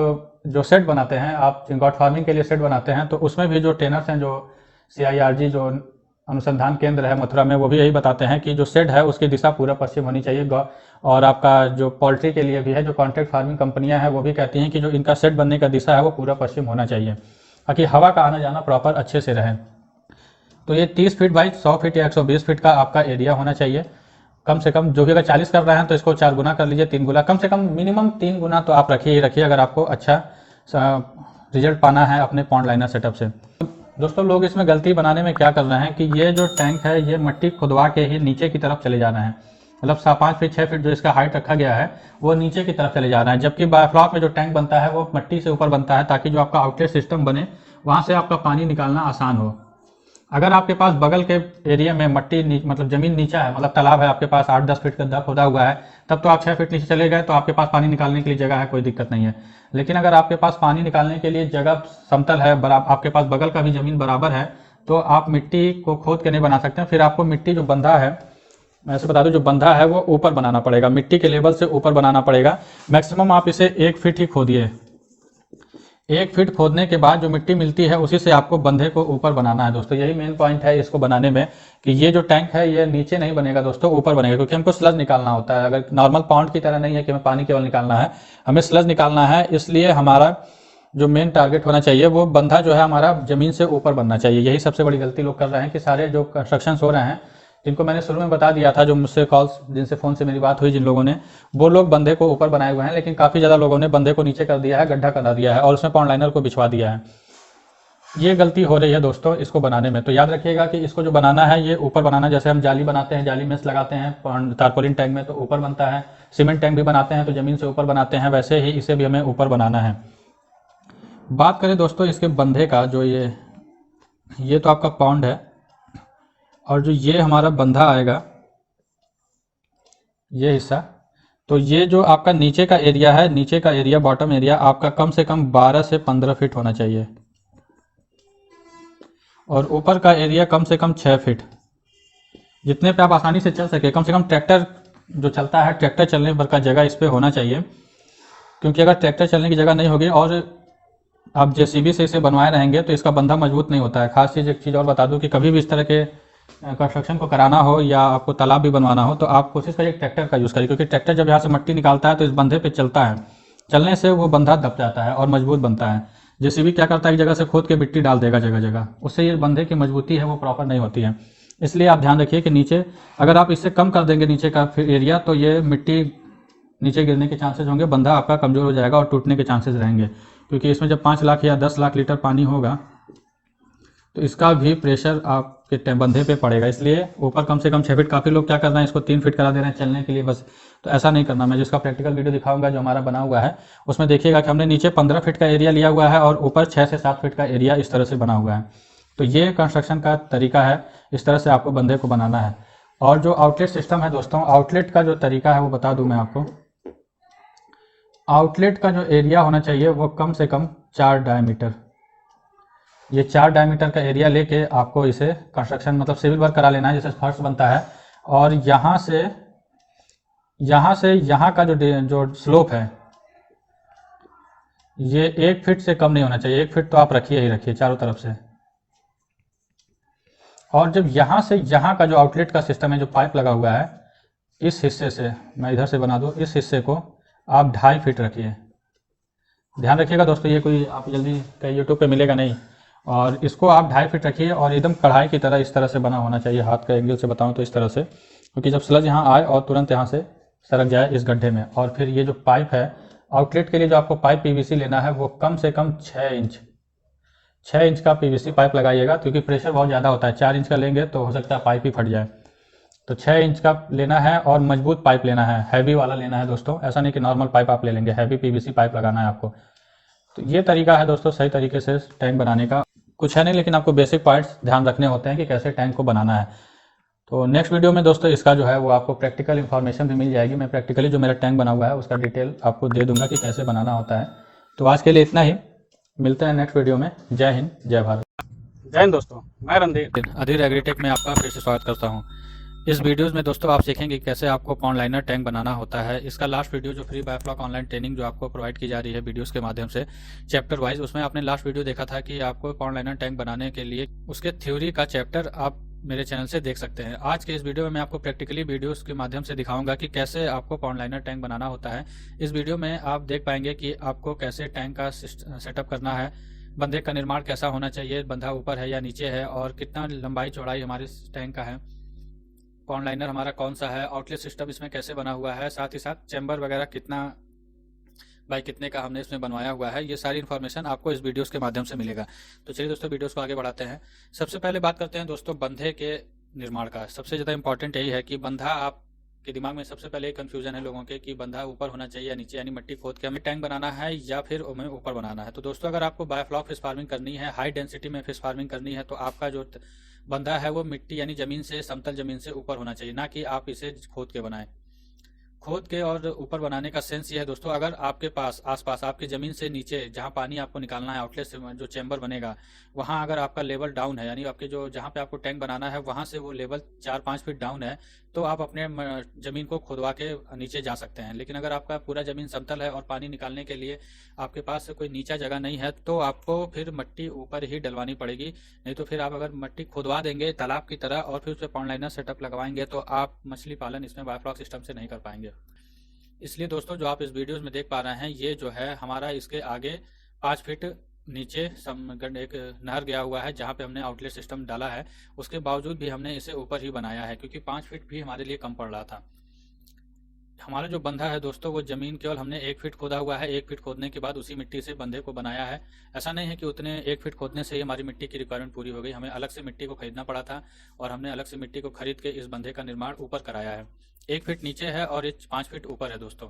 जो सेट बनाते हैं, आप गॉट फार्मिंग के लिए सेट बनाते हैं, तो उसमें भी जो ट्रेनर्स हैं, जो CIRG जो अनुसंधान केंद्र है मथुरा में, वो भी यही बताते हैं कि जो शेड है उसकी दिशा पूरा पश्चिम होनी चाहिए। और आपका जो पोल्ट्री के लिए भी है, जो कॉन्ट्रैक्ट फार्मिंग कंपनियां हैं, वो भी कहती हैं कि जो इनका शेड बनने का दिशा है वो पूरा पश्चिम होना चाहिए, ताकि हवा का आना जाना प्रॉपर अच्छे से रहे। तो ये 30 फीट बाई 100 फीट या 120 फीट का आपका एरिया होना चाहिए कम से कम। जो भी अगर 40 कर रहे हैं तो इसको 4 गुना कर लीजिए, 3 गुना, कम से कम मिनिमम 3 गुना तो आप रखिए ही रखिए, अगर आपको अच्छा रिजल्ट पाना है अपने पॉन्ड लाइनर सेटअप से। दोस्तों लोग इसमें गलती बनाने में क्या कर रहे हैं कि ये जो टैंक है ये मट्टी खुदवा के ही नीचे की तरफ चले जा रहे हैं, मतलब 5 फीट 6 फीट जो इसका हाइट रखा गया है वो नीचे की तरफ चले जा रहा है। जबकि बायोफ्लॉक में जो टैंक बनता है वो मट्टी से ऊपर बनता है, ताकि जो आपका आउटलेट सिस्टम बने वहाँ से आपका पानी निकालना आसान हो। अगर आपके पास बगल के एरिया में मट्टी मतलब जमीन नीचा है, मतलब तालाब है आपके पास 8-10 फीट का खोदा हुआ है, तब तो आप 6 फीट नीचे चले गए तो आपके पास पानी निकालने के लिए जगह है, कोई दिक्कत नहीं है। लेकिन अगर आपके पास पानी निकालने के लिए जगह समतल है, आपके पास बगल का भी जमीन बराबर है, तो आप मिट्टी को खोद के नहीं बना सकते हैं। फिर आपको मिट्टी जो बंधा है, मैं ऐसे बता दूं, जो बंधा है वो ऊपर बनाना पड़ेगा, मिट्टी के लेवल से ऊपर बनाना पड़ेगा। मैक्सिमम आप इसे 1 फीट ही खोदिए, 1 फीट खोदने के बाद जो मिट्टी मिलती है उसी से आपको बंधे को ऊपर बनाना है दोस्तों। यही मेन पॉइंट है इसको बनाने में, कि ये जो टैंक है ये नीचे नहीं बनेगा दोस्तों, ऊपर बनेगा, क्योंकि हमको स्लज निकालना होता है। अगर नॉर्मल पॉन्ड की तरह नहीं है कि हमें पानी केवल निकालना है, हमें स्लज निकालना है। इसलिए हमारा जो मेन टारगेट होना चाहिए वो बंधा जो है हमारा जमीन से ऊपर बनना चाहिए। यही सबसे बड़ी गलती लोग कर रहे हैं कि सारे जो कंस्ट्रक्शन हो रहे हैं, जिनको मैंने शुरू में बता दिया था, जो मुझसे कॉल्स जिनसे फ़ोन से मेरी बात हुई जिन लोगों ने, वो लोग बंधे को ऊपर बनाए हुए हैं, लेकिन काफ़ी ज़्यादा लोगों ने बंधे को नीचे कर दिया है, गड्ढा करा दिया है और उसमें पॉन्ड लाइनर को बिछवा दिया है। ये गलती हो रही है दोस्तों इसको बनाने में। तो याद रखिएगा कि इसको जो बनाना है ये ऊपर बनाना, जैसे हम जाली बनाते हैं, जाली मेस लगाते हैं तारपोलिन टैंक में तो ऊपर बनता है, सीमेंट टैंक भी बनाते हैं तो ज़मीन से ऊपर बनाते हैं, वैसे ही इसे भी हमें ऊपर बनाना है। बात करें दोस्तों इसके बंधे का, जो ये तो आपका पॉन्ड है, और जो ये हमारा बंधा आएगा ये हिस्सा, तो ये जो आपका नीचे का एरिया है, नीचे का एरिया बॉटम एरिया आपका कम से कम 12 से 15 फीट होना चाहिए, और ऊपर का एरिया कम से कम 6 फीट, जितने पे आप आसानी से चल सके। कम से कम ट्रैक्टर जो चलता है, ट्रैक्टर चलने भर का जगह इस पर होना चाहिए, क्योंकि अगर ट्रैक्टर चलने की जगह नहीं होगी और आप जेसीबी से इसे बनवाए रहेंगे तो इसका बंधा मजबूत नहीं होता है। खास चीज़, एक चीज़ और बता दूं कि कभी भी इस तरह के कंस्ट्रक्शन को कराना हो या आपको तालाब भी बनवाना हो तो आप कोशिश करिए ट्रैक्टर का यूज़ करिए, क्योंकि ट्रैक्टर जब यहाँ से मिट्टी निकालता है तो इस बंधे पे चलता है, चलने से वो बंधा दब जाता है और मजबूत बनता है। जेसीबी क्या करता है, एक जगह से खोद के मिट्टी डाल देगा जगह जगह, उससे ये बंधे की मजबूती है वो प्रॉपर नहीं होती है। इसलिए आप ध्यान रखिए कि नीचे अगर आप इससे कम कर देंगे नीचे का एरिया, तो ये मिट्टी नीचे गिरने के चांसेस होंगे, बंधा आपका कमज़ोर हो जाएगा और टूटने के चांसेस रहेंगे, क्योंकि इसमें जब 5 लाख या 10 लाख लीटर पानी होगा तो इसका भी प्रेशर आपके बंधे पे पड़ेगा। इसलिए ऊपर कम से कम 6 फीट। काफ़ी लोग क्या कर रहे हैं, इसको 3 फीट करा दे रहे हैं चलने के लिए बस, तो ऐसा नहीं करना। मैं जिसका प्रैक्टिकल वीडियो दिखाऊंगा जो हमारा बना हुआ है, उसमें देखिएगा कि हमने नीचे 15 फीट का एरिया लिया हुआ है और ऊपर 6 से 7 फीट का एरिया इस तरह से बना हुआ है। तो ये कंस्ट्रक्शन का तरीका है, इस तरह से आपको बंधे को बनाना है। और जो आउटलेट सिस्टम है दोस्तों, आउटलेट का जो तरीका है वो बता दूँ मैं आपको। आउटलेट का जो एरिया होना चाहिए वो कम से कम 4 डायमीटर, ये 4 डायमीटर का एरिया लेके आपको इसे कंस्ट्रक्शन मतलब सिविल वर्क करा लेना है, जैसे फर्श बनता है। और यहाँ से यहाँ का जो स्लोप है ये 1 फीट से कम नहीं होना चाहिए। 1 फीट तो आप रखिए ही रखिए चारों तरफ से। और जब यहाँ से यहाँ का जो आउटलेट का सिस्टम है, जो पाइप लगा हुआ है, इस हिस्से से मैं इधर से बना दूँ, इस हिस्से को आप 2.5 फीट रखिए। ध्यान रखिएगा दोस्तों, ये कोई आप जल्दी कहीं यूट्यूब पे मिलेगा नहीं। और इसको आप 2.5 फीट रखिए और एकदम कढ़ाई की तरह इस तरह से बना होना चाहिए। हाथ का एंगल से बताऊं तो इस तरह से, क्योंकि जब स्लज यहाँ आए और तुरंत यहाँ से सरक जाए इस गड्ढे में। और फिर ये जो पाइप है आउटलेट के लिए, जो आपको पाइप पीवीसी लेना है वो कम से कम 6 इंच का पीवीसी पाइप लगाइएगा, क्योंकि प्रेशर बहुत ज़्यादा होता है। 4 इंच का लेंगे तो हो सकता है पाइप ही फट जाए। तो 6 इंच का लेना है और मजबूत पाइप लेना है, हैवी वाला लेना है दोस्तों। ऐसा नहीं कि नॉर्मल पाइप आप ले लेंगे, हैवी पीवीसी पाइप लगाना है आपको। तो ये तरीका है दोस्तों सही तरीके से टैंक बनाने का। कुछ है नहीं, लेकिन आपको बेसिक पॉइंट्स ध्यान रखने होते हैं कि कैसे टैंक को बनाना है। तो नेक्स्ट वीडियो में दोस्तों इसका जो है वो आपको प्रैक्टिकल इन्फॉर्मेशन भी मिल जाएगी। मैं प्रैक्टिकली जो मेरा टैंक बना हुआ है उसका डिटेल आपको दे दूंगा कि कैसे बनाना होता है। तो आज के लिए इतना ही, मिलते हैं नेक्स्ट वीडियो में। जय हिंद, जय भारत। जय हिंद दोस्तों, मैं रणधीर अधीर एग्रीटेक में आपका फिर से स्वागत करता हूँ। इस वीडियोस में दोस्तों आप सीखेंगे कैसे आपको पॉन्ड लाइनर टैंक बनाना होता है। इसका लास्ट वीडियो जो फ्री बायोफ्लॉक ऑनलाइन ट्रेनिंग जो आपको प्रोवाइड की जा रही है वीडियोस के माध्यम से चैप्टर वाइज, उसमें आपने लास्ट वीडियो देखा था कि आपको पॉन्ड लाइनर टैंक बनाने के लिए उसके थ्योरी का चैप्टर आप मेरे चैनल से देख सकते हैं। आज के इस वीडियो में मैं आपको प्रैक्टिकली वीडियोस के माध्यम से दिखाऊंगा कि कैसे आपको पॉन्ड लाइनर टैंक बनाना होता है। इस वीडियो में आप देख पाएंगे कि आपको कैसे टैंक का सेटअप करना है, बंधे का निर्माण कैसा होना चाहिए, बंधा ऊपर है या नीचे है, और कितना लंबाई चौड़ाई हमारे टैंक का है, पॉन्ड लाइनर हमारा कौन सा है, आउटलेट सिस्टम इसमें कैसे बना हुआ है, साथ ही साथ चैम्बर वगैरह कितना बाई कितने का हमने इसमें बनवाया हुआ है। ये सारी इन्फॉर्मेशन आपको इस वीडियोस के माध्यम से मिलेगा। तो चलिए दोस्तों वीडियोस को आगे बढ़ाते हैं। सबसे पहले बात करते हैं दोस्तों बंधे के निर्माण का। सबसे ज़्यादा इंपॉर्टेंट यही है कि बंधा, आपके दिमाग में सबसे पहले कन्फ्यूजन है लोगों के कि बंधा ऊपर होना चाहिए या नीचे, यानी मिट्टी खोद के हमें टैंक बनाना है या फिर हमें ऊपर बनाना है। तो दोस्तों अगर आपको बायोफ्लॉक फिश फार्मिंग करनी है, हाई डेंसिटी में फिश फार्मिंग करनी है, तो आपका जो बंधा है वो मिट्टी यानी जमीन से, समतल जमीन से ऊपर होना चाहिए, ना कि आप इसे खोद के बनाएं। खोद के और ऊपर बनाने का सेंस ये है दोस्तों, अगर आपके पास आसपास आपकी ज़मीन से नीचे जहाँ पानी आपको निकालना है आउटलेट से जो चैम्बर बनेगा, वहाँ अगर आपका लेवल डाउन है, यानी आपके जो जहाँ पे आपको टैंक बनाना है वहाँ से वो लेवल 4-5 फीट डाउन है, तो आप अपने ज़मीन को खुदवा के नीचे जा सकते हैं। लेकिन अगर आपका पूरा ज़मीन समतल है और पानी निकालने के लिए आपके पास कोई नीचा जगह नहीं है, तो आपको फिर मिट्टी ऊपर ही डलवानी पड़ेगी। नहीं तो फिर आप अगर मिट्टी खुदवा देंगे तालाब की तरह और फिर उस पर पॉन्ड लाइनर सेटअप लगवाएंगे तो आप मछली पालन इसमें बायोफ्लॉक सिस्टम से नहीं कर पाएंगे। इसलिए दोस्तों जो आप इस वीडियोस में देख पा रहे हैं, ये जो है हमारा इसके आगे 5 फीट नीचे एक नहर गया हुआ है जहाँ पे हमने आउटलेट सिस्टम डाला है। उसके बावजूद भी हमने इसे ऊपर ही बनाया है क्योंकि 5 फीट भी हमारे लिए कम पड़ रहा था। हमारा जो बंधा है दोस्तों, वो ज़मीन केवल हमने 1 फीट खोदा हुआ है। 1 फीट खोदने के बाद उसी मिट्टी से बंधे को बनाया है। ऐसा नहीं है कि उतने 1 फीट खोदने से ही हमारी मिट्टी की रिक्वायरमेंट पूरी हो गई। हमें अलग से मिट्टी को खरीदना पड़ा था और हमने अलग से मिट्टी को खरीद के इस बंधे का निर्माण ऊपर कराया है। 1 फीट नीचे है और 5 फीट ऊपर है दोस्तों।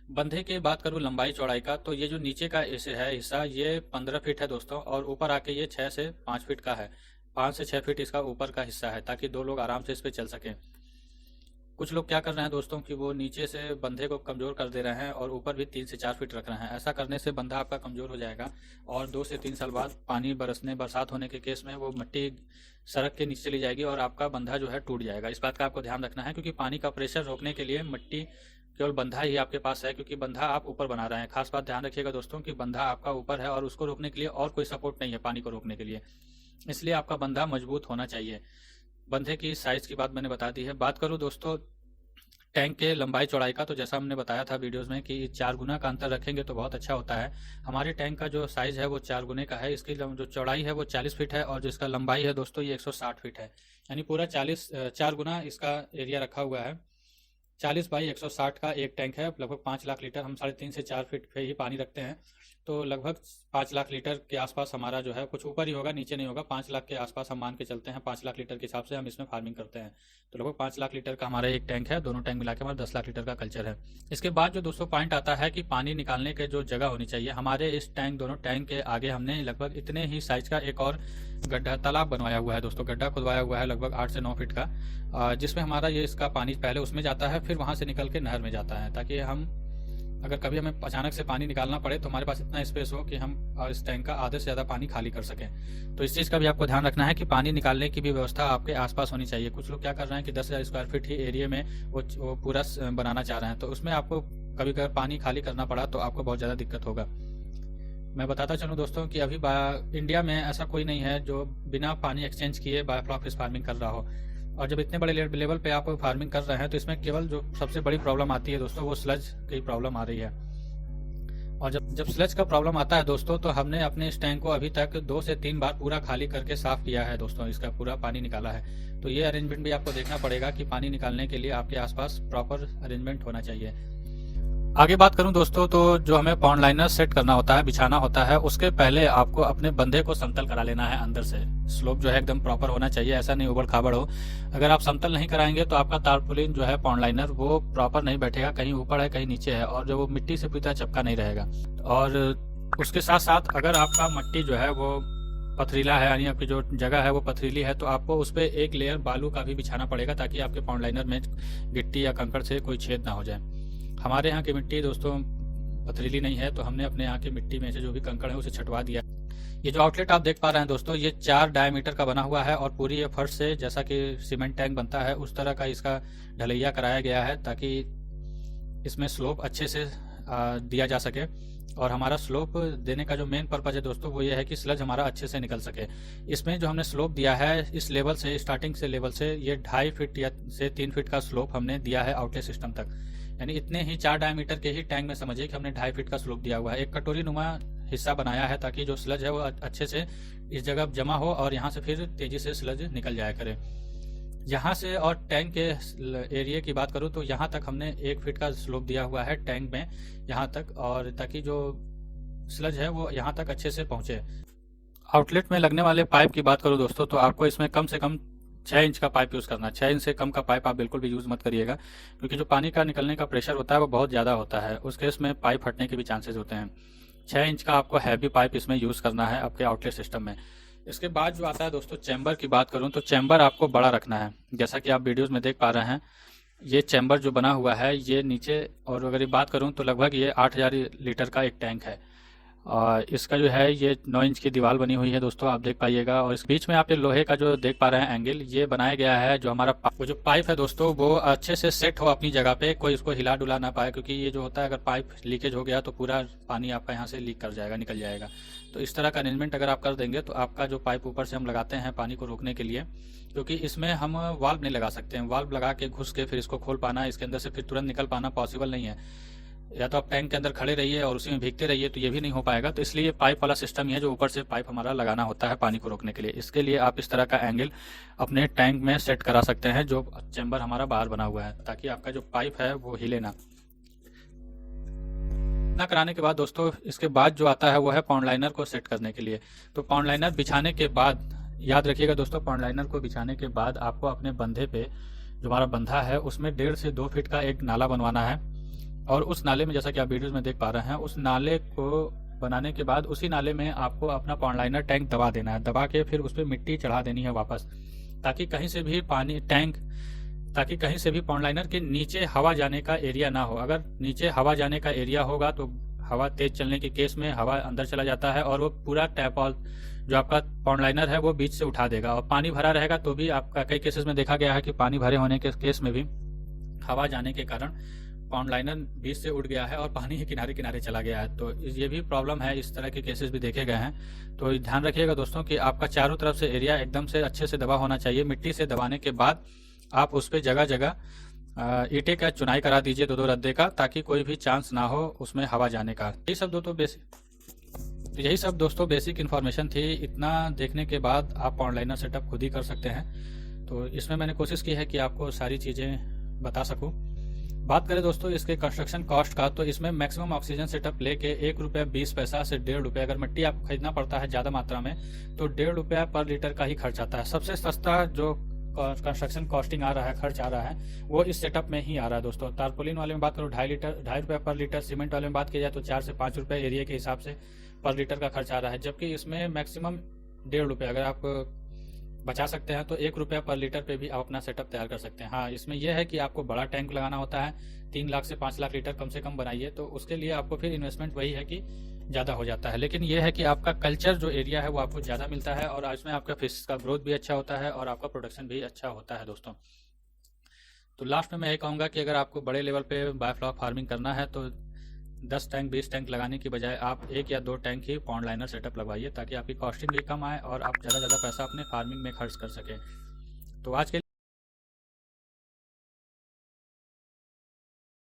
बंधे की बात करूं लंबाई चौड़ाई का, तो ये जो नीचे का ऐसे है हिस्सा, ये 15 फीट है दोस्तों, और ऊपर आके ये 6 से 5 फीट का है। 5 से 6 फीट इसका ऊपर का हिस्सा है ताकि 2 लोग आराम से इस पर चल सकें। कुछ लोग क्या कर रहे हैं दोस्तों कि वो नीचे से बंधे को कमज़ोर कर दे रहे हैं और ऊपर भी 3 से 4 फीट रख रहे हैं। ऐसा करने से बंधा आपका कमज़ोर हो जाएगा और 2 से 3 साल बाद पानी बरसात होने के केस में वो मिट्टी सड़क के नीचे चली जाएगी और आपका बंधा जो है टूट जाएगा। इस बात का आपको ध्यान रखना है क्योंकि पानी का प्रेशर रोकने के लिए मिट्टी केवल बंधा ही आपके पास है, क्योंकि बंधा आप ऊपर बना रहे हैं। खास बात ध्यान रखिएगा दोस्तों कि बंधा आपका ऊपर है और उसको रोकने के लिए और कोई सपोर्ट नहीं है पानी को रोकने के लिए, इसलिए आपका बंधा मजबूत होना चाहिए। बंधे की साइज़ की बात मैंने बता दी है। बात करूँ दोस्तों टैंक के लंबाई चौड़ाई का, तो जैसा हमने बताया था वीडियोस में कि 4 गुना का अंतर रखेंगे तो बहुत अच्छा होता है। हमारे टैंक का जो साइज़ है वो 4 गुने का है। इसकी जो चौड़ाई है वो 40 फीट है और जिसका लंबाई है दोस्तों ये 160 फीट है, यानी पूरा 4 गुना इसका एरिया रखा हुआ है। 40 बाई 160 का एक टैंक है, लगभग 5 लाख लीटर। हम 3.5 से 4 फीट पे ही पानी रखते हैं, तो लगभग 5 लाख लीटर के आसपास हमारा जो है, कुछ ऊपर ही होगा नीचे नहीं होगा, 5 लाख के आसपास हम मान के चलते हैं। 5 लाख लीटर के हिसाब से हम इसमें फार्मिंग करते हैं, तो लगभग 5 लाख लीटर का हमारा एक टैंक है। दोनों टैंक मिला के हमारा 10 लाख लीटर का कल्चर है। इसके बाद जो दोस्तों पॉइंट आता है कि पानी निकालने के जो जगह होनी चाहिए, हमारे इस टैंक दोनों टैंक के आगे हमने लगभग इतने ही साइज का एक और गड्ढा तालाब बनवाया हुआ है दोस्तों। गड्ढा खुदवाया हुआ है लगभग 8 से 9 फीट का, जिसमें हमारा ये इसका पानी पहले उसमें जाता है, फिर वहाँ से निकल के नहर में जाता है, ताकि हम अगर कभी हमें अचानक से पानी निकालना पड़े तो हमारे पास इतना स्पेस हो कि हम इस टैंक का आधे से ज़्यादा पानी खाली कर सकें। तो इस चीज़ का भी आपको ध्यान रखना है कि पानी निकालने की भी व्यवस्था आपके आसपास होनी चाहिए। कुछ लोग क्या कर रहे हैं कि 10,000 स्क्वायर फीट ही एरिया में वो पूरा बनाना चाह रहे हैं, तो उसमें आपको कभी कभी पानी खाली करना पड़ा तो आपको बहुत ज़्यादा दिक्कत होगा। मैं बताता चलूँ दोस्तों कि अभी इंडिया में ऐसा कोई नहीं है जो बिना पानी एक्सचेंज किए बायोफ्लॉक फिश फार्मिंग कर रहा हो। और जब इतने बड़े लेवल पे आप फार्मिंग कर रहे हैं तो इसमें केवल जो सबसे बड़ी प्रॉब्लम आती है दोस्तों वो स्लज की प्रॉब्लम आ रही है। और जब स्लज का प्रॉब्लम आता है दोस्तों, तो हमने अपने इस टैंक को अभी तक 2 से 3 बार पूरा खाली करके साफ किया है दोस्तों, इसका पूरा पानी निकाला है। तो ये अरेंजमेंट भी आपको देखना पड़ेगा कि पानी निकालने के लिए आपके आसपास प्रॉपर अरेंजमेंट होना चाहिए। आगे बात करूं दोस्तों, तो जो हमें पॉन्ड लाइनर सेट करना होता है, बिछाना होता है, उसके पहले आपको अपने बंधे को समतल करा लेना है। अंदर से स्लोप जो है एकदम प्रॉपर होना चाहिए, ऐसा नहीं उबड़ खाबड़ हो। अगर आप समतल नहीं कराएंगे तो आपका तारपुलिन जो है पॉन्ड लाइनर वो प्रॉपर नहीं बैठेगा, कहीं ऊपर है कहीं नीचे है, और जो वो मिट्टी से पूरी तरह चिपका नहीं रहेगा। और उसके साथ साथ अगर आपका मिट्टी जो है वो पथरीला है, यानी आपकी जो जगह है वो पथरीली है, तो आपको उस पर एक लेयर बालू का भी बिछाना पड़ेगा ताकि आपके पॉन्ड लाइनर में गिट्टी या कंकड़ से कोई छेद ना हो जाए। हमारे यहाँ की मिट्टी दोस्तों पथरीली नहीं है, तो हमने अपने यहाँ की मिट्टी में से जो भी कंकड़ है उसे छटवा दिया। ये जो आउटलेट आप देख पा रहे हैं दोस्तों, ये 4 डायमीटर का बना हुआ है और पूरी ये फर्श से जैसा कि सीमेंट टैंक बनता है उस तरह का इसका ढलैया कराया गया है ताकि इसमें स्लोप अच्छे से दिया जा सके। और हमारा स्लोप देने का जो मेन पर्पज है दोस्तों वो ये है कि स्लज हमारा अच्छे से निकल सके। इसमें जो हमने स्लोप दिया है इस लेवल से, स्टार्टिंग से लेवल से ये 2.5 फीट या से 3 फीट का स्लोप हमने दिया है आउटलेट सिस्टम तक, यानी इतने ही 4 डायमीटर के ही टैंक में समझिए कि हमने 2.5 फीट का स्लोप दिया हुआ है। एक कटोरी नुमा हिस्सा बनाया है ताकि जो स्लज है वो अच्छे से इस जगह जमा हो और यहाँ से फिर तेजी से स्लज निकल जाया करे। यहाँ से और टैंक के एरिया की बात करूँ तो यहाँ तक हमने 1 फीट का स्लोप दिया हुआ है टैंक में यहाँ तक, और ताकि जो स्लज है वो यहाँ तक अच्छे से पहुँचे। आउटलेट में लगने वाले पाइप की बात करूँ दोस्तों, तो आपको इसमें कम से कम 6 इंच का पाइप यूज़ करना है। 6 इंच से कम का पाइप आप बिल्कुल भी यूज़ मत करिएगा, क्योंकि जो पानी का निकलने का प्रेशर होता है वो बहुत ज़्यादा होता है, उस केस में पाइप फटने के भी चांसेस होते हैं। 6 इंच का आपको हैवी पाइप इसमें यूज़ करना है आपके आउटलेट सिस्टम में। इसके बाद जो आता है दोस्तों चैम्बर की बात करूँ तो चैम्बर आपको बड़ा रखना है, जैसा कि आप वीडियोज़ में देख पा रहे हैं। ये चैम्बर जो बना हुआ है ये नीचे, और अगर ये बात करूं तो लगभग ये 8000 लीटर का एक टैंक है। और इसका जो है ये 9 इंच की दीवार बनी हुई है दोस्तों, आप देख पाइएगा। और इस बीच में आप ये लोहे का जो देख पा रहे हैं एंगल, ये बनाया गया है जो हमारा वो जो पाइप है दोस्तों वो अच्छे से सेट हो अपनी जगह पे, कोई इसको हिला डुला ना पाए, क्योंकि ये जो होता है अगर पाइप लीकेज हो गया तो पूरा पानी आपका यहाँ से लीक कर जाएगा, निकल जाएगा। तो इस तरह का अरेंजमेंट अगर आप कर देंगे तो आपका जो पाइप ऊपर से हम लगाते हैं पानी को रोकने के लिए, क्योंकि इसमें हम वाल्व नहीं लगा सकते हैं, वाल्व लगा के घुस के फिर इसको खोल पाना, इसके अंदर से फिर तुरंत निकल पाना पॉसिबल नहीं है। या तो आप टैंक के अंदर खड़े रहिए और उसी में भीगते रहिए, तो ये भी नहीं हो पाएगा। तो इसलिए पाइप वाला सिस्टम ही है जो ऊपर से पाइप हमारा लगाना होता है पानी को रोकने के लिए। इसके लिए आप इस तरह का एंगल अपने टैंक में सेट करा सकते हैं जो चैम्बर हमारा बाहर बना हुआ है, ताकि आपका जो पाइप है वो हिले ना। कराने के बाद दोस्तों इसके बाद जो आता है वो है पॉन्ड लाइनर को सेट करने के लिए। तो पॉन्ड लाइनर बिछाने के बाद, याद रखिएगा दोस्तों, पॉन्ड लाइनर को बिछाने के बाद आपको अपने बंधे पे जो हमारा बंधा है उसमें 1.5 से 2 फीट का एक नाला बनवाना है। और उस नाले में, जैसा कि आप वीडियोस में देख पा रहे हैं, उस नाले को बनाने के बाद उसी नाले में आपको अपना पॉन्ड लाइनर टैंक दबा देना है, दबा के फिर उस पर मिट्टी चढ़ा देनी है वापस, ताकि कहीं से भी पॉन्ड लाइनर के नीचे हवा जाने का एरिया ना हो। अगर नीचे हवा जाने का एरिया होगा तो हवा तेज चलने के केस में हवा अंदर चला जाता है और वो पूरा टैप जो आपका पॉन्ड लाइनर है वो बीच से उठा देगा। और पानी भरा रहेगा तो भी आपका कई केसेस में देखा गया है कि पानी भरे होने के केस में भी हवा जाने के कारण पॉन्ड लाइनर बीच से उठ गया है और पानी ही किनारे किनारे चला गया है। तो ये भी प्रॉब्लम है, इस तरह के केसेस भी देखे गए हैं। तो ध्यान रखिएगा दोस्तों कि आपका चारों तरफ से एरिया एकदम से अच्छे से दबा होना चाहिए। मिट्टी से दबाने के बाद आप उस पर जगह जगह ईंटे का चुनाई करा दीजिए 2-2 रद्दे का, ताकि कोई भी चांस ना हो उसमें हवा जाने का। यही सब दोस्तों बेसिक इन्फॉर्मेशन थी। इतना देखने के बाद आप पॉन्ड लाइनर सेटअप खुद ही कर सकते हैं। तो इसमें मैंने कोशिश की है कि आपको सारी चीज़ें बता सकूं। बात करें दोस्तों इसके कंस्ट्रक्शन कॉस्ट का, तो इसमें मैक्सिमम ऑक्सीजन सेटअप लेके ₹1.20 से ₹1.5 अगर मिट्टी आपको खरीदना पड़ता है ज़्यादा मात्रा में तो ₹1.5 पर लीटर का ही खर्च आता है। सबसे सस्ता जो कंस्ट्रक्शन कॉस्टिंग आ रहा है, खर्च आ रहा है, वो इस सेटअप में ही आ रहा है दोस्तों। तारपोलिन वाले में बात करो ₹2.5 पर लीटर, सीमेंट वाले में बात की जाए तो 4 से 5 रुपये एरिया के हिसाब से पर लीटर का खर्च आ रहा है। जबकि इसमें मैक्सिमम ₹1.5 अगर आप बचा सकते हैं तो ₹1 पर लीटर पे भी आप अपना सेटअप तैयार कर सकते हैं। हाँ, इसमें यह है कि आपको बड़ा टैंक लगाना होता है, 3 लाख से 5 लाख लीटर कम से कम बनाइए, तो उसके लिए आपको फिर इन्वेस्टमेंट वही है कि ज़्यादा हो जाता है। लेकिन यह है कि आपका कल्चर जो एरिया है वो आपको ज़्यादा मिलता है और इसमें आपका फिश का ग्रोथ भी अच्छा होता है और आपका प्रोडक्शन भी अच्छा होता है दोस्तों। तो लास्ट में मैं ये कहूँगा कि अगर आपको बड़े लेवल पे बायोफ्लॉक फार्मिंग करना है तो 10 टैंक 20 टैंक लगाने की बजाय आप 1 या 2 टैंक ही पॉन्ड लाइनर सेटअप लगवाइए, ताकि आपकी कॉस्टिंग भी कम आए और आप ज़्यादा पैसा अपने फार्मिंग में खर्च कर सकें। तो आज के